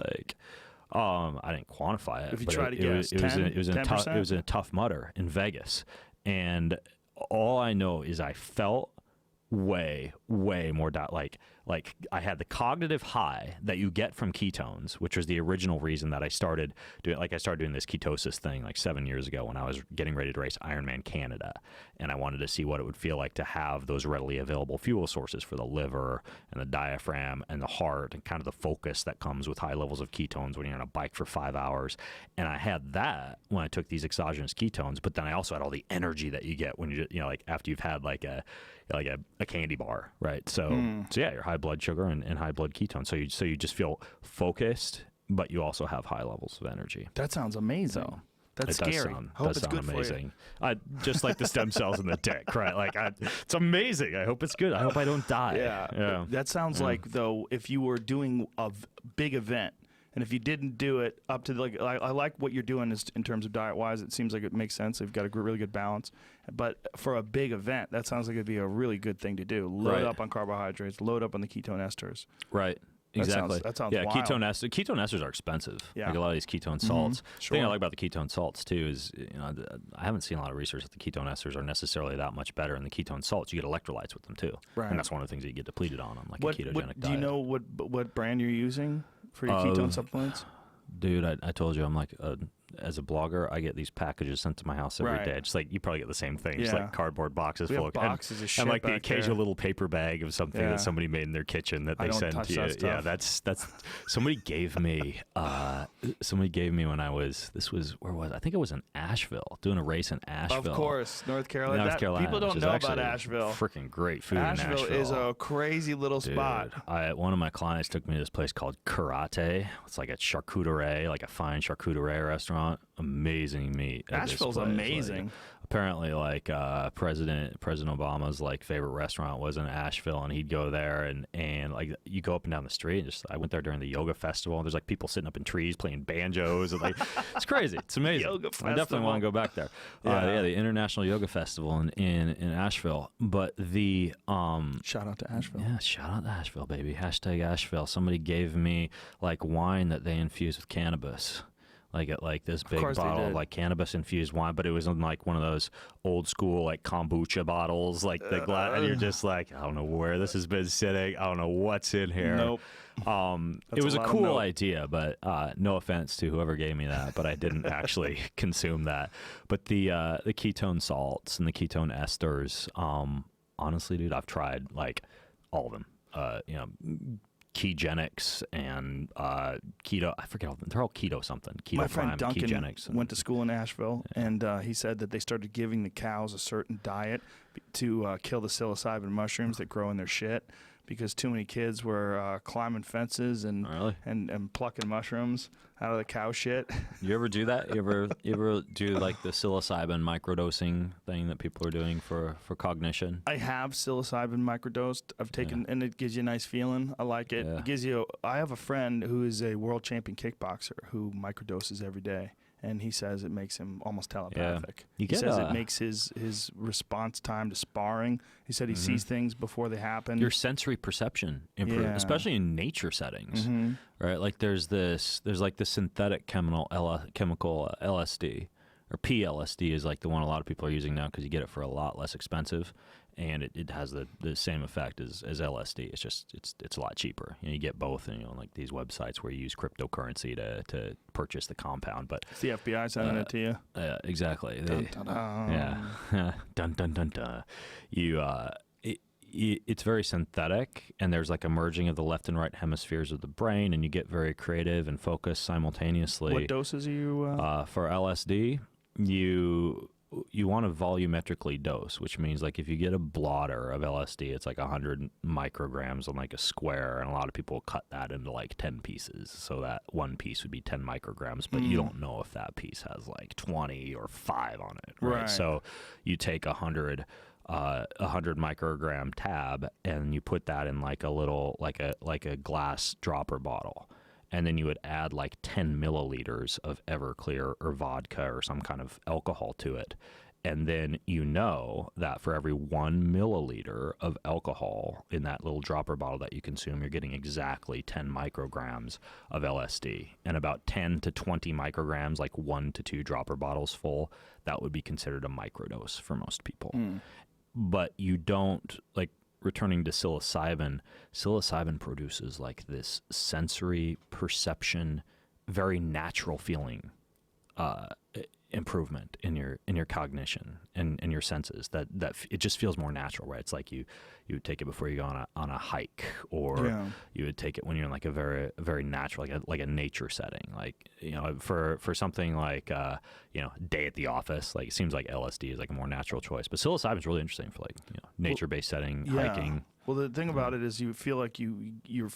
S2: I didn't quantify it.
S1: If you try to guess, it
S2: was in a Tough Mudder in Vegas, and all I know is I felt way more like I had the cognitive high that you get from ketones, which was the original reason that I started doing this ketosis thing like 7 years ago when I was getting ready to race Ironman Canada, and I wanted to see what it would feel like to have those readily available fuel sources for the liver and the diaphragm and the heart, and kind of the focus that comes with high levels of ketones when you're on a bike for 5 hours. And I had that when I took these exogenous ketones, but then I also had all the energy that you get when like after you've had like a candy bar, right? So yeah, your high blood sugar and high blood ketones. So you just feel focused, but you also have high levels of energy.
S1: That sounds amazing. So that's scary. I hope it's good
S2: amazing.
S1: For you.
S2: Just like the stem cells in the dick, right? Like, it's amazing. I hope it's good. I hope I don't die.
S1: Yeah. That sounds like, though, if you were doing a big event, and if you didn't do it up to I like what you're doing is in terms of diet wise. It seems like it makes sense. You've got a really good balance. But for a big event, that sounds like it'd be a really good thing to do. Load up on carbohydrates. Load up on the ketone esters.
S2: Right. Exactly.
S1: That sounds
S2: yeah,
S1: wild.
S2: ketone esters are expensive.
S1: Yeah.
S2: Like a lot of these ketone salts.
S1: Sure.
S2: The thing I like about the ketone salts too is, I haven't seen a lot of research that the ketone esters are necessarily that much better. And the ketone salts, you get electrolytes with them too.
S1: Right.
S2: And that's one of the things that you get depleted on like a ketogenic diet.
S1: Do you know what brand you're using for your ketone supplements?
S2: Dude, I told you, I'm like, as a blogger, I get these packages sent to my house every day. Just like, you probably get the same thing. Just like cardboard boxes full of
S1: boxes of shit.
S2: And like the
S1: back
S2: occasional
S1: there.
S2: little paper bag of something that somebody made in their kitchen that they send to you. Yeah, that's somebody gave me when I was, where was I think it was in Asheville, doing a race in Asheville.
S1: Of course, North Carolina. People don't know about Asheville.
S2: Freaking great food in Asheville.
S1: Asheville is a crazy little spot.
S2: One of my clients took me to this place called Karate. It's like a charcuterie, like a fine charcuterie restaurant. Amazing meat.
S1: Asheville's amazing.
S2: Like, apparently, like President Obama's like favorite restaurant was in Asheville, and he'd go there and like you go up and down the street. And I went there during the yoga festival. And there's like people sitting up in trees playing banjos, and like it's crazy. It's amazing.
S1: Yoga festival.
S2: I definitely want to go back there. The International Yoga Festival in Asheville. But the
S1: shout out to Asheville.
S2: Yeah, shout out to Asheville, baby. Hashtag Asheville. Somebody gave me like wine that they infuse with cannabis. Like this big bottle of like cannabis infused wine, but it was in like one of those old school like kombucha bottles, like the glass, and you're just like, I don't know where this has been sitting. I don't know what's in here.
S1: Nope.
S2: It was a cool idea, but no offense to whoever gave me that, but I didn't actually consume that. But the ketone salts and the ketone esters, honestly, dude, I've tried like all of them. Ketogenics and keto. I forget all. They're all keto something. Keto
S1: My friend
S2: Prime,
S1: Duncan
S2: Ketogenics
S1: went to school in Asheville, and he said that they started giving the cows a certain diet to kill the psilocybin mushrooms that grow in their shit, because too many kids were climbing fences and plucking mushrooms out of the cow shit.
S2: You ever do that? You ever do like the psilocybin microdosing thing that people are doing for cognition?
S1: I have psilocybin microdosed. I've taken, and it gives you a nice feeling. I like it.
S2: Yeah.
S1: It gives you. I have a friend who is a world champion kickboxer who microdoses every day, and he says it makes him almost telepathic.
S2: Yeah.
S1: He says it makes his response time to sparring. He said he sees things before they happen.
S2: Your sensory perception improves, especially in nature settings, right? Like there's like the synthetic chemical LSD, or PLSD is like the one a lot of people are using now because you get it for a lot less expensive, and it has the same effect as LSD. It's just it's a lot cheaper. You get both, and like these websites where you use cryptocurrency to purchase the compound. But
S1: it's the FBI sending it to you.
S2: Exactly.
S1: Dun, dun, dun.
S2: Yeah. Dun dun dun dun. It's very synthetic, and there's like a merging of the left and right hemispheres of the brain, and you get very creative and focused simultaneously.
S1: What doses are you?
S2: For LSD, you want to volumetrically dose, which means like if you get a blotter of LSD, it's like 100 micrograms on like a square, and a lot of people cut that into like 10 pieces. So that one piece would be 10 micrograms, but you don't know if that piece has like 20 or 5 on it, right? So you take 100 microgram tab, and you put that in like a little like a glass dropper bottle. And then you would add like 10 milliliters of Everclear or vodka or some kind of alcohol to it. And then you know that for every 1 milliliter of alcohol in that little dropper bottle that you consume, you're getting exactly 10 micrograms of LSD. And about 10 to 20 micrograms, like 1 to 2 dropper bottles full, that would be considered a microdose for most people. But you don't, like, returning to psilocybin produces like this sensory perception, very natural feeling improvement in your cognition and your senses. That it just feels more natural, right? It's like you would take it before you go on a hike, or you would take it when you're in like a very natural, like a nature setting. Like, for something like day at the office, like it seems like LSD is like a more natural choice. But psilocybin is really interesting for like nature-based setting, hiking.
S1: Well, the thing about it is you feel like you're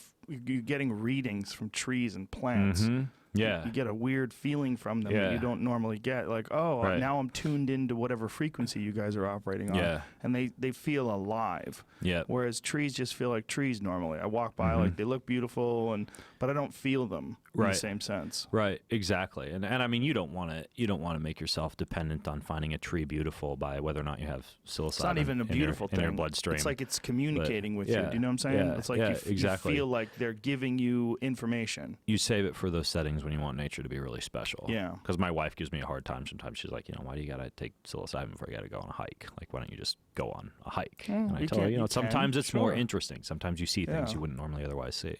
S1: getting readings from trees and plants
S2: Yeah.
S1: You get a weird feeling from them that you don't normally get. Like, oh, now I'm tuned into whatever frequency you guys are operating on.
S2: Yeah.
S1: And they feel alive.
S2: Yeah.
S1: Whereas trees just feel like trees normally. I walk by, like, they look beautiful, but I don't feel them in the same sense.
S2: Right, exactly. And I mean, you don't want to make yourself dependent on finding a tree beautiful by whether or not you have psilocybin.
S1: It's not even a beautiful thing.
S2: In your bloodstream.
S1: It's like it's communicating with you. Do you know what I'm saying?
S2: Yeah,
S1: it's like you feel like they're giving you information.
S2: You save it for those settings when you want nature to be really special.
S1: Yeah.
S2: Because my wife gives me a hard time sometimes. She's like, why do you got to take psilocybin before you got to go on a hike? Like, why don't you just go on a hike? And I tell her, sometimes it's more interesting. Sometimes you see things you wouldn't normally otherwise see.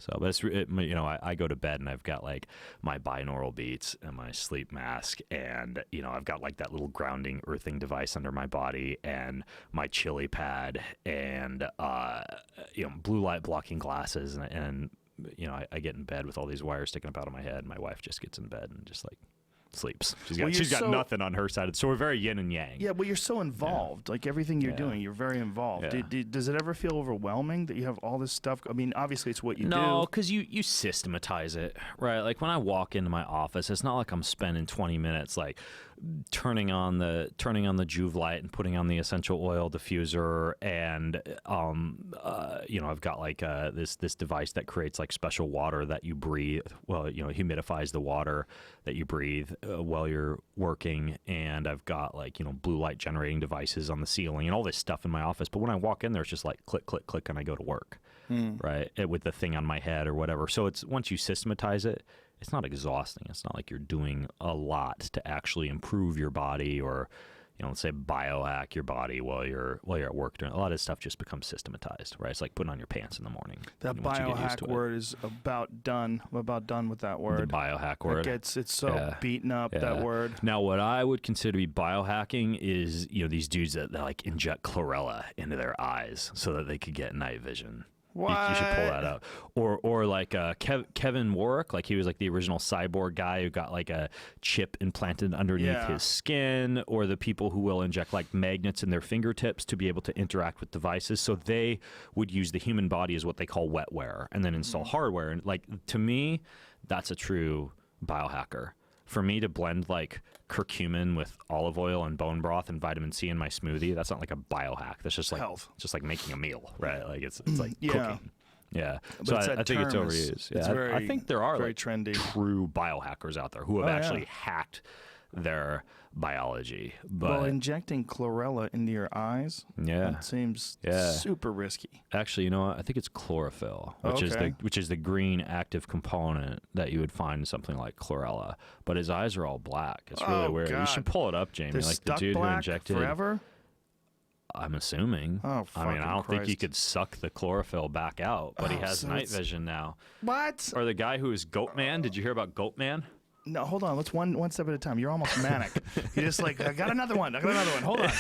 S2: So, but I go to bed and I've got like my binaural beats and my sleep mask, and I've got like that little grounding, earthing device under my body, and my Chilli Pad, and blue light blocking glasses, and I get in bed with all these wires sticking up out of my head. And my wife just gets in bed and just like sleeps. She's got nothing on her side. So we're very yin and yang.
S1: Yeah, well, you're so involved. Like everything you're doing, you're very involved.
S2: Yeah.
S1: Does it ever feel overwhelming that you have all this stuff? I mean, obviously it's what you do.
S2: No, because you systematize it, right? Like when I walk into my office, it's not like I'm spending 20 minutes like turning on the Juve light and putting on the essential oil diffuser, and I've got like this device that creates like special water that you breathe. Well, it humidifies the water that you breathe while you're working, and I've got like blue light generating devices on the ceiling and all this stuff in my office. But when I walk in there, it's just like click, click, click, and I go to work, right, with the thing on my head or whatever. So it's once you systematize it, it's not exhausting. It's not like you're doing a lot to actually improve your body or, let's say biohack your body while you're at work. A lot of this stuff just becomes systematized, right? It's like putting on your pants in the morning.
S1: That biohack word is about done. I'm about done with that word.
S2: The biohack word.
S1: It's so beaten up, that word.
S2: Now, what I would consider to be biohacking is, these dudes that like inject chlorella into their eyes so that they could get night vision.
S1: What?
S2: You should pull that up. Or like Kevin Warwick, like he was like the original cyborg guy who got like a chip implanted underneath his skin, or the people who will inject like magnets in their fingertips to be able to interact with devices. So they would use the human body as what they call wetware and then install hardware. And like, to me, that's a true biohacker. For me to blend like curcumin with olive oil and bone broth and vitamin C in my smoothie, that's not like a biohack. That's just like
S1: health.
S2: It's just like making a meal, right? Like it's like cooking. Yeah.
S1: But
S2: So I think it's overused. Yeah. I think there are
S1: very
S2: like
S1: trendy
S2: true biohackers out there who have actually hacked their biology. But
S1: well, injecting chlorella into your eyes, that seems super risky.
S2: Actually, you know what? I think it's chlorophyll, which is the green active component that you would find in something like chlorella. But his eyes are all black. It's really weird.
S1: God.
S2: You should pull it up, Jamie.
S1: They're
S2: like
S1: stuck
S2: the dude
S1: black
S2: who injected
S1: forever.
S2: I'm assuming.
S1: Oh,
S2: I mean, I don't think you
S1: Christ.
S2: could suck the chlorophyll back out, but he has night vision now.
S1: What?
S2: Or the guy who is Goat Man. Did you hear about Goat Man?
S1: No, hold on. Let's one step at a time. You're almost manic. You're just like, I got another one. Hold on.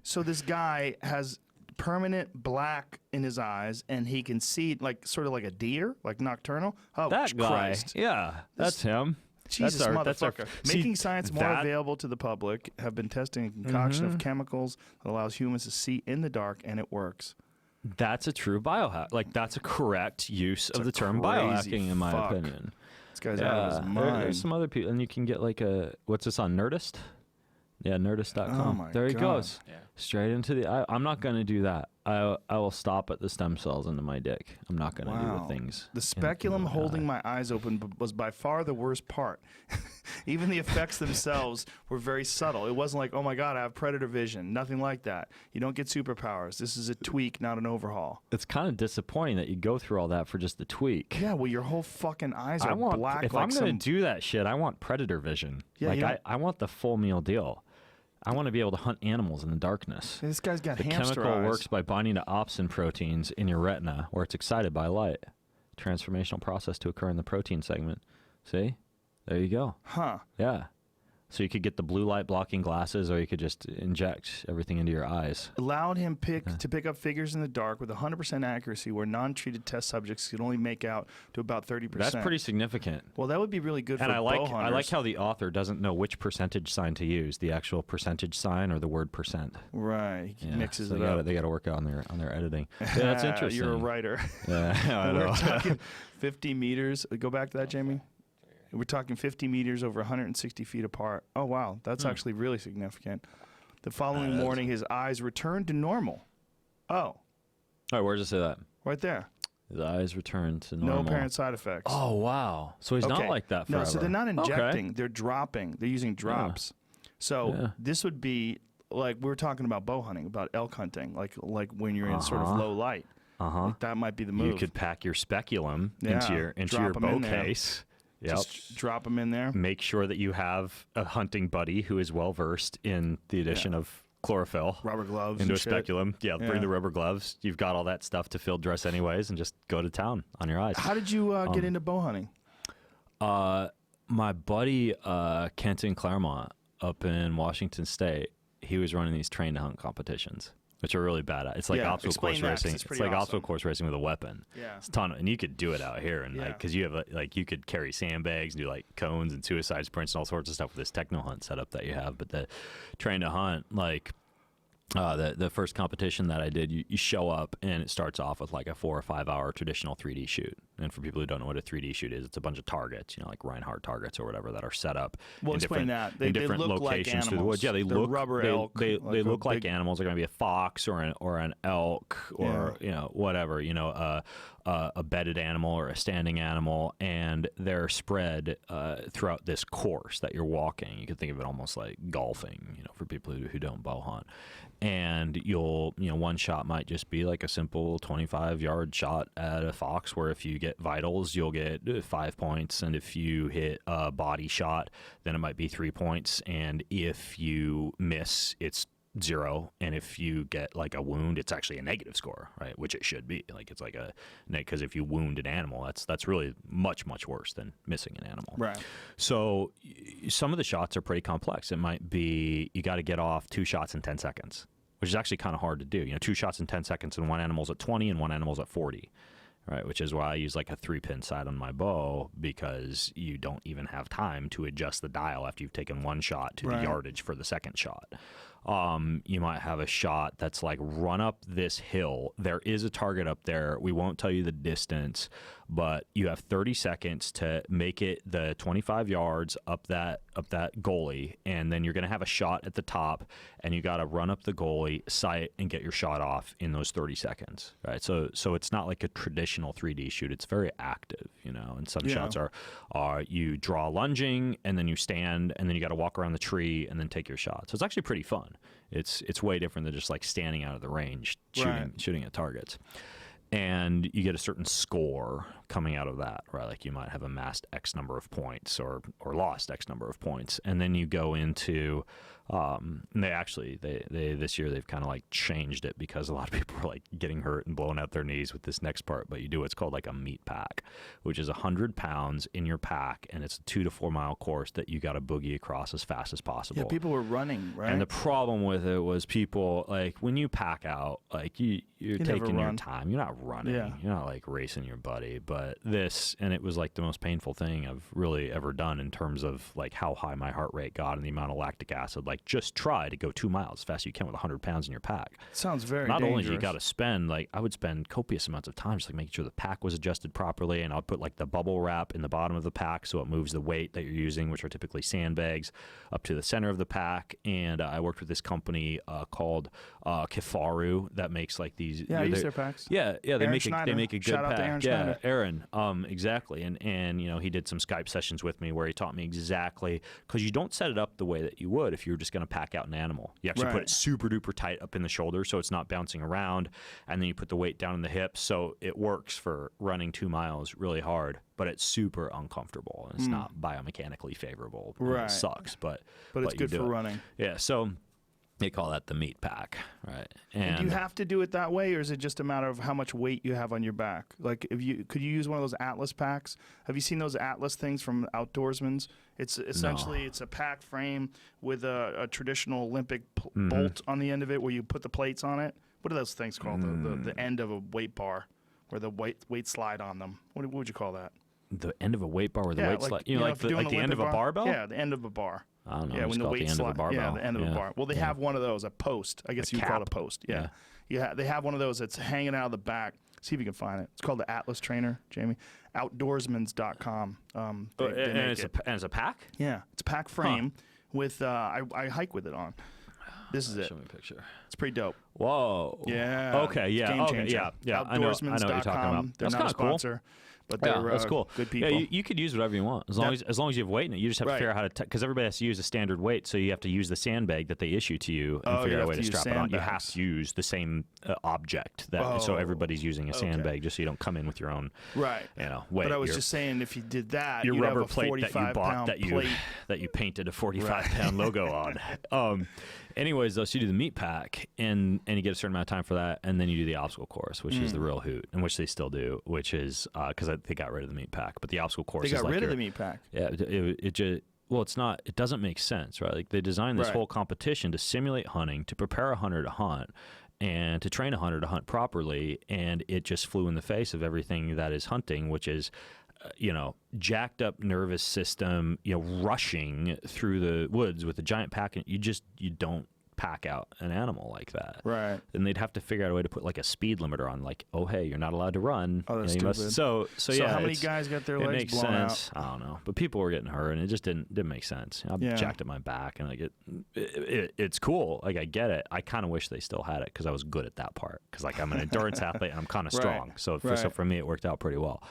S1: So this guy has permanent black in his eyes, and he can see like sort of like a deer, like nocturnal. Oh,
S2: that guy.
S1: Christ.
S2: Yeah, that's him.
S1: Jesus, motherfucker. Making science more available to the public, have been testing a concoction of chemicals that allows humans to see in the dark, and it works.
S2: That's a true biohack. Like, that's a correct use of the term biohacking, in my opinion.
S1: This guy's out of his mind.
S2: There's some other people, and you can get like what's this on Nerdist? Yeah, Nerdist.com.
S1: Oh my
S2: there he
S1: God.
S2: goes.
S3: Yeah.
S2: Straight into the. I'm not going to do that. I will stop at the stem cells into my dick. I'm not going to do the things.
S1: The speculum holding my eyes open was by far the worst part. Even the effects themselves were very subtle. It wasn't like, oh my God, I have predator vision. Nothing like that. You don't get superpowers. This is a tweak, not an overhaul.
S2: It's kind of disappointing that you go through all that for just the tweak.
S1: Yeah, well, your whole fucking eyes are black.
S2: If
S1: like
S2: I'm going to do that shit, I want predator vision.
S1: Yeah,
S2: like I want the full meal deal. I want to be able to hunt animals in the darkness.
S1: This guy's got
S2: the
S1: hamster
S2: chemical
S1: eyes.
S2: works by binding to opsin proteins in your retina, where it's excited by light. Transformational process to occur in the protein segment. See? There you go.
S1: Huh.
S2: Yeah. So you could get the blue light blocking glasses, or you could just inject everything into your eyes.
S1: Allowed him to pick up figures in the dark with 100% accuracy, where non-treated test subjects could only make out to about 30%.
S2: That's pretty significant.
S1: Well, that would be really good for
S2: bow hunters.
S1: hunters.
S2: I like how the author doesn't know which percentage sign to use, the actual percentage sign or the word percent.
S1: Right. He mixes
S2: so
S1: it up.
S2: They got to work on their editing. Yeah, that's interesting.
S1: You're a writer.
S2: Yeah, I know.
S1: We're talking 50 meters. Go back to that, Jamie. We're talking 50 meters over 160 feet apart. Oh, wow. That's actually really significant. The following morning, his eyes returned to normal. Oh.
S2: All right, where does it say that?
S1: Right there.
S2: His eyes returned to normal.
S1: No apparent side effects.
S2: Oh, wow. So he's not like that forever.
S1: No, so they're not injecting. They're dropping. They're using drops. So this would be like we were talking about bow hunting, about elk hunting, like when you're in sort of low light. Like that might be the move.
S2: You could pack your speculum into your bow case.
S1: Just drop them in there.
S2: Make sure that you have a hunting buddy who is well versed in the addition of chlorophyll,
S1: rubber gloves
S2: into a speculum. Bring the rubber gloves. You've got all that stuff to field dress anyways, and just go to town on your eyes.
S1: How did you get into bow hunting?
S2: My buddy Kenton Claremont up in Washington State, he was running these train to hunt competitions, which are really bad. It's like obstacle course racing. It's like obstacle course racing with a weapon.
S1: Yeah,
S2: it's a ton and you could do it out here, and because you have you could carry sandbags and do like cones and suicide sprints and all sorts of stuff with this techno hunt setup that you have. But the train to hunt, the first competition that I did, you show up and it starts off with like a 4 or 5 hour traditional 3D shoot. And for people who don't know what a 3D shoot is, it's a bunch of targets, like Reinhardt targets or whatever that are set up in different locations
S1: like
S2: through the woods. Yeah, they look
S1: rubber elk.
S2: They look like animals. They're going to be a fox or an elk or whatever, a bedded animal or a standing animal, and they're spread throughout this course that you're walking. You can think of it almost like golfing, for people who don't bow hunt. And you'll, one shot might just be like a simple 25-yard shot at a fox, where if you get vitals, you'll get 5 points. And if you hit a body shot, then it might be 3 points. And if you miss, it's 0. And if you get like a wound, it's actually a negative score, right? Which it should be. Like it's like because if you wound an animal, that's really much worse than missing an animal.
S1: Right.
S2: So some of the shots are pretty complex. It might be you got to get off 2 shots in 10 seconds, which is actually kind of hard to do. 2 shots in 10 seconds, and one animal's at 20 and one animal's at 40. Right, which is why I use like a 3-pin sight on my bow, because you don't even have time to adjust the dial after you've taken one shot to the yardage for the second shot. You might have a shot that's like, run up this hill. There is a target up there. We won't tell you the distance, but you have 30 seconds to make it the 25 yards up that goalie, and then you're going to have a shot at the top, and you got to run up the goalie, sight, and get your shot off in those 30 seconds. Right, so it's not like a traditional 3D shoot. It's very active, and some shots are you draw lunging, and then you stand, and then you got to walk around the tree and then take your shot. So it's actually pretty fun. It's way different than just like standing out of the range shooting at targets. And you get a certain score coming out of that, right? Like you might have amassed X number of points or lost X number of points. And then you go into, they this year they've kind of like changed it, because a lot of people are like getting hurt and blowing out their knees with this next part. But you do what's called like a meat pack, which is 100 pounds in your pack. And it's a 2 to 4 mile course that you got to boogie across as fast as possible.
S1: Yeah, people were running, right?
S2: And the problem with it was people, like when you pack out, like you're taking your time. You're not running.
S1: Yeah.
S2: You're not like racing your buddy. But and it was like the most painful thing I've really ever done in terms of like how high my heart rate got and the amount of lactic acid. Like just try to go 2 miles as fast as you can with 100 pounds in your pack.
S1: Sounds very
S2: Not
S1: dangerous.
S2: only do you got to spend, like I would spend copious amounts of time just like making sure the pack was adjusted properly, and I'll put like the bubble wrap in the bottom of the pack so it moves the weight that you're using, which are typically sandbags, up to the center of the pack. And I worked with this company called Kifaru that makes like these.
S1: Yeah, I use their packs.
S2: Yeah, they make a good
S1: Shout
S2: pack.
S1: out to Aaron
S2: Yeah,
S1: Schneider.
S2: Aaron, exactly. And he did some Skype sessions with me where he taught me exactly, because you don't set it up the way that you would if you were just going to pack out an animal. You actually put it super duper tight up in the shoulder so it's not bouncing around, and then you put the weight down in the hips so it works for running 2 miles really hard, but it's super uncomfortable and it's not biomechanically favorable.
S1: Right.
S2: It sucks, but
S1: it's good for running.
S2: Yeah, so they call that the meat pack, right?
S1: And do you have to do it that way, or is it just a matter of how much weight you have on your back? Like, could you use one of those Atlas packs? Have you seen those Atlas things from Outdoorsman's? It's essentially it's a pack frame with a traditional Olympic bolt on the end of it, where you put the plates on it. What are those things called? The end of a weight bar, where the weight slide on them. What would you call that?
S2: The end of a weight bar where the weight slide. Like the end of a barbell?
S1: Yeah, the end of a bar.
S2: I don't know.
S1: Yeah, when the weight
S2: end of a barbell.
S1: Yeah, the end of a bar. Well, they have one of those, a post. I guess you call it a post. Yeah. They have one of those that's hanging out of the back. See if you can find it. It's called the Atlas Trainer, Jamie. Outdoorsmans.com.
S2: And it's a pack?
S1: Yeah. It's a pack frame with, I hike with it on. This is it.
S2: Show me a picture.
S1: It's pretty dope.
S2: Whoa.
S1: Yeah.
S2: Okay. Yeah.
S1: Game
S2: Okay.
S1: changer.
S2: Yeah. I know what you're talking about.
S1: They're
S2: That's
S1: not a sponsor, but they're
S2: that's cool.
S1: good people.
S2: Yeah, you could use whatever you want as long as you have weight in it. You just have to figure out how to because everybody has to use a standard weight, so you have to use the sandbag that they issue to you and figure out a way to strap it on. You have to use the same object so everybody's using a sandbag, just so you don't come in with your own weight.
S1: But I was just saying, if you did that,
S2: your
S1: you'd
S2: rubber
S1: have a
S2: plate that you bought that you painted a 45-pound logo on. Anyways, though, so you do the meat pack, and you get a certain amount of time for that, and then you do the obstacle course, which is the real hoot, and which they still do, which is because they got rid of the meat pack, but the obstacle course.
S1: They got rid of the meat pack.
S2: Yeah, it just it's not. It doesn't make sense, right? Like they designed this whole competition to simulate hunting, to prepare a hunter to hunt, and to train a hunter to hunt properly, and it just flew in the face of everything that is hunting, which is jacked up nervous system, rushing through the woods with a giant pack. And you don't pack out an animal like that.
S1: Right.
S2: And they'd have to figure out a way to put like a speed limiter on, like, oh, hey, you're not allowed to run.
S1: Oh, that's stupid.
S2: So yeah.
S1: How many guys got their legs blown out?
S2: I don't know. But people were getting hurt, and it just didn't make sense. I jacked at my back, and like it's cool. Like I get it. I kind of wish they still had it because I was good at that part. Because like I'm an endurance athlete and I'm kind of strong. So for me, it worked out pretty well.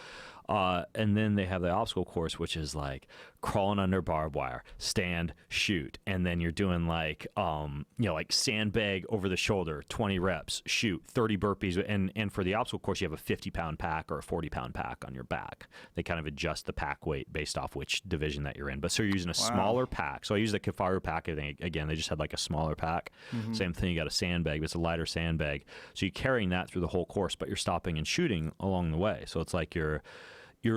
S2: And then they have the obstacle course, which is like crawling under barbed wire, stand, shoot. And then you're doing like, like sandbag over the shoulder, 20 reps, shoot, 30 burpees. And for the obstacle course, you have a 50-pound pack or a 40-pound pack on your back. They kind of adjust the pack weight based off which division that you're in. But so you're using a smaller pack. So I use the Kifaru pack. I think, again, they just had like a smaller pack. Same thing. You got a sandbag, but it's a lighter sandbag. So you're carrying that through the whole course, but you're stopping and shooting along the way. So it's like you're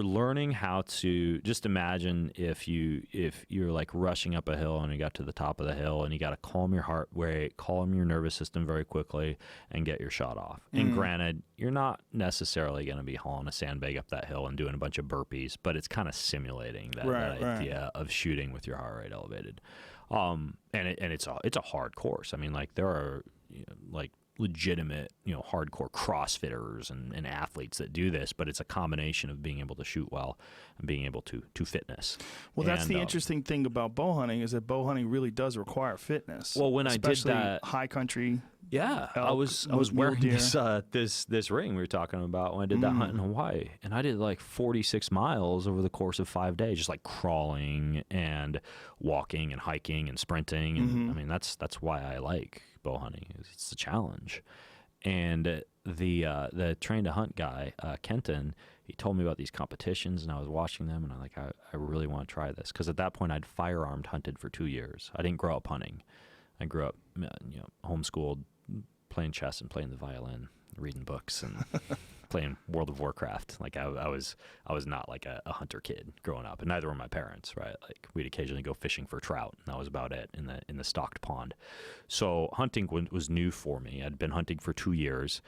S2: learning how to just imagine if you're like rushing up a hill and you got to the top of the hill and you got to calm your heart rate, calm your nervous system very quickly and get your shot off. And granted, you're not necessarily going to be hauling a sandbag up that hill and doing a bunch of burpees, but it's kind of simulating that idea of shooting with your heart rate elevated. And it's a hard course. I mean, like there are like legitimate, hardcore CrossFitters and athletes that do this, but it's a combination of being able to shoot well and being able to fitness.
S1: Well, that's the interesting thing about bow hunting is that bow hunting really does require fitness.
S2: Well, when I did that
S1: high country,
S2: elk, I was wearing this ring we were talking about when I did that hunt in Hawaii, and I did like 46 miles over the course of 5 days, just like crawling and walking and hiking and sprinting, and I mean that's why I like bow hunting. It's a challenge. And the train to hunt guy, Kenton, he told me about these competitions, and I was watching them, and I really want to try this, because at that point I'd firearmed hunted for 2 years. I didn't grow up hunting. I grew up homeschooled, playing chess and playing the violin, reading books and playing World of Warcraft. Like I was not like a hunter kid growing up, and neither were my parents, right? Like we'd occasionally go fishing for trout, and that was about it in the stocked pond. So hunting was new for me. I'd been hunting for 2 years,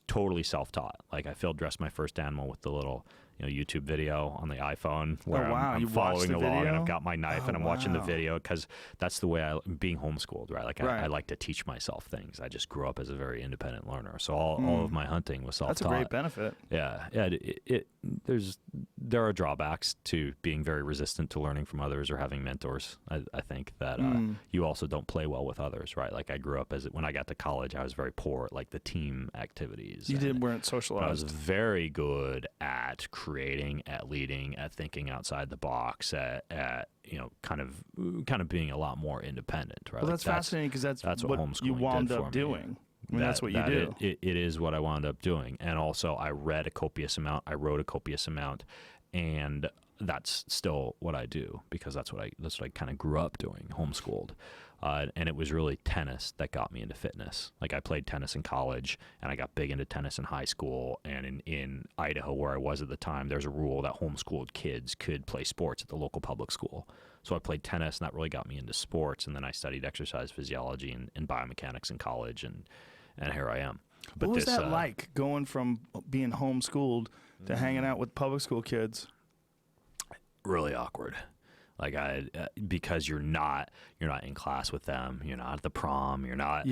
S2: totally self-taught. Like I field dressed my first animal with the little YouTube video on the iPhone where I'm following along, and I've got my knife and I'm watching the video, because that's the way being homeschooled, right? Like I like to teach myself things. I just grew up as a very independent learner, so all of my hunting was self-taught.
S1: That's a great benefit.
S2: Yeah. There are drawbacks to being very resistant to learning from others or having mentors. I think that you also don't play well with others, right? Like I grew up when I got to college, I was very poor at like the team activities.
S1: Weren't socialized.
S2: I was very good at creating, at leading, at thinking outside the box, at kind of being a lot more independent, right?
S1: Well, that's fascinating, because that's what you wound up doing. I mean, that's what you do.
S2: It is what I wound up doing. And also I read a copious amount, I wrote a copious amount, and that's still what I do, because that's what I kind of grew up doing, homeschooled. And it was really tennis that got me into fitness. Like I played tennis in college, and I got big into tennis in high school. And in Idaho, where I was at the time, there's a rule that homeschooled kids could play sports at the local public school. So I played tennis, and that really got me into sports. And then I studied exercise physiology and biomechanics in college, and here I am.
S1: But what was that like, going from being homeschooled to hanging out with public school kids?
S2: Really awkward. Like because you're not in class with them, you're not at the prom, you're not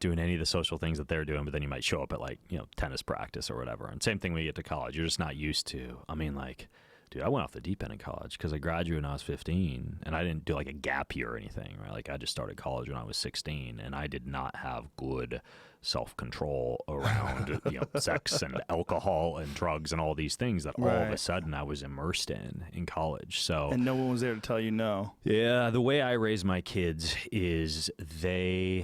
S2: doing any of the social things that they're doing, but then you might show up at like, tennis practice or whatever. And same thing when you get to college, you're just not used to. I mean, like, dude, I went off the deep end in college because I graduated when I was 15, and I didn't do like a gap year or anything, right? Like I just started college when I was 16, and I did not have good self-control around sex and alcohol and drugs and all these things that all of a sudden I was immersed in college. So,
S1: and no one was there to tell you no.
S2: Yeah, the way I raise my kids is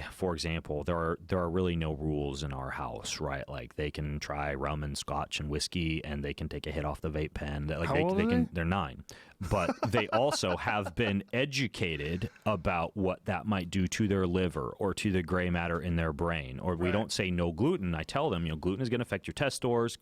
S2: for example, there are really no rules in our house, right? Like they can try rum and scotch and whiskey, and they can take a hit off the vape pen. Like
S1: How old are they?
S2: They're 9. But they also have been educated about what that might do to their liver or to the gray matter in their brain. Or we don't say no gluten. I tell them, gluten is going to affect your test scores,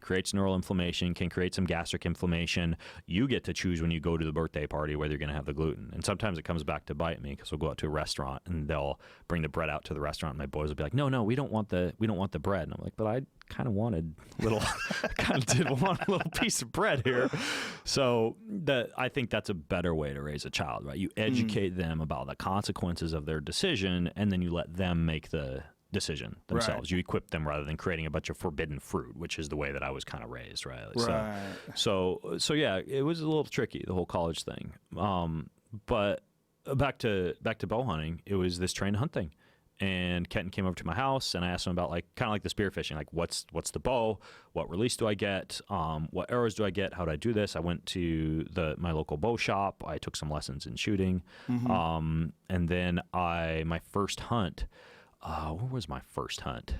S2: creates neural inflammation, can create some gastric inflammation. You get to choose when you go to the birthday party whether you're going to have the gluten. And sometimes it comes back to bite me because we'll go out to a restaurant and they'll bring the bread out to the restaurant, and my boys will be like, no, we don't want the bread. And I'm like, but I kind of wanted did want a little piece of bread here. So I think that's a better way to raise a child, right? You educate them about the consequences of their decision, and then you let them make the decision themselves. You equip them rather than creating a bunch of forbidden fruit, which is the way that I was kind of raised, right? So yeah, it was a little tricky, the whole college thing. But back to bow hunting, it was this train hunting. And Kenton came over to my house, and I asked him about kind of like the spearfishing, like what's the bow, what release do I get, what arrows do I get, how do I do this? I went to my local bow shop. I took some lessons in shooting, and then my first hunt. Where was my first hunt?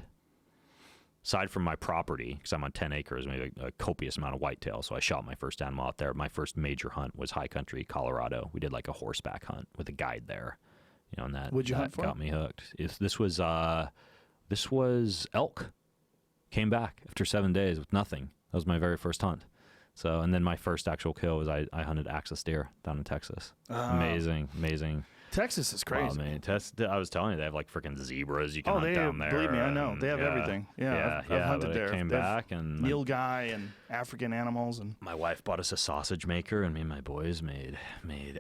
S2: Aside from my property, because I'm on 10 acres, we have a copious amount of whitetail, so I shot my first animal out there. My first major hunt was high country, Colorado. We did like a horseback hunt with a guide there. And that got me hooked. This was elk. Came back after 7 days with nothing. That was my very first hunt. So, and then my first actual kill was I hunted axis deer down in Texas. Amazing.
S1: Texas is crazy.
S2: Oh, man. I was telling you, they have like freaking zebras you can hunt down there.
S1: Believe me, I know. They have everything. I've hunted there.
S2: Came back and
S1: nilgai and African animals. And
S2: my wife bought us a sausage maker, and me and my boys made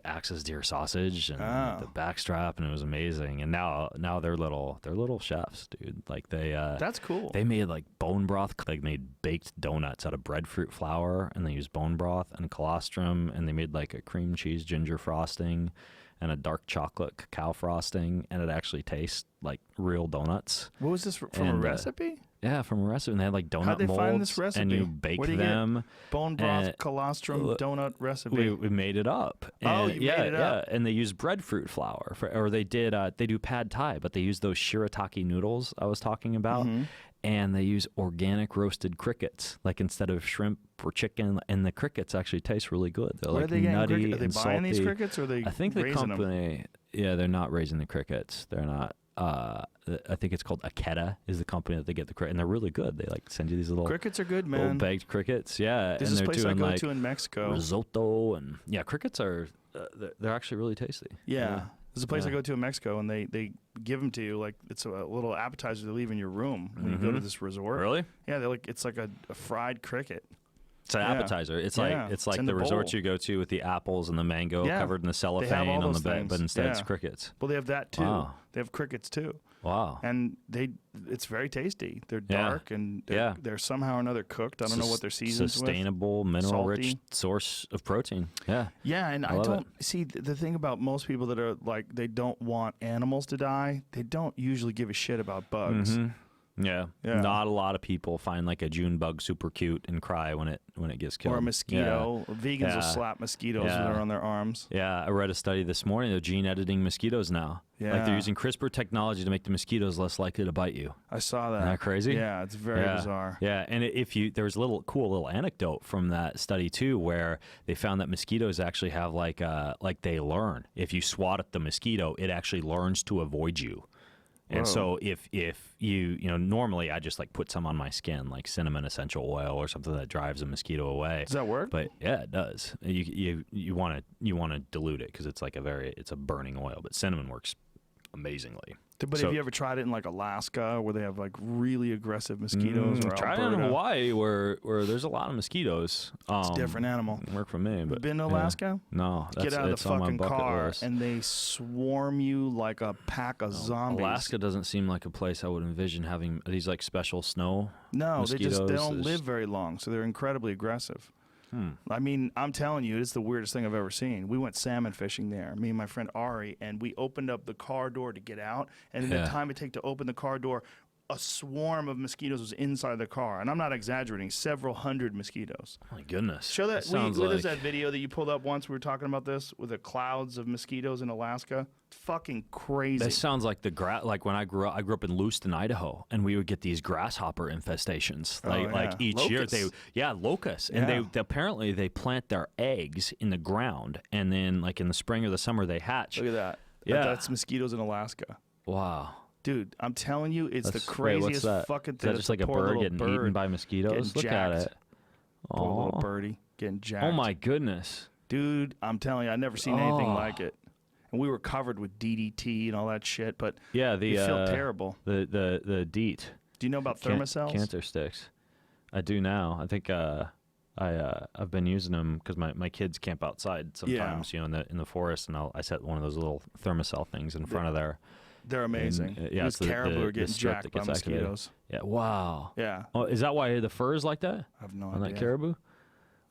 S2: axis deer sausage and the backstrap, and it was amazing. And now they're little chefs, dude. Like
S1: that's cool.
S2: They made like bone broth, like made baked donuts out of breadfruit flour, and they used bone broth and colostrum, and they made like a cream cheese ginger frosting and a dark chocolate cacao frosting, and it actually tastes like real donuts.
S1: What was this from a recipe?
S2: Yeah, from a recipe. And they had like donut
S1: How'd they
S2: molds,
S1: find this recipe?
S2: and you bake them.
S1: Bone broth, colostrum, donut recipe.
S2: We made it up.
S1: And, you made it up.
S2: And they used breadfruit flour, or they do pad thai, but they use those shirataki noodles I was talking about. And they use organic roasted crickets, like instead of shrimp or chicken, and the crickets actually taste really good. They're
S1: Where
S2: like
S1: are they
S2: nutty
S1: Are they
S2: and
S1: buying
S2: salty.
S1: these crickets, or are they
S2: I think the
S1: raising
S2: company, they're not raising the crickets. They're not. I think it's called Aketa is the company that they get the cricket, and they're really good. They like send you these little
S1: crickets are good, man.
S2: Little baked crickets, yeah.
S1: There's
S2: and
S1: this
S2: they're
S1: place
S2: doing
S1: I go
S2: like
S1: to in Mexico.
S2: Risotto and crickets are they're actually really tasty.
S1: Yeah. There's a place I go to in Mexico, and they give them to you like it's a little appetizer they leave in your room when you go to this resort.
S2: Really?
S1: Yeah, it's like a fried cricket.
S2: It's an appetizer. It's like the resorts you go to with the apples and the mango covered in the cellophane on the bed, but instead it's crickets.
S1: Well, they have that too.
S2: Wow.
S1: They have crickets too.
S2: Wow.
S1: And it's very tasty. They're dark and they're somehow or another cooked. I don't know what they're seasoned with.
S2: Sustainable, mineral-rich source of protein. Yeah.
S1: Yeah, and I don't see the thing about most people that are like they don't want animals to die. They don't usually give a shit about bugs.
S2: Yeah. Not a lot of people find like a June bug super cute and cry when it gets killed.
S1: Or a mosquito. Yeah. Vegans will slap mosquitoes that are on their arms.
S2: Yeah, I read a study this morning. They're gene editing mosquitoes now.
S1: Yeah.
S2: Like they're using CRISPR technology to make the mosquitoes less likely to bite you.
S1: I saw that.
S2: Isn't that crazy?
S1: Yeah, it's very bizarre.
S2: Yeah, and there was a cool little anecdote from that study too, where they found that mosquitoes actually have like they learn. If you swat at the mosquito, it actually learns to avoid you. And so if you normally I just like put some on my skin, like cinnamon essential oil or something that drives a mosquito away.
S1: Does that work?
S2: But yeah, it does. You want to dilute it because it's like it's a burning oil, but cinnamon works amazingly.
S1: But have you ever tried it in like Alaska where they have like really aggressive mosquitoes? Or
S2: tried it in Hawaii where there's a lot of mosquitoes.
S1: It's a different animal.
S2: Work for me. But
S1: been to Alaska?
S2: No.
S1: Get out of the fucking car and they swarm you like a pack of zombies.
S2: Alaska doesn't seem like a place I would envision having these like special snow mosquitoes.
S1: they don't live very long, so they're incredibly aggressive. I mean, I'm telling you, it's the weirdest thing I've ever seen. We went salmon fishing there, me and my friend Ari, and we opened up the car door to get out, and in the time it took to open the car door, a swarm of mosquitoes was inside the car. And I'm not exaggerating, several hundred mosquitoes.
S2: Oh my goodness.
S1: Show that. There's that video that you pulled up once. We were talking about this with the clouds of mosquitoes in Alaska. Fucking crazy.
S2: That sounds like like when I grew up in Lewiston, Idaho, and we would get these grasshopper infestations. Like each
S1: locusts.
S2: year, locusts. And they apparently they plant their eggs in the ground, and then like in the spring or the summer they hatch.
S1: Look at that. Yeah. That's mosquitoes in Alaska.
S2: Wow.
S1: Dude, I'm telling you, it's the craziest fucking thing.
S2: Is that just like a bird getting eaten by mosquitoes? Look at it.
S1: Poor little birdie getting jacked.
S2: Oh my goodness.
S1: Dude, I'm telling you, I've never seen anything like it. And we were covered with DDT and all that shit, but you feel terrible.
S2: The DEET.
S1: Do you know about thermocells?
S2: Cancer sticks. I do now. I think I've been using them because my kids camp outside sometimes, in the forest, and I set one of those little thermocell things in front of there.
S1: They're amazing.
S2: And,
S1: it's caribou are getting jacked by mosquitoes.
S2: Yeah. Wow.
S1: Yeah.
S2: Oh, is that why the fur is like that?
S1: I have no
S2: idea. On that caribou?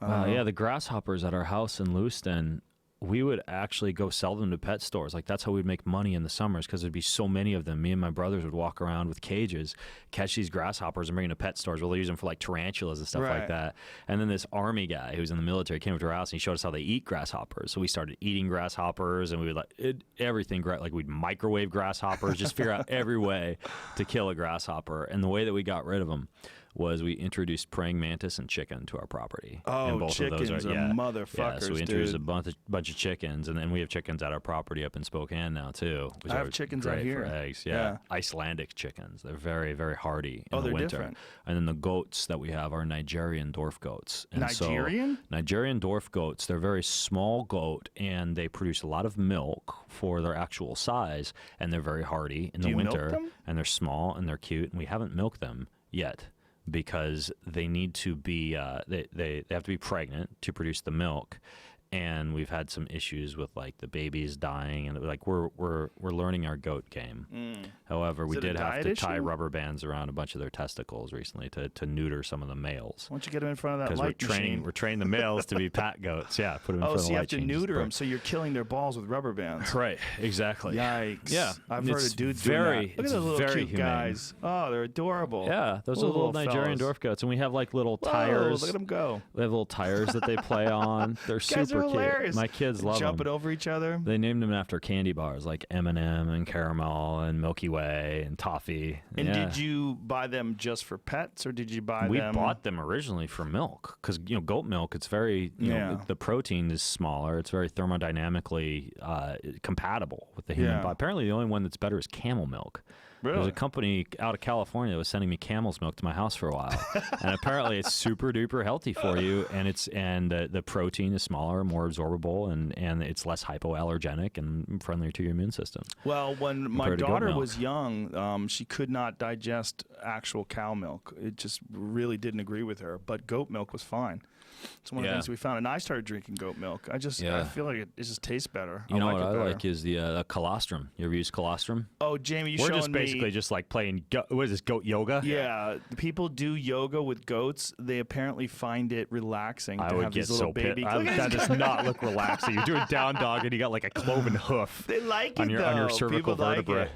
S1: Yeah,
S2: the grasshoppers at our house in Lewiston, we would actually go sell them to pet stores. Like, that's how we'd make money in the summers, because there'd be so many of them. Me and my brothers would walk around with cages, catch these grasshoppers, and bring them to pet stores where they use them for like tarantulas and stuff like that. And then this army guy who's in the military came up to our house and he showed us how they eat grasshoppers. So we started eating grasshoppers, and we would everything. Like, we'd microwave grasshoppers, just figure out every way to kill a grasshopper. And the way that we got rid of them was we introduced praying mantis and chicken to our property.
S1: Oh,
S2: and both
S1: chickens
S2: of those are
S1: motherfuckers,
S2: yeah, so we introduced a bunch of chickens, and then we have chickens at our property up in Spokane now too.
S1: I have chickens out here.
S2: For eggs, yeah. Icelandic chickens. They're very, very hardy in the winter.
S1: Different.
S2: And then the goats that we have are Nigerian dwarf goats. And
S1: Nigerian?
S2: So, Nigerian dwarf goats. They're very small goat, and they produce a lot of milk for their actual size, and they're very hardy in the winter.
S1: Milk them?
S2: And they're small and they're cute, and we haven't milked them yet, because they need to be they have to be pregnant to produce the milk, and we've had some issues with like the babies dying, and like we're learning our goat game. However, we did have to tie rubber bands around a bunch of their testicles recently to neuter some of the males.
S1: Why don't you get them in front of that light
S2: machine? We're training the males to be pat goats. Yeah, put them in front of the light.
S1: So you have to neuter them, so you're killing their balls with rubber bands.
S2: Right, exactly.
S1: Yikes.
S2: Yeah,
S1: I've heard of dudes doing that. Look at those little cute humane guys. Oh, they're adorable.
S2: Yeah, those are little Nigerian dwarf goats, and we have like little tires.
S1: Look at them go.
S2: We have little tires that they play on. They're super
S1: hilarious.
S2: Cute. My kids love them.
S1: Jumping over each other.
S2: They named them after candy bars like M&M and Caramel and Milky Way and Toffee.
S1: And did you buy them just for pets, or did you buy them?
S2: We bought them originally for milk, because goat milk, it's very the protein is smaller. It's very thermodynamically compatible with the human body. Apparently, the only one that's better is camel milk.
S1: Really?
S2: There's a company out of California that was sending me camel's milk to my house for a while, and apparently it's super duper healthy for you, and the protein is smaller, more absorbable, and it's less hypoallergenic and friendlier to your immune system.
S1: Well, when my daughter was young, she could not digest actual cow milk. It just really didn't agree with her. But goat milk was fine. It's one of the things we found, and I started drinking goat milk. I feel like it just tastes better.
S2: You know what I like is the colostrum. You ever use colostrum?
S1: Oh, Jamie,
S2: We're just basically just like playing. What is this, goat yoga?
S1: Yeah, people do yoga with goats. They apparently find it relaxing.
S2: I
S1: to
S2: would
S1: have
S2: get
S1: these little
S2: so
S1: baby.
S2: That does not look relaxing. You're doing down dog, and you got like a cloven hoof.
S1: They like it
S2: on your cervical
S1: people
S2: vertebrae.
S1: Like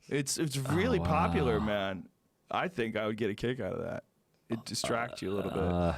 S1: it. It's really popular, man. I think I would get a kick out of that. It distracts you a little bit.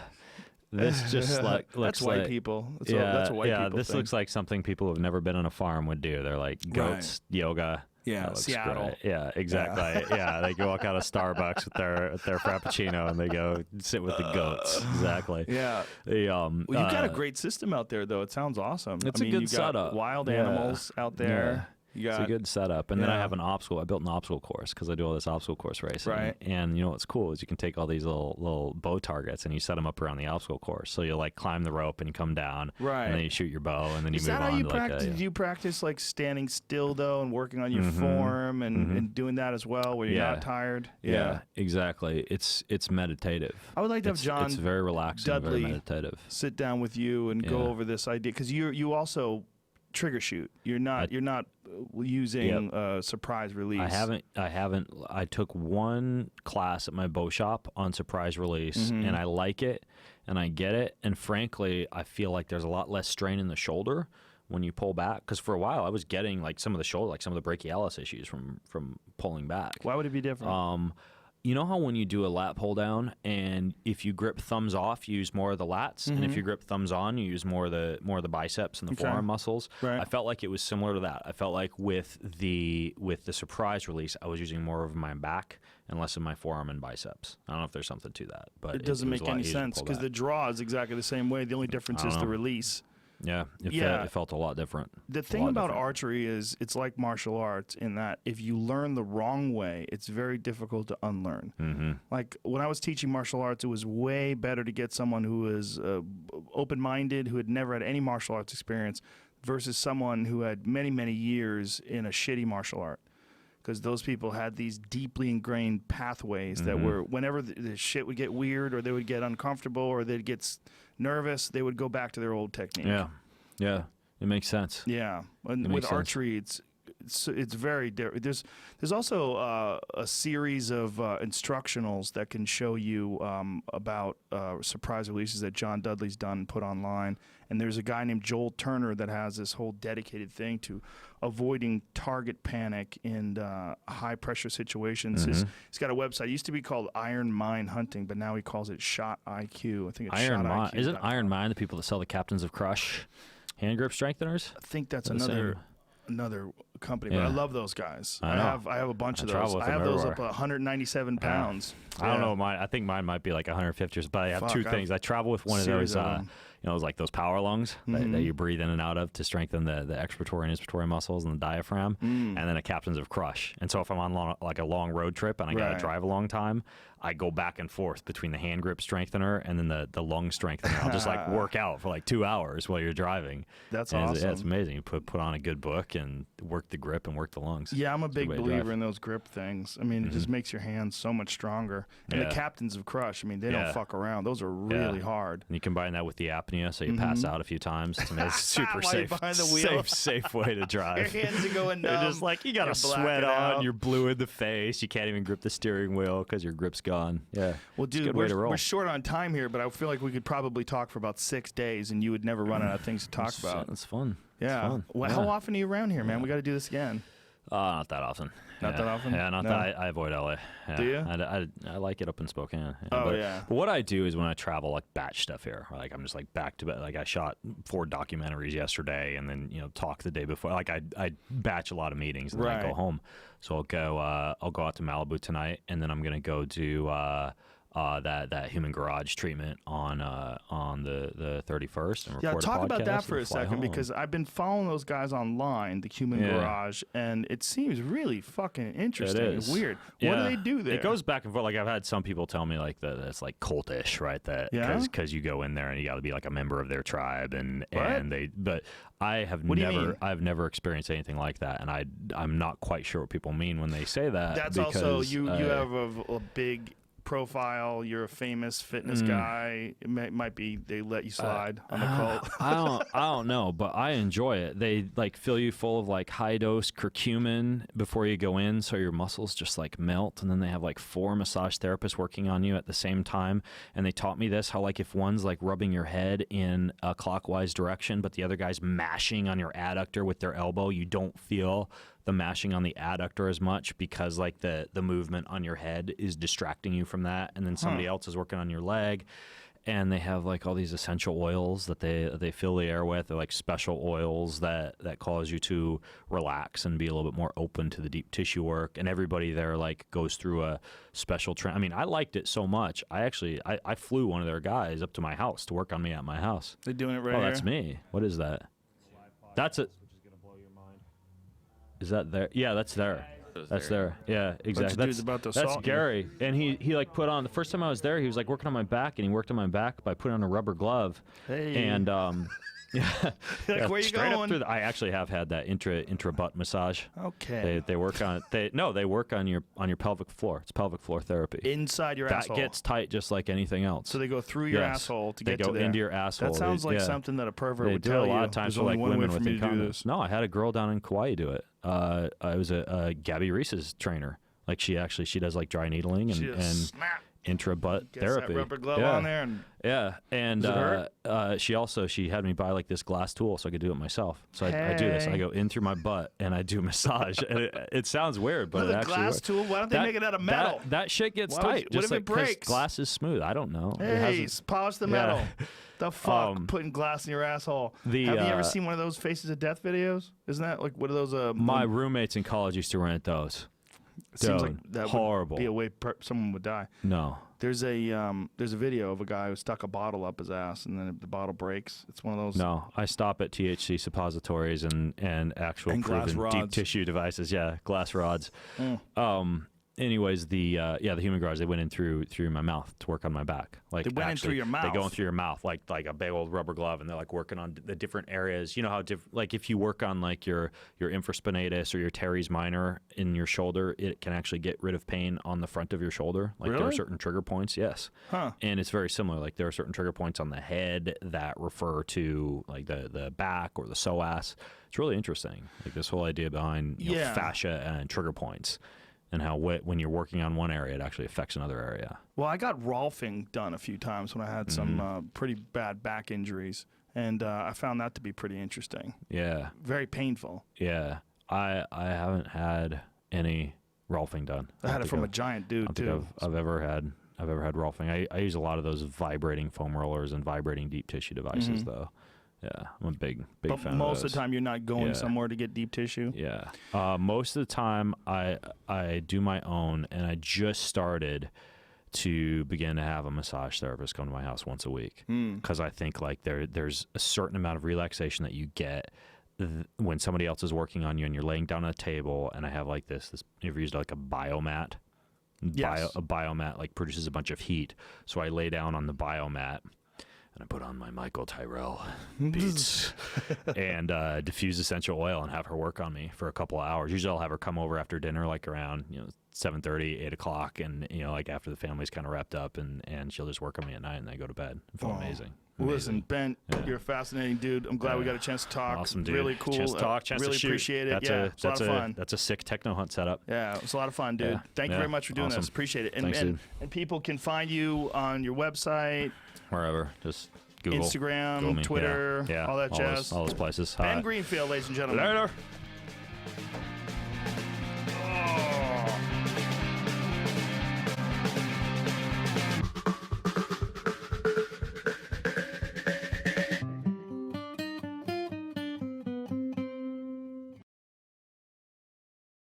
S2: This just
S1: that's white people. That's a white people
S2: this
S1: thing.
S2: looks like something people who've never been on a farm would do. They're like goats, yoga.
S1: Yeah, Seattle.
S2: Great. Yeah, exactly. Yeah, they go walk out of Starbucks with their frappuccino, and they go sit with the goats. Exactly.
S1: Yeah.
S2: Well,
S1: you've got a great system out there, though. It sounds awesome.
S2: It's a good
S1: you've got
S2: setup.
S1: Wild animals out there.
S2: It's a good setup. And then I have an obstacle. I built an obstacle course because I do all this obstacle course racing.
S1: Right.
S2: And you know what's cool is you can take all these little bow targets and you set them up around the obstacle course. So you like climb the rope and you come down.
S1: Right.
S2: And then you shoot your bow and then you move on.
S1: Is that how you
S2: to
S1: practice? Did you practice like standing still though and working on your form and doing that as well where you're not tired?
S2: Yeah, exactly. It's meditative.
S1: I would like to have John.
S2: It's very relaxing,
S1: Dudley
S2: very meditative.
S1: Sit down with you and go over this idea because you also trigger shoot. You're not using surprise release.
S2: I haven't. I took one class at my bow shop on surprise release, and I like it, and I get it, and frankly, I feel like there's a lot less strain in the shoulder when you pull back. Because for a while, I was getting like some of the shoulder, like some of the brachialis issues from pulling back.
S1: Why would it be different?
S2: You know how when you do a lat pull down, and if you grip thumbs off, you use more of the lats, and if you grip thumbs on, you use more of the biceps and the forearm muscles.
S1: Right.
S2: I felt like it was similar to that. I felt like with the surprise release, I was using more of my back and less of my forearm and biceps. I don't know if there's something to that, but
S1: it doesn't make any sense because the draw is exactly the same way. The only difference is the release.
S2: Yeah, it felt a lot different.
S1: The thing about archery is it's like martial arts in that if you learn the wrong way, it's very difficult to unlearn. Like when I was teaching martial arts, it was way better to get someone who was open-minded, who had never had any martial arts experience, versus someone who had many, many years in a shitty martial art. Because those people had these deeply ingrained pathways that were, whenever the shit would get weird or they would get uncomfortable or they'd get nervous, they would go back to their old technique.
S2: Yeah, it makes sense.
S1: Yeah, and with archery, it's very different. There's also a series of instructionals that can show you about surprise releases that John Dudley's done and put online. And there's a guy named Joel Turner that has this whole dedicated thing to avoiding target panic in high pressure situations. He's got a website. It used to be called Iron Mind Hunting, but now he calls it Shot IQ. I think it's
S2: Iron Mind.
S1: ShotIQ.
S2: Isn't Iron Mind the people that sell the Captains of Crush hand grip strengtheners?
S1: I think that's another company, but I love those guys. I have a bunch of those. I have those up 197 pounds.
S2: I don't know. I think mine might be like 150, but I have two things. I travel with one of those, it's like those power lungs that you breathe in and out of to strengthen the expiratory and inspiratory muscles and the diaphragm, and then a Captains of Crush. And so if I'm on like a long road trip and I got to drive a long time, I go back and forth between the hand grip strengthener and then the lung strengthener. I'll just like work out for like 2 hours while you're driving.
S1: That's awesome.
S2: It's amazing. You put on a good book and work the grip and work the lungs.
S1: Yeah, I'm a big believer in those grip things. I mean, it just makes your hands so much stronger. And the Captains of Crush, I mean, they don't fuck around. Those are really hard.
S2: And you combine that with the apnea, so you pass out a few times. It's super safe,
S1: behind the wheel.
S2: safe way to drive.
S1: Your hands are going numb.
S2: You're just like, you got a sweat on, you're blue in the face, you can't even grip the steering wheel because your grip's gone. Yeah.
S1: Well, dude, we're short on time here, but I feel like we could probably talk for about 6 days, and you would never run out of things to talk about.
S2: It's fun.
S1: Yeah.
S2: It's fun.
S1: Well, how often are you around here, man? We got to do this again.
S2: Not that often.
S1: Not that often?
S2: Yeah, that. I avoid LA. Yeah.
S1: Do you?
S2: I like it up in Spokane. Yeah.
S1: But
S2: what I do is when I travel, like batch stuff here. Like I'm just like back to back. Like I shot 4 documentaries yesterday, and then talk the day before. Like I batch a lot of meetings, and then I go home. So I'll go out to Malibu tonight, and then I'm gonna go do that human garage treatment on the 31st. And record
S1: talk
S2: a
S1: about that for a
S2: fly
S1: second
S2: home.
S1: because I've been following those guys online, the human garage, and it seems really fucking interesting. It's weird. What do they do there?
S2: It goes back and forth. Like I've had some people tell me like that it's like cultish, right? That because you go in there and you got to be like a member of their tribe, and they. But I have I've never experienced anything like that, and I'm not quite sure what people mean when they say that.
S1: That's also you have a big profile, you're a famous fitness guy. It might be they let you slide on the cult.
S2: I don't know, but I enjoy it. They like fill you full of like high dose curcumin before you go in, so your muscles just like melt. And then they have like 4 massage therapists working on you at the same time. And they taught me this, how like if one's like rubbing your head in a clockwise direction, but the other guy's mashing on your adductor with their elbow, you don't feel the mashing on the adductor as much because like the movement on your head is distracting you from that, and then somebody else is working on your leg. And they have like all these essential oils that they fill the air with. They're like special oils that cause you to relax and be a little bit more open to the deep tissue work. And everybody there like goes through a special I mean, I liked it so much. I flew one of their guys up to my house to work on me at my house.
S1: They're doing it right
S2: here?
S1: here?
S2: That's me. What is that? That's it. Is that there? Yeah, that's there. That's there. Yeah, exactly. That's Gary. And he like put on, the first time I was there, he was like working on my back, and he worked on my back by putting on a rubber glove.
S1: Hey.
S2: And
S1: like, where you going?
S2: I actually have had that intra butt massage.
S1: Okay.
S2: They work on it. They work on your pelvic floor. It's pelvic floor therapy.
S1: Inside your asshole.
S2: That gets tight just like anything else.
S1: So they go through your asshole to get to there.
S2: They go into your asshole.
S1: That sounds like something that a pervert would tell you.
S2: They do a lot of times for like women with incontinence. No, I had a girl down in Kauai do it. I was a Gabby Reese's trainer. Like she does like dry needling and intra-butt therapy.
S1: That rubber glove on there.
S2: And
S1: does it hurt?
S2: She had me buy like this glass tool so I could do it myself. So I do this. I go in through my butt and I do massage. And it sounds weird, but it actually
S1: glass
S2: works.
S1: tool? Why don't they make it out of metal?
S2: That shit gets tight.
S1: What if it breaks?
S2: Glass is smooth. I don't know.
S1: Hey, polish the metal. The fuck, putting glass in your asshole. Have you ever seen one of those Faces of Death videos? Isn't that like one of those?
S2: My roommates in college used to rent those.
S1: It seems like that
S2: horrible.
S1: Would be a way someone would die.
S2: No.
S1: There's a video of a guy who stuck a bottle up his ass, and then the bottle breaks. It's one of those.
S2: No, I stop at THC suppositories and actual proven deep tissue devices. Yeah, glass rods. Anyways, the human garage, they went in through my mouth to work on my back. Like
S1: they went in through your mouth.
S2: They go in through your mouth like a big old rubber glove, and they're like working on the different areas. You know how like if you work on like your infraspinatus or your teres minor in your shoulder, it can actually get rid of pain on the front of your shoulder. Like there are certain trigger points, yes.
S1: Huh.
S2: And it's very similar. Like there are certain trigger points on the head that refer to like the back or the psoas. It's really interesting. Like this whole idea behind fascia and trigger points. And how when you're working on one area, it actually affects another area.
S1: Well, I got Rolfing done a few times when I had some pretty bad back injuries, and I found that to be pretty interesting.
S2: Yeah.
S1: Very painful.
S2: Yeah. I haven't had any Rolfing done.
S1: I had it from a giant dude, too.
S2: I don't think I've ever had Rolfing. I use a lot of those vibrating foam rollers and vibrating deep tissue devices, though. Yeah, I'm a big fan of those. But
S1: most of the time, you're not going somewhere to get deep tissue?
S2: Yeah. Most of the time, I do my own, and I just started to begin to have a massage therapist come to my house once a week. Because I think like there's a certain amount of relaxation that you get when somebody else is working on you and you're laying down on a table, and I have like this you've used like a biomat?
S1: Yes.
S2: A biomat like produces a bunch of heat. So I lay down on the biomat, and I put on my Michael Tyrell beats and diffuse essential oil and have her work on me for a couple of hours. Usually I'll have her come over after dinner, like around 7:30, 8 o'clock, and like after the family's kind of wrapped up, and she'll just work on me at night, and I go to bed. I feel amazing.
S1: Listen, Ben, you're a fascinating dude. I'm glad we got a chance to talk.
S2: Awesome, dude.
S1: Really cool.
S2: Chance to talk, chance
S1: really
S2: to shoot.
S1: Appreciate it. It's a lot of fun.
S2: That's a sick techno hunt setup.
S1: Yeah, it's a lot of fun, dude. Thank you very much for doing this. Appreciate it.
S2: Thanks, dude.
S1: And people can find you on your website.
S2: Wherever. Just Google.
S1: Instagram,
S2: Google me.
S1: Twitter, all that jazz.
S2: All those places.
S1: Ben Greenfield, ladies and gentlemen.
S2: Later.